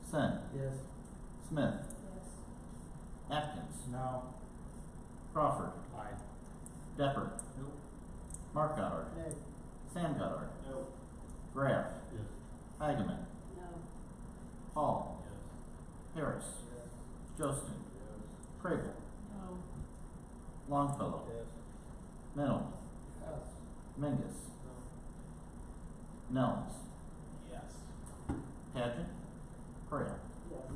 Sen. Yes. Smith. Yes. Atkins. No. Crawford. Aye. Depper. Nope. Mark Goddard. Nay. Sam Goddard. No. Graff. Yes. Hageman. No. Hall. Yes. Harris. Yes. Jostin. Crable. No. Longfellow. Yes. Mennel. Yes. Mingus. Nelms. Yes. Pageant. Prayer. Yes.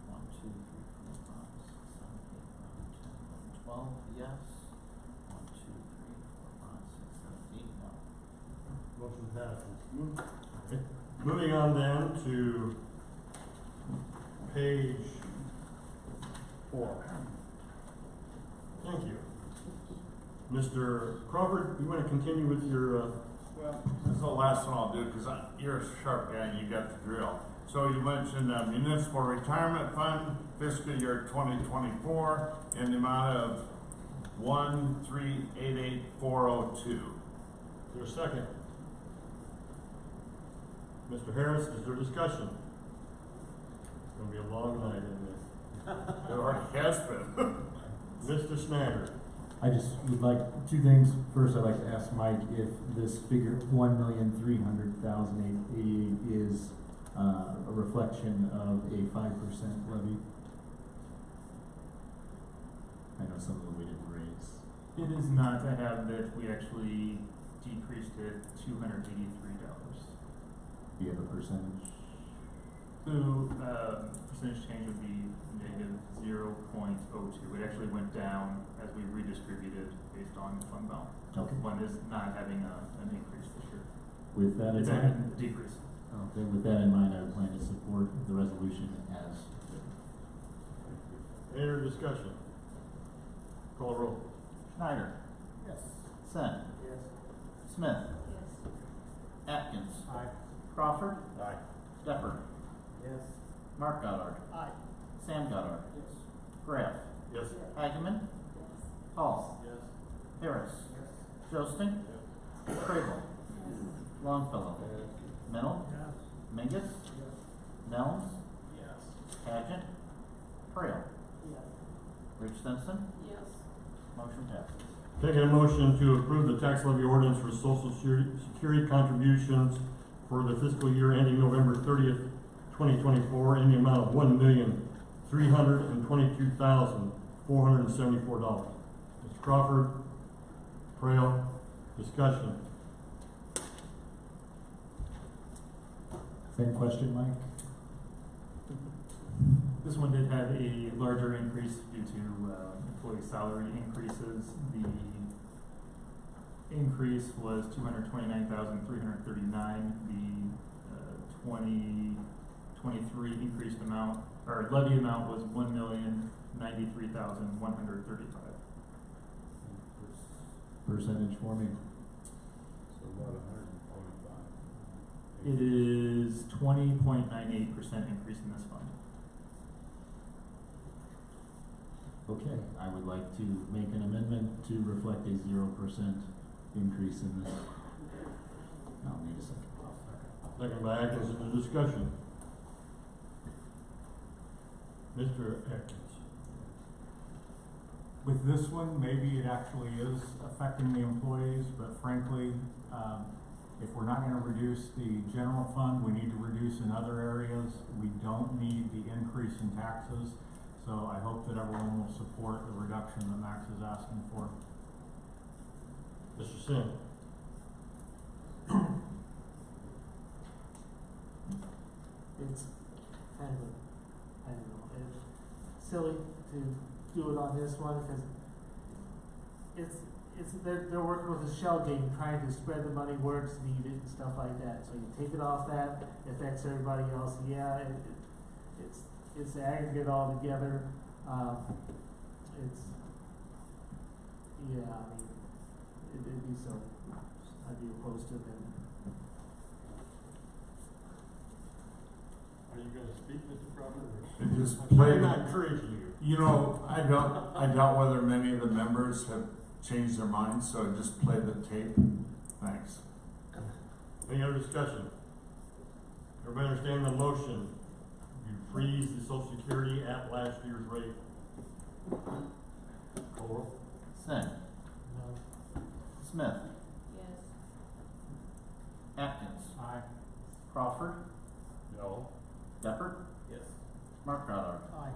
1, 2, 3, 4, 5, 6, 7, 8, 9, 10, 11, 12. Yes. 1, 2, 3, 4, 5, 6, 7, 8. No. Motion passes. Okay. Moving on then to page 4. Thank you. Mr. Crawford, you want to continue with your, Well, this is the last one I'll do, because you're a sharp guy and you got the drill. So you mentioned municipal retirement fund, fiscal year 2024, in the amount of 1,388,402. is there a second? Mr. Harris, is there discussion? It's going to be a long night, isn't it? It already has been. Mr. Schneider. I just would like two things. First, I'd like to ask Mike if this figure, 1,300,888, is a reflection of a 5% levy. I know some of them we didn't raise. It is not. I have that we actually decreased it $283. Do you have a percentage? So, percentage change would be -0.02. It actually went down as we redistributed based on fund balance. Okay. One is not having an increase this year. With that in It's mind, a decrease. okay, with that in mind, I would plan to support the resolution as written. Any other discussion? Call a roll. Schneider. Yes. Sen. Yes. Smith. Yes. Atkins. Aye. Crawford. Aye. Depper. Yes. Mark Goddard. Aye. Sam Goddard. Yes. Graff. Yes. Hageman. Hall. Yes. Harris. Yes. Josting. Crable. Longfellow. Mennel. Yes. Mingus. Yes. Nelms. Yes. Pageant. Trail. Yes. Rich Simpson. Yes. Motion passes. Taking a motion to approve the tax levy ordinance for social security contributions for the fiscal year ending November 30th, 2024 in the amount of $1,322,474. Mr. Crawford, Trail, discussion. Same question, Mike? This one did have a larger increase due to employee salary increases. The increase was $229,339. The 2023 increased amount, or levy amount, was $1,093,135. Percentage for me? So about 145. It is 20.98% increase in this fund. Okay, I would like to make an amendment to reflect a 0% increase in this. I'll need a second. Second by Atkins, in the discussion. Mr. Atkins. With this one, maybe it actually is affecting the employees, but frankly, if we're not gonna reduce the general fund, we need to reduce in other areas. We don't need the increase in taxes, so I hope that everyone will support the reduction that Max is asking for. Mr. Sin. It's kind of, I don't know, it's silly to do it on this one, because they're working with a shell game, trying to spread the money where it's needed and stuff like that. So you take it off that, it affects everybody else. Yeah, it's the aggregate all together. Yeah, I mean, it'd be so, I'd be opposed to them. Are you gonna speak, Mr. Crawford? It just played. I'm not encouraging you. You know, I doubt whether many of the members have changed their minds, so just play the tape. Thanks. Any other discussion? Everybody understand the motion? You freeze the Social Security at last year's rate. Cole? Sin. No. Smith. Yes. Atkins. Aye. Crawford. No. Deppert. Yes. Mark Goddard. Aye.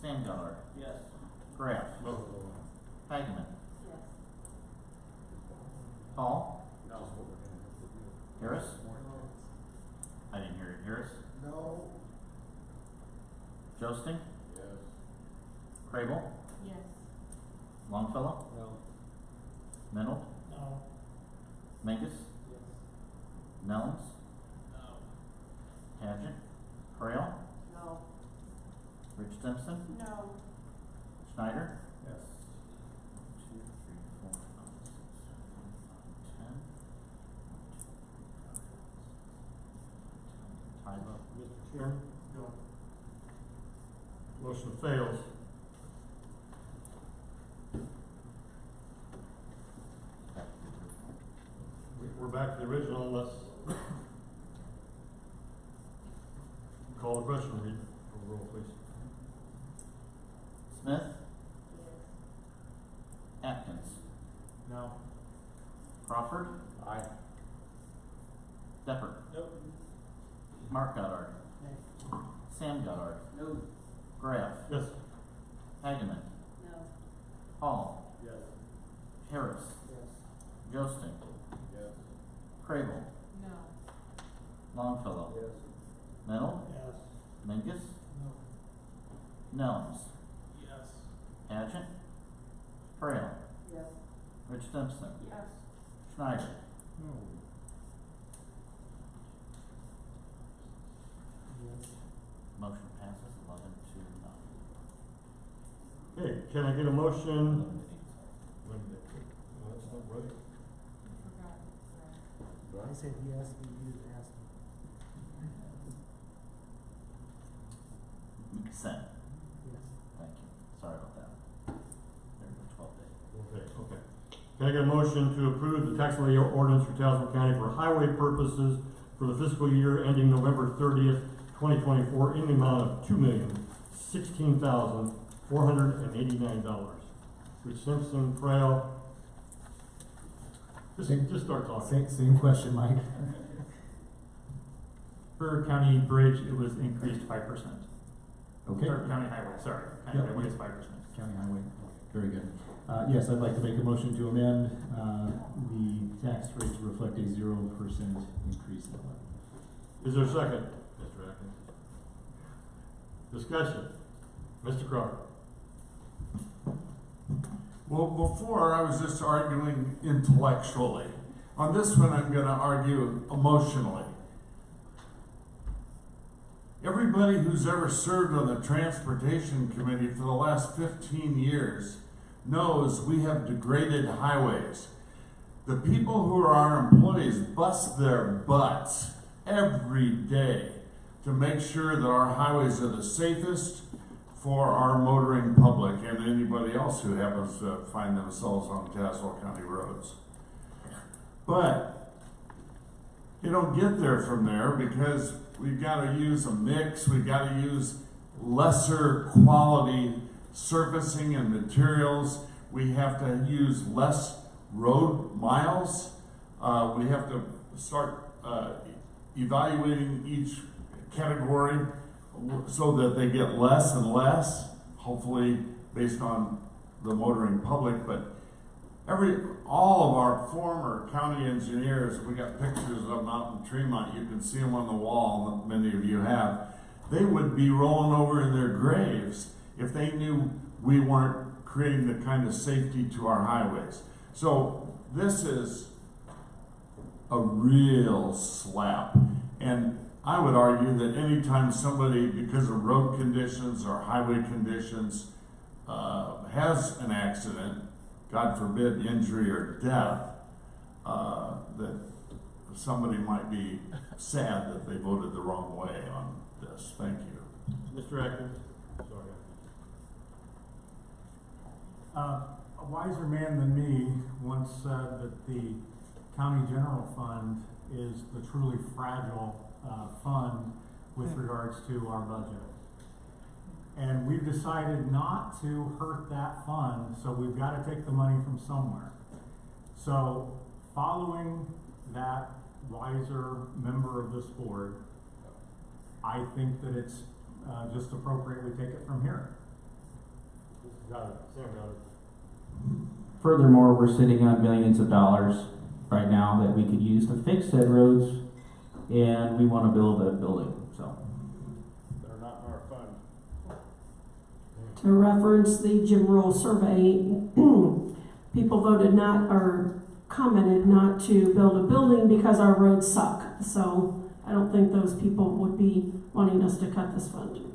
Sam Goddard. Yes. Graff. No. Hageman. Yes. Hall. No. Harris. I didn't hear it. Harris. No. Josting. Yes. Crable. Yes. Longfellow. No. Menold. No. Mingus. Yes. Nellens. No. Paget. Frail. No. Rich Simpson. No. Schneider. Yes. 1, 2, 3, 4, 5, 6, 7, 8, 9, 10. Tie vote. Mr. Chairman? No. Motion fails. We're back to the original unless call the question, read the roll, please. Smith. Atkins. No. Crawford. Aye. Deppert. Nope. Mark Goddard. Sam Goddard. No. Graff. Yes. Hageman. No. Hall. Yes. Harris. Yes. Josting. Yes. Crable. No. Longfellow. Yes. Menold. Yes. Mingus. No. Nellens. Yes. Paget. Frail. Yes. Rich Simpson. Yes. Schneider. No. Yes. Motion passes 11 to 9. Okay, can I get a motion? No, that's not right. I said yes, but you didn't ask me. Consent. Yes. Thank you. Sorry about that. There were 12 days. Okay. Can I get a motion to approve the tax levy ordinance for Tazewell County for highway purposes for the fiscal year ending November 30th, 2024 in the amount of $2,016,489. Rich Simpson, Frail. Just start talking. Same question, Mike. For county bridge, it was increased 5%. Okay. Or county highway, sorry. County Yep. highway is 5%. County highway. Very good. Yes, I'd like to make a motion to amend the tax rate to reflect a 0% increase in the levy. Is there a second? Mr. Atkins. Discussion. Mr. Crawford. Well, before I was just arguing intellectually. On this one, I'm going to argue emotionally. Everybody who's ever served on the Transportation Committee for the last 15 years knows we have degraded highways. The people who are our employees bust their butts every day to make sure that our highways are the safest for our motoring public and anybody else who happens to find themselves on Tazewell County roads. But you don't get there from there because we've got to use a mix. We've got to use lesser quality surfacing and materials. We have to use less road miles. We have to start evaluating each category so that they get less and less, hopefully based on the motoring public. But all of our former county engineers, we got pictures of them out in Tremont, you can see them on the wall, many of you have, they would be rolling over in their graves if they knew we weren't creating the kind of safety to our highways. So this is a real slap. And I would argue that anytime somebody, because of road conditions or highway conditions, has an accident, God forbid injury or death, that somebody might be sad that they voted the wrong way on this. Thank you. Mr. Atkins? Sorry. A wiser man than me once said that the county general fund is the truly fragile fund with regards to our budget. And we've decided not to hurt that fund, so we've got to take the money from somewhere. So following that wiser member of this board, I think that it's just appropriate we take it from here. Got it. Sam got it. Furthermore, we're sitting on millions of dollars right now that we could use to fix said roads, and we want to build a building, so. They're not in our fund. To reference the Jim Roll survey, people voted not, or commented not to build a building because our roads suck. So I don't think those people would be wanting us to cut this fund.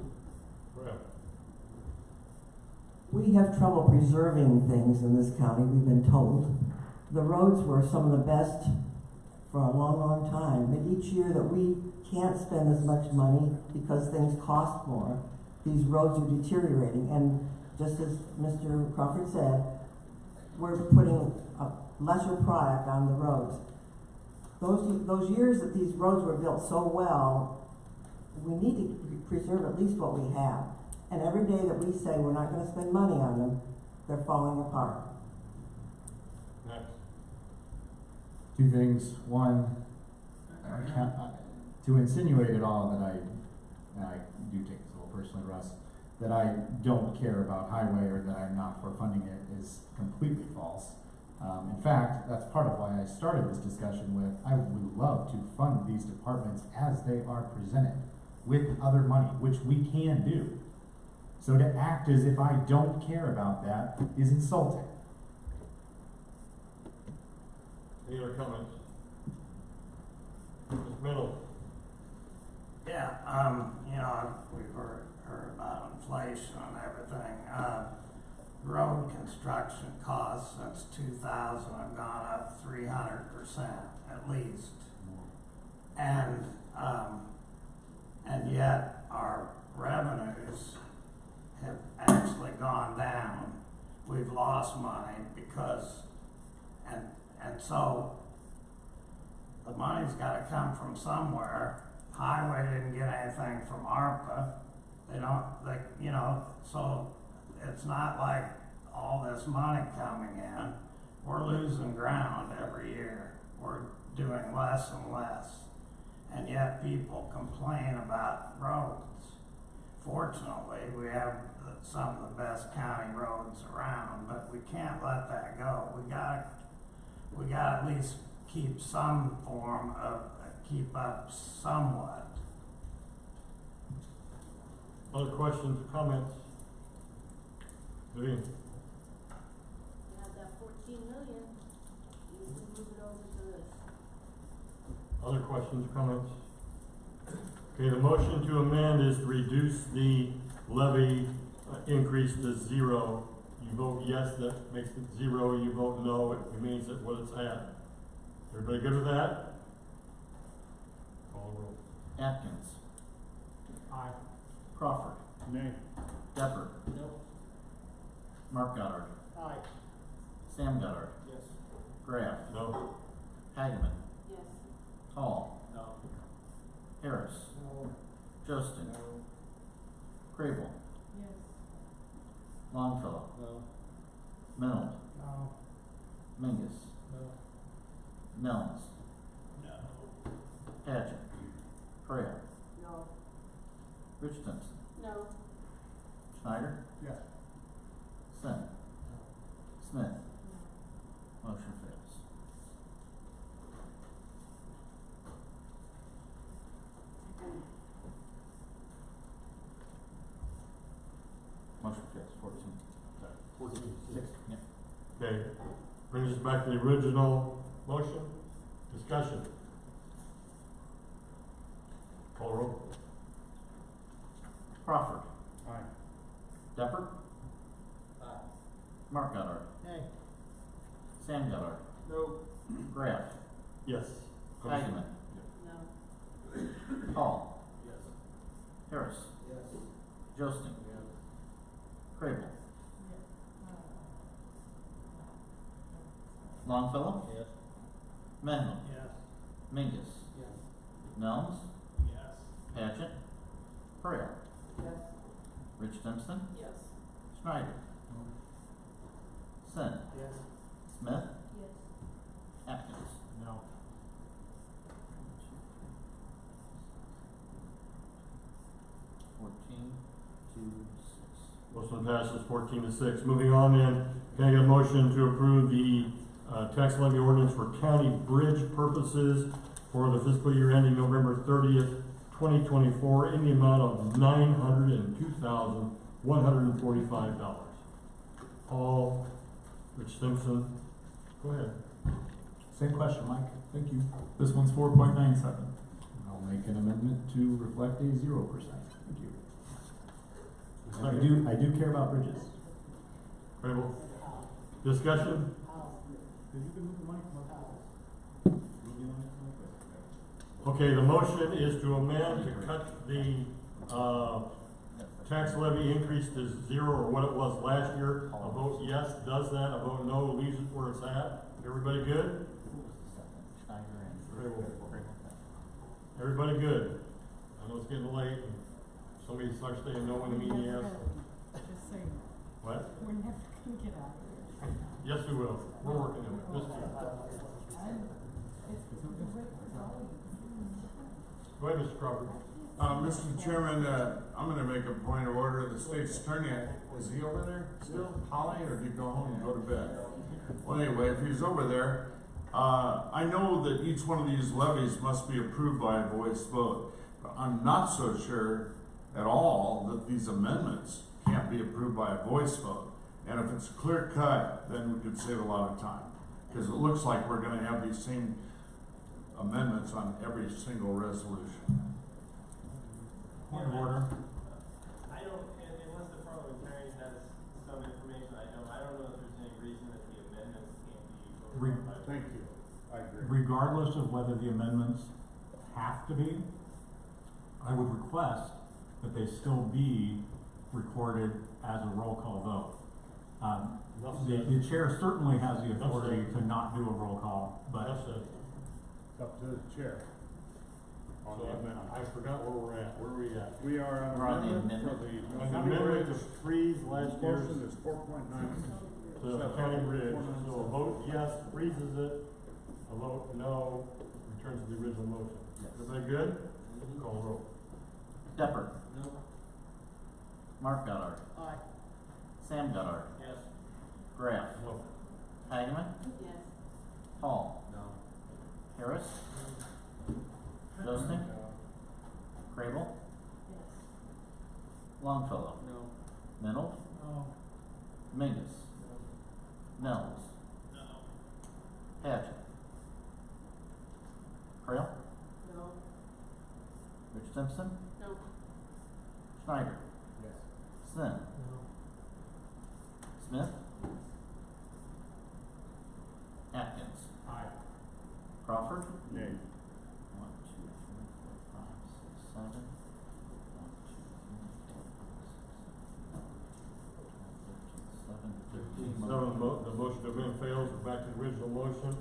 We have trouble preserving things in this county, we've been told. The roads were some of the best for a long, long time, but each year that we can't spend as much money because things cost more, these roads are deteriorating. And just as Mr. Crawford said, we're putting a lesser product on the roads. Those years that these roads were built so well, we need to preserve at least what we have. And every day that we say we're not going to spend money on them, they're falling apart. Next. Two things. One, to insinuate at all that I do take this a little personally, Russ, that I don't care about highway or that I'm not for funding it is completely false. In fact, that's part of why I started this discussion with, I would love to fund these departments as they are presented with other money, which we can do. So to act as if I don't care about that is insulting. Any other comments? Ms. Mennel? Yeah, you know, we've heard about inflation and everything. Road construction costs since 2000 have gone up 300% at least. And yet our revenues have actually gone down. We've lost money because, and so the money's gotta come from somewhere. Highway didn't get anything from ARPA. You know, so it's not like all this money coming in. We're losing ground every year. We're doing less and less. And yet people complain about roads. Fortunately, we have some of the best county roads around, but we can't let that go. We gotta at least keep some form of, keep up somewhat. Other questions or comments? Vivian? You have that 14 million, you can move it over to this. Other questions or comments? Okay, the motion to amend is to reduce the levy increase to 0. You vote yes, that makes it 0. You vote no, it remains at what it's at. Everybody good with that? Call the roll. Atkins. Aye. Crawford. Nay. Deppert. No. Mark Goddard. Aye. Sam Goddard. Yes. Graff. No. Hageman, Yes. Hall, No. Harris, Justin, Crable, Yes. Longfellow, No. Minold, No. Mingus, No. Nellens, No. Paget, Correa, No. Rich Simpson, No. Schneider, Yes. Sin, Smith. Motion fails. Motion fails, 14. 6, yeah. Okay, brings us back to the original motion, discussion. Call roll. Crawford, Aye. Depper, Mark Goddard, Hey. Sam Goddard, No. Graff, Yes. Hageman, No. Hall, Yes. Harris, Yes. Josting, Crable, Longfellow, Yes. Mendel, Yes. Mingus, Yes. Nellens, Yes. Paget, Correa, Yes. Rich Simpson, Yes. Schneider, Sin, Yes. Smith, Yes. Atkins. No. Motion passes 14-6. Moving on then, can I get a motion to approve the tax levy ordinance for county bridge purposes for the fiscal year ending November 30th, 2024 in the amount of $902,145. Paul, Rich Simpson, go ahead. Same question, Mike. Thank you. This one's 4.97. I'll make an amendment to reflect a 0%. Thank you. I do care about bridges. Crable. Discussion? Okay, the motion is to amend to cut the, tax levy increase to 0 or what it was last year. A vote yes does that, a vote no leaves it where it's at. Everybody good? Everybody good? I know it's getting late, and somebody starts saying no when the meeting ends. Just so you know. What? We're never gonna get out of here. Yes, we will. We're working on it. This year. Go ahead, Mr. Crawford. Mr. Chairman, I'm gonna make a point of order. The state's attorney, is he over there still, Holly, or did he go home and go to bed? Well, anyway, if he's over there, I know that each one of these levies must be approved by a voice vote. But I'm not so sure at all that these amendments can't be approved by a voice vote. And if it's clear cut, then we could save a lot of time. Because it looks like we're gonna have these same amendments on every single resolution. Point of order. I don't, unless the parliamentarian has some information I don't know if there's any reason that the amendments can't be voted on by. Thank you. I agree. Regardless of whether the amendments have to be, I would request that they still be recorded as a roll call vote. The chair certainly has the authority to not do a roll call, but That's it. It's up to the chair. On the So amendment. I forgot where we're at. Where are we at? We are We're on on the amendment for amendment. the. An amendment to freeze last year's Motion is 4.9. to the county bridge. So a vote yes freezes it, a vote no returns to the original motion. Everybody good? Call roll. Depper. Mark Goddard, Aye. Sam Goddard, Yes. Graff, No. Hageman, Yes. Hall, Harris, Josting, Crable, Yes. Longfellow, Minold, Mingus, Nels, Paget, Creel, No. Rich Simpson, No. Schneider, Sin, Smith, Atkins, Aye. Crawford, Nay. 1, 2, 3, 4, 5, 6, 7. 1, 2, 3, 4, 5, 6, 7, 13. So the motion to amend fails. We're back to the original motion.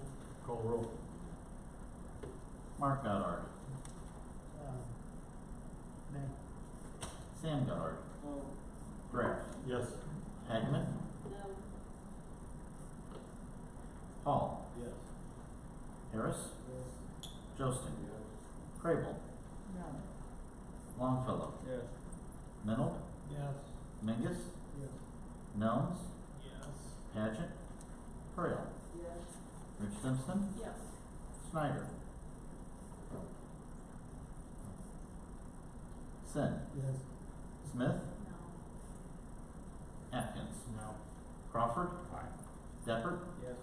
Call roll. Mark Goddard. Nay. Sam Goddard. Graff. Yes. Hagman. No. Hall. Yes. Harris. Yes. Josting. Crable. No. Longfellow. Yes. Minold. Yes. Mingus. Yes. Nelms. Yes. Paget. Trail. Yes. Rich Simpson. Yes. Snyder. Sin. Yes. Smith. No. Atkins. No. Crawford. Deppert. Yes.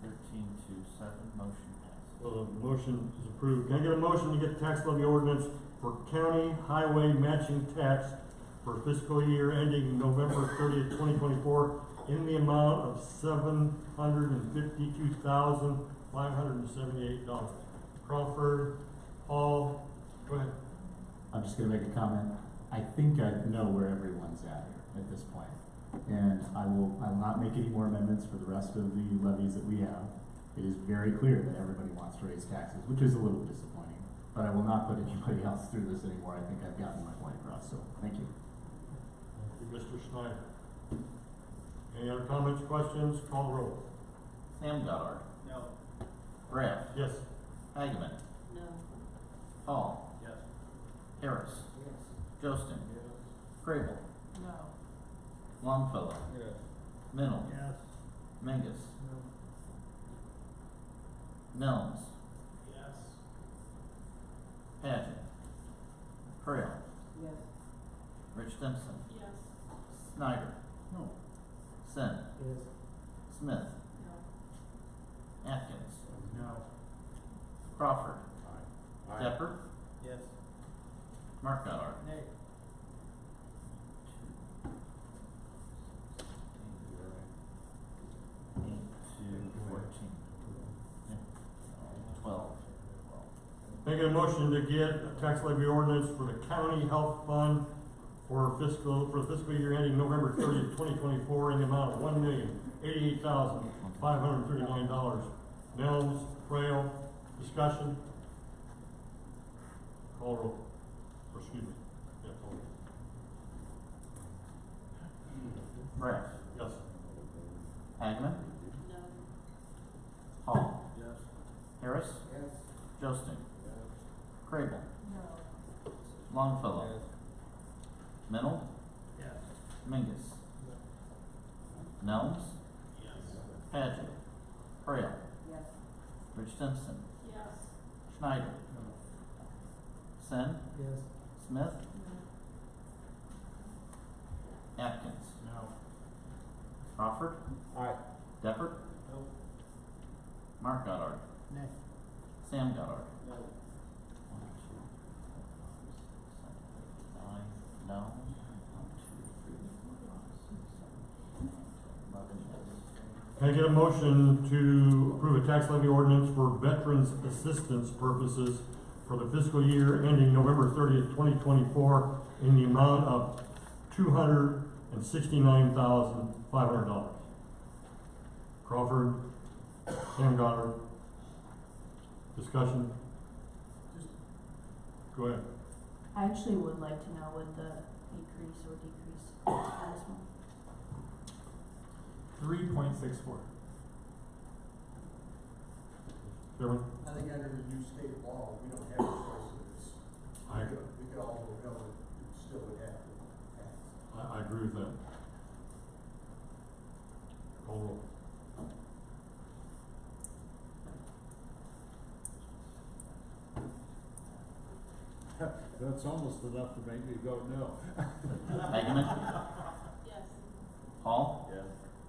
Thirteen to 7, motion passes. Motion is approved. Can I get a motion to get tax levy ordinance for county highway matching tax for fiscal year ending November 30th, 2024 in the amount of $752,578. Crawford, Hall, go ahead. I'm just gonna make a comment. I think I know where everyone's at here at this point. And I will not make any more amendments for the rest of the levies that we have. It is very clear that everybody wants to raise taxes, which is a little disappointing. But I will not put anybody else through this anymore. I think I've gotten my point across, so thank you. Thank you, Mr. Snyder. Any other comments, questions? Call the roll. Sam Goddard. No. Graff. Yes. Hagman. No. Hall. Yes. Harris. Yes. Josting. Yes. Crable. No. Longfellow. Yes. Minold. Yes. Mingus. No. Nelms. Yes. Paget. Trail. Yes. Rich Simpson. Yes. Snyder. No. Sin. Yes. Smith. No. Atkins. No. Crawford. Aye. Deppert. Yes. Mark Goddard. Nay. Yeah. 12. Making a motion to get a tax levy ordinance for the county health fund for the fiscal year ending November 30th, 2024 in the amount of $1,088,539. Nelms, Frail, discussion? Call roll. Or excuse me. Yeah, call roll. Graff. Yes. Hagman. No. Hall. Yes. Harris. Yes. Josting. Yes. Crable. No. Longfellow. Yes. Minold. Yes. Mingus. Nelms. Yes. Paget. Trail. Yes. Rich Simpson. Yes. Schneider. Sin. Yes. Smith. No. Atkins. No. Crawford. Aye. Deppert. No. Mark Goddard. Nay. Sam Goddard. No. 1, 2, 4, 5, 6, 7, 8, 9. No. 1, 2, 3, 4, 5, 6, 7, 8, 9, 10, 11. Yes. Can I get a motion to approve a tax levy ordinance for veterans assistance purposes for the fiscal year ending November 30th, 2024 in the amount of $269,500? Crawford, Sam Goddard. Discussion? Go ahead. I actually would like to know what the increase or decrease for this one. 3.64. Chairman? I think under the new state law, we don't have a choice in this. I agree. We could all go no, it still would have to pass. I agree with that. Call roll. That's almost enough to make me vote no. Hagman. Yes. Hall. Yes.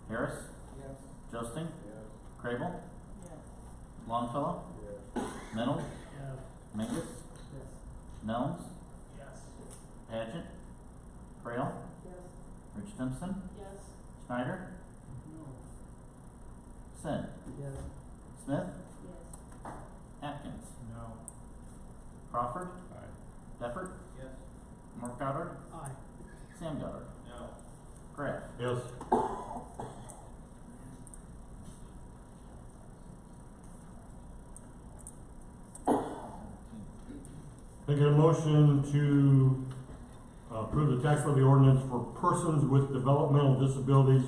Harris. Yes. Josting. Yes. Crable. Yes. Longfellow. Yes. Minold. Yes. Mingus. Yes. Nelms. Yes. Paget. Trail. Yes. Rich Simpson. Yes. Schneider. No. Sin. Yes. Smith. Yes. Atkins. No. Crawford. Deppert. Yes. Mark Goddard. Aye. Sam Goddard. No. Graff. Yes. Can I get a motion to approve the tax levy ordinance for persons with developmental disabilities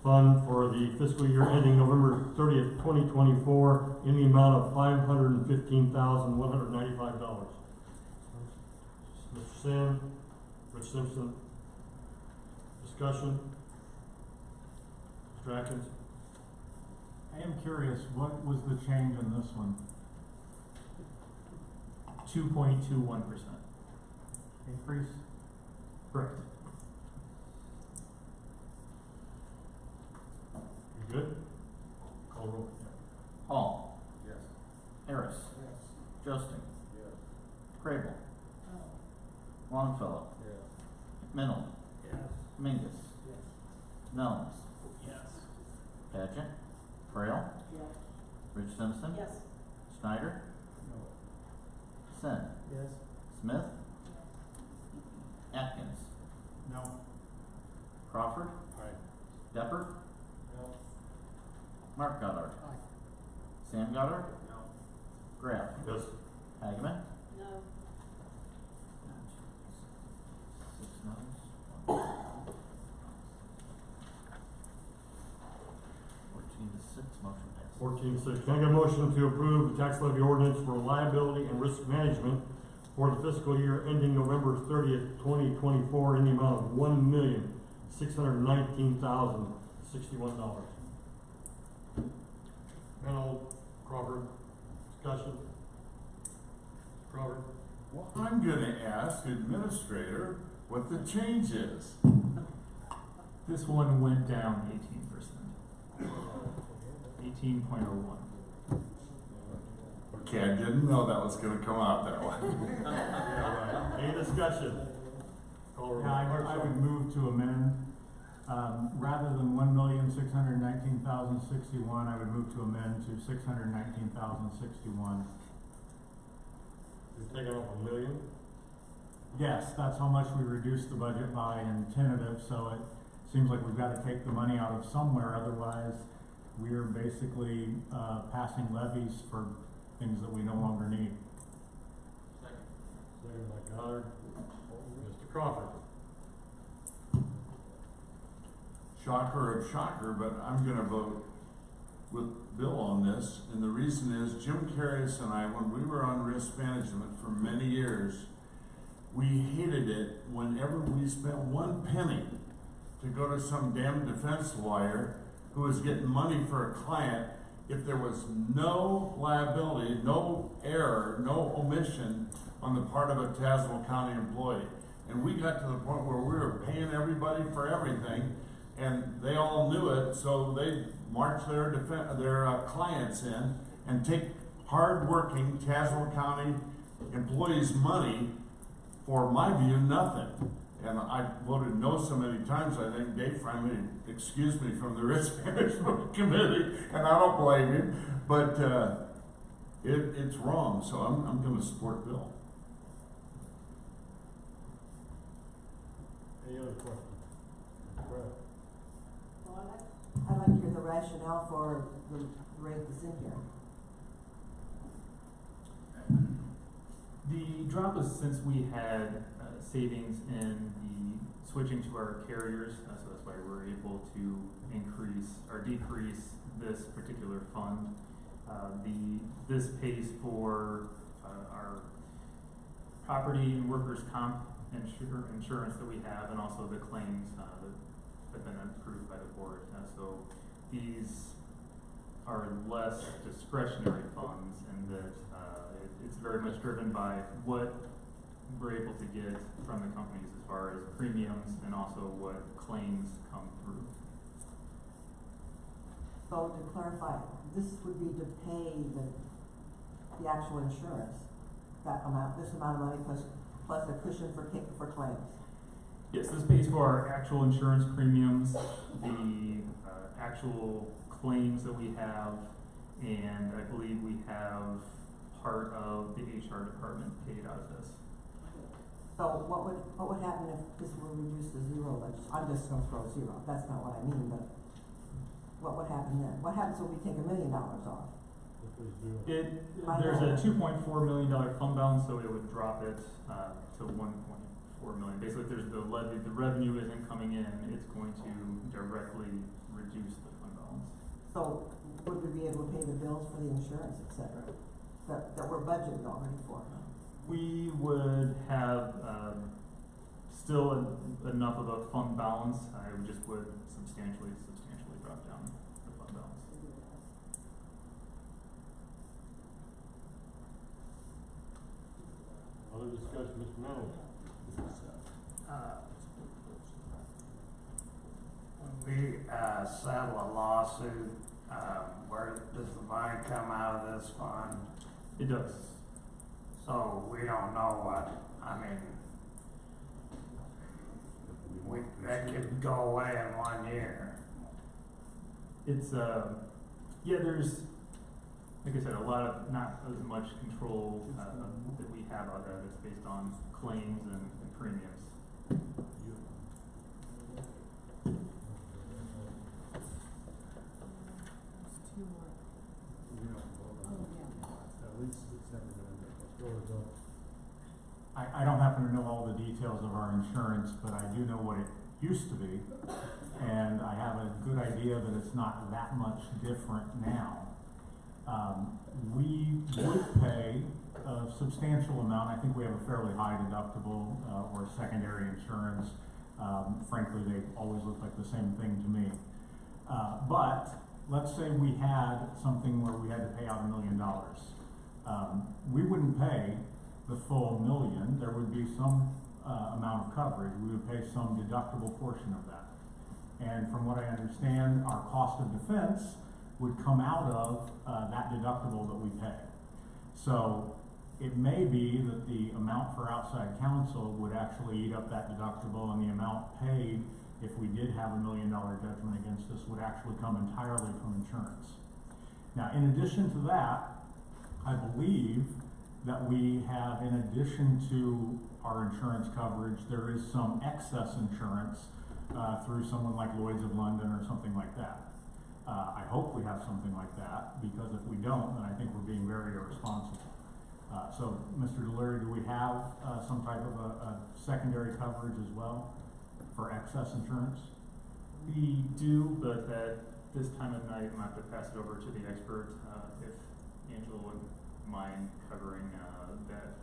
fund for the fiscal year ending November 30th, 2024 in the amount of $515,195. Mr. Sam, Rich Simpson, discussion? Mr. Atkins? I am curious, what was the change in this one? 2.21%. Increase? Correct. You good? Call roll. Hall. Yes. Harris. Yes. Justin. Yes. Crable. Longfellow. Yes. McMinnell. Yes. Mingus. Yes. Nellens. Yes. Paget. Frail. Yes. Rich Simpson. Yes. Schneider. Sin. Yes. Smith. Atkins. No. Crawford. Aye. Depper. No. Mark Goddard. Aye. Sam Goddard. No. Graff. Yes. Hageman. No. 6 noes. 14-6, motion passes. 14.6. Can I get a motion to approve the tax levy ordinance for liability and risk management for the fiscal year ending November 30th, 2024 in the amount of $1,619,061. Mennel, Crawford, discussion? Crawford? Well, I'm gonna ask administrator what the change is. This one went down 18%. 18.01. Okay, I didn't know that was gonna come out that way. Any discussion? Call roll. Yeah, I would move to amend, rather than $1,619,061, I would move to amend to $619,061. You're taking off $1 million? Yes, that's how much we reduced the budget by in tentative, so it seems like we've gotta take the money out of somewhere, otherwise we're basically, passing levies for things that we no longer need. Second by Goddard. Mr. Crawford? Shocker of shocker, but I'm gonna vote with Bill on this, and the reason is Jim Carius and I, when we were on risk management for many years, we hated it whenever we spent 1 penny to go to some damn defense lawyer who was getting money for a client if there was no liability, no error, no omission on the part of a Tazewell County employee. And we got to the point where we were paying everybody for everything, and they all knew it, so they march their clients in and take hard-working Tazewell County employees' money for, my view, nothing. And I voted no so many times, I think Dave finally excused me from the risk management committee, and I don't blame him, but it's wrong, so I'm gonna support Bill. Any other questions? I'd like to hear the rationale for the rate that's in here. The drop is since we had savings in the switching to our carriers, so that's why we're able to increase or decrease this particular fund. This pays for our property and workers' comp insurance that we have, and also the claims that have been approved by the board. So these are less discretionary funds, and that it's very much driven by what we're able to get from the companies as far as premiums and also what claims come through. So to clarify, this would be to pay the actual insurance, that amount, this amount of money plus a cushion for claims. Yes, this pays for our actual insurance premiums, the actual claims that we have, and I believe we have part of the HR department paid out of this. So what would happen if this were reduced to zero? I'm just gonna throw zero, that's not what I mean, but what would happen then? What happens when we take $1 million off? There's a $2.4 million fund balance, so it would drop it to $1.4 million. Basically, if there's the levy, the revenue isn't coming in, it's going to directly reduce the fund balance. So would we be able to pay the bills for the insurance, et cetera, that we're budgeted already for? We would have still enough of a fund balance. I would substantially drop down the fund balance. Other discussion, Mr. Miller? When we settle a lawsuit, where does the money come out of this fund? It does. So we don't know what, I mean, that could go away in 1 year. It's there's, like I said, a lot of, not as much control that we have out of it. It's based on claims and premiums. I don't happen to know all the details of our insurance, but I do know what it used to be. And I have a good idea that it's not that much different now. We would pay a substantial amount. I think we have a fairly high deductible or secondary insurance. Frankly, they always look like the same thing to me. But let's say we had something where we had to pay out $1 million. We wouldn't pay the full $1 million. There would be some amount of coverage. We would pay some deductible portion of that. And from what I understand, our cost of defense would come out of that deductible that we pay. So it may be that the amount for outside counsel would actually eat up that deductible, and the amount paid if we did have $1 million judgment against us would actually come entirely from insurance. Now, in addition to that, I believe that we have, in addition to our insurance coverage, there is some excess insurance through someone like Lloyd's of London or something like that. I hope we have something like that, because if we don't, then I think we're being very irresponsible. So, Mr. Delury, do we have some type of a secondary coverage as well for excess insurance? We do, but at this time of night, I'm going to have to pass it over to the expert if Angela would mind covering that.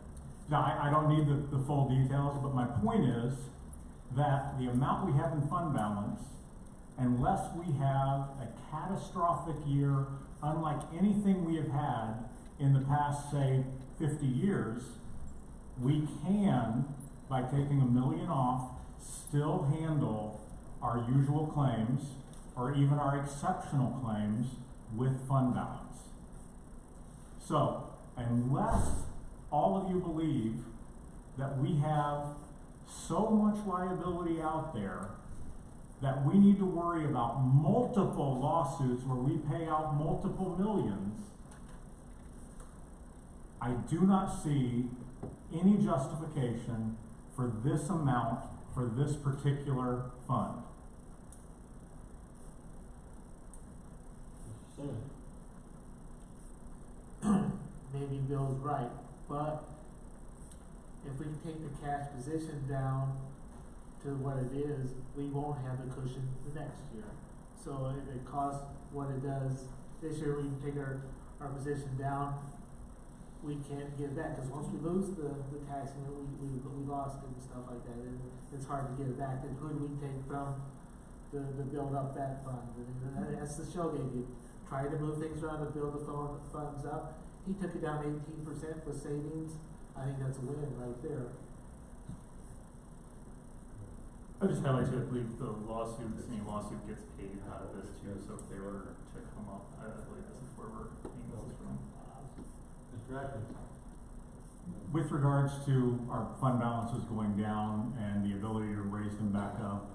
No, I don't need the full details, but my point is that the amount we have in fund balance, unless we have a catastrophic year unlike anything we have had in the past, say, 50 years, we can, by taking $1 million off, still handle our usual claims or even our exceptional claims with fund balance. So, unless all of you believe that we have so much liability out there that we need to worry about multiple lawsuits where we pay out multiple millions, I do not see any justification for this amount for this particular fund. Maybe Bill's right, but if we take the cash position down to what it is, we won't have the cushion the next year. So if it costs what it does this year, we can take our position down, we can't get it back, because once we lose the tax, we lost it and stuff like that, and it's hard to get it back. Then who do we take from to build up that fund? And that's the show gave you. Try to move things around to build the funds up. He took it down 18% with savings. I think that's a win right there. I just highlight to believe the lawsuits, any lawsuit gets paid out of this too, so if they were to come up, I believe this is where we're paying those from. Mr. Atkins. With regards to our fund balances going down and the ability to raise them back up,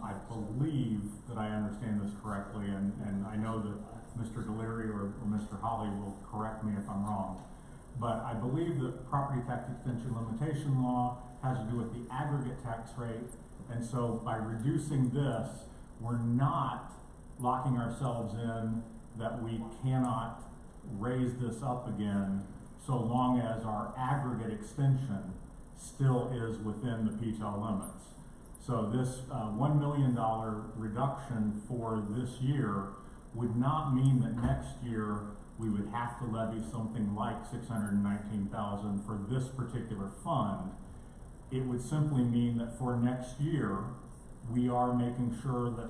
I believe that I understand this correctly, and I know that Mr. Delury or Mr. Holly will correct me if I'm wrong. But I believe that property tax extension limitation law has to do with the aggregate tax rate. And so by reducing this, we're not locking ourselves in that we cannot raise this up again so long as our aggregate extension still is within the PTEL limits. So this $1 million reduction for this year would not mean that next year we would have to levy something like $619,000 for this particular fund. It would simply mean that for next year, we are making sure that,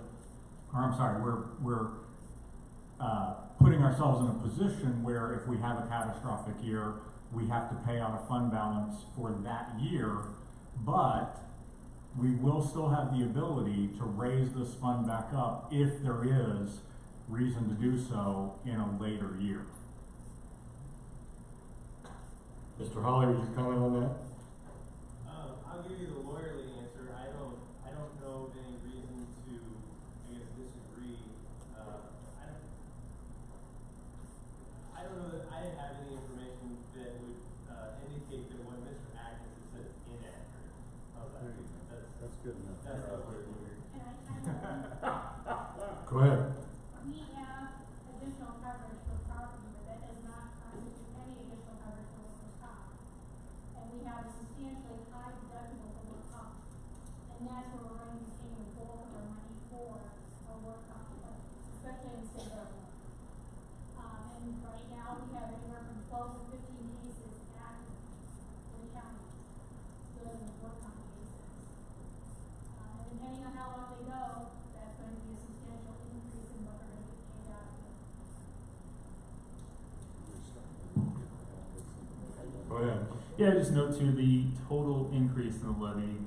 or I'm sorry, we're putting ourselves in a position where if we have a catastrophic year, we have to pay out a fund balance for that year, but we will still have the ability to raise this fund back up if there is reason to do so in a later year. Mr. Holly, would you comment on that? I'll give you the lawyerly answer. I don't know of any reason to, I guess, disagree. I don't know that I have any information that would indicate that what Mr. Atkins has said is inaccurate. That's good enough. That's not weird. Go ahead. We have additional coverage for property, but that does not constitute any additional coverage for workers' comp. And we have a substantially high deductible for work comp. And that's where we're going to be taking the bulk of our money for our work comp, especially in state government. And right now, we have anywhere from 12 to 15 cases active in the county, those are work comp cases. And depending on how long they go, that's going to be a substantial increase in what they're going to get paid out of. Go ahead. Yeah, just note too, the total increase in the levy,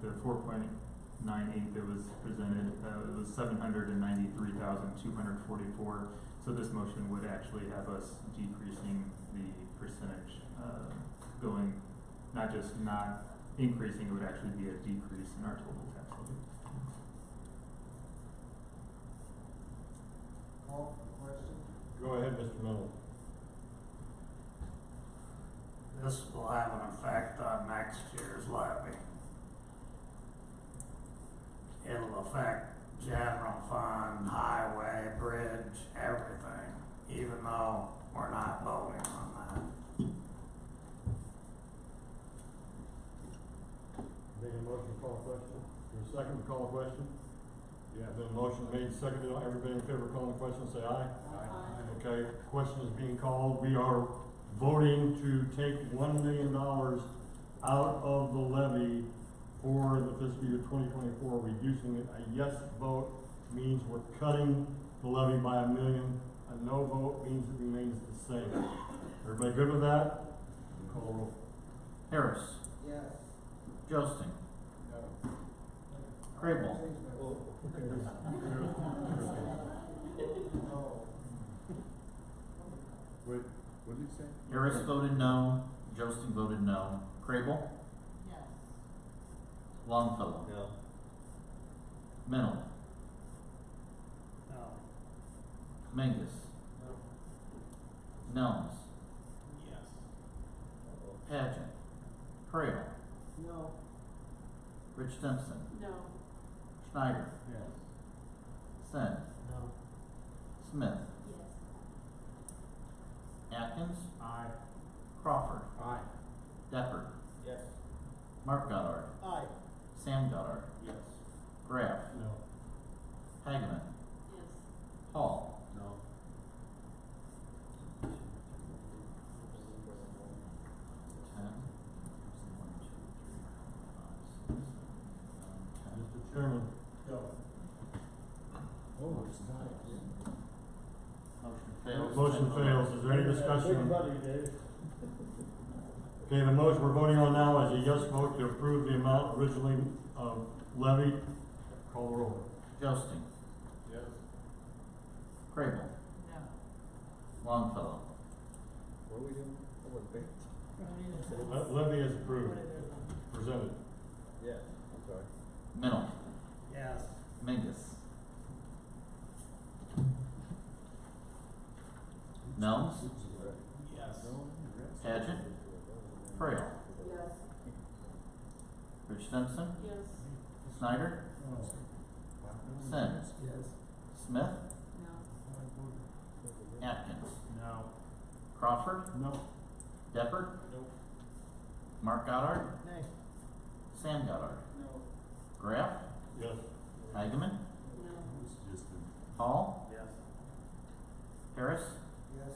the 4.98 that was presented, it was 793,244. So this motion would actually have us decreasing the percentage, going, not just not increasing, it would actually be a decrease in our total tax levy. Call for the question? Go ahead, Mr. Miller. This will have an effect on next year's levy. It'll affect general fund, highway, bridge, everything, even though we're not voting on that. Make a motion to call a question. Your second to call a question? Yeah, then a motion made, seconded. Everybody in favor of calling the question, say aye. Aye. Okay, question is being called. We are voting to take $1 million out of the levy for the fiscal year 2024, reducing it. A yes vote means we're cutting the levy by $1 million. A no vote means it remains the same. Everybody good with that? Call the roll. Harris. Yes. Josting. Crable. Wait, what did he say? Harris voted no. Josting voted no. Crable. Yes. Longfellow. No. Mennel. No. Mingus. Nelms. Yes. Pageant. Crail. No. Rich Simpson. No. Schneider. Yes. Sen. No. Smith. Yes. Atkins. Aye. Crawford. Aye. Deppert. Yes. Mark Goddard. Aye. Sam Goddard. Yes. Graff. No. Hageman. Yes. Hall. No. Mr. Chairman. Oh, it's tight. Motion fails. Motion fails. Is there any discussion? Big buddy, Dave. Okay, the motion we're voting on now is a yes vote to approve the amount originally levied. Call the roll. Josting. Yes. Crable. No. Longfellow. What are we doing? Levy is approved, presented. Yes, I'm sorry. Mennel. Yes. Mingus. Nelms. Yes. Pageant, Frail, Yes. Rich Simpson, Yes. Snyder, Sin, Yes. Smith, No. Atkins, No. Crawford, No. Deppert, Nope. Mark Goddard, Nay. Sam Goddard, No. Graff, Yes. Hageman, No. Hall, Yes. Harris. Yes.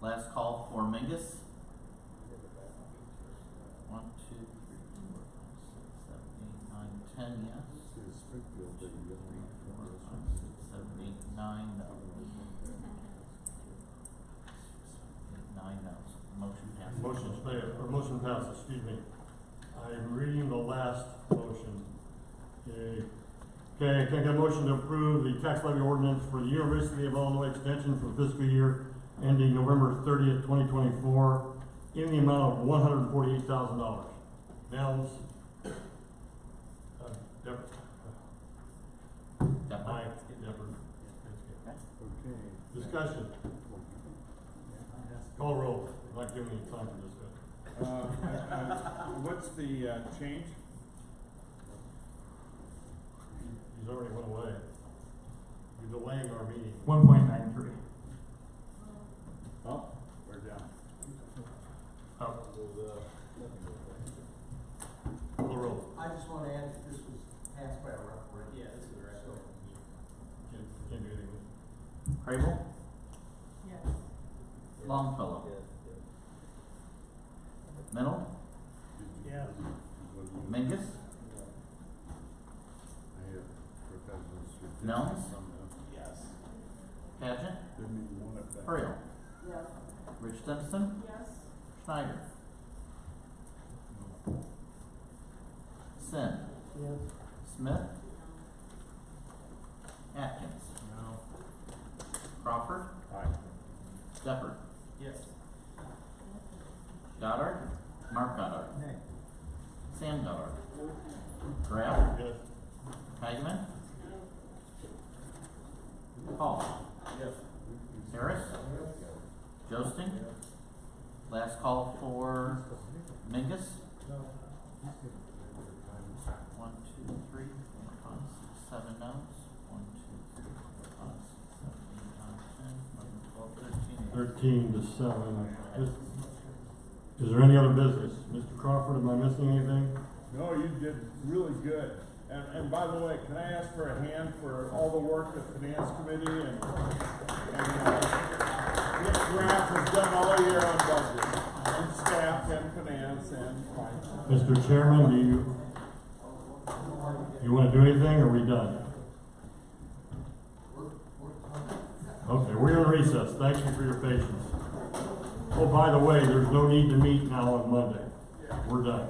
Last call for Mingus. 1, 2, 3, 4, 5, 6, 7, 8, 9, 10, yes. 3, 4, 5, 6, 7, 8, 9, no. 9 no's. Motion passes. Motion passes, excuse me. I'm reading the last motion. Okay, can I get a motion to approve the tax levy ordinance for the University of Illinois Extension for fiscal year ending November 30th, 2024, in the amount of $148,000. Nels? Deppert? Deppert. Aye, Deppert. Okay. Discussion. Call roll. I'm not giving any time for discussion. What's the change? He's already went away. You're delaying our meeting. 1.93. Oh, we're down. Up. Call the roll. I just want to add that this was passed by a referendum. Yeah, this is a referendum. Can't do anything. Crable, Yes. Longfellow, Mennel, Yes. Mingus, Nels, Yes. Pageant, Frail, Yes. Rich Simpson, Yes. Schneider, Sin, Yes. Smith, Atkins, Crawford, Deppert, Yes. Goddard, Mark Goddard, Nay. Sam Goddard, Graff, Yes. Hageman, Hall, Yes. Harris, Josting. Last call for Mingus. 1, 2, 3, 4, 5, 6, 7 no's. 1, 2, 3, 4, 5, 6, 7, 8, 9, 10, 11, 12, 13. 13 to 7. Is there any other business? Mr. Crawford, am I missing anything? No, you did really good. And by the way, can I ask for a hand for all the work the Finance Committee and Nick Graff has done all year on budget, and staff and finance and finance. Mr. Chairman, do you want to do anything, or are we done? Okay, we're in recess. Thank you for your patience. Oh, by the way, there's no need to meet now on Monday. We're done.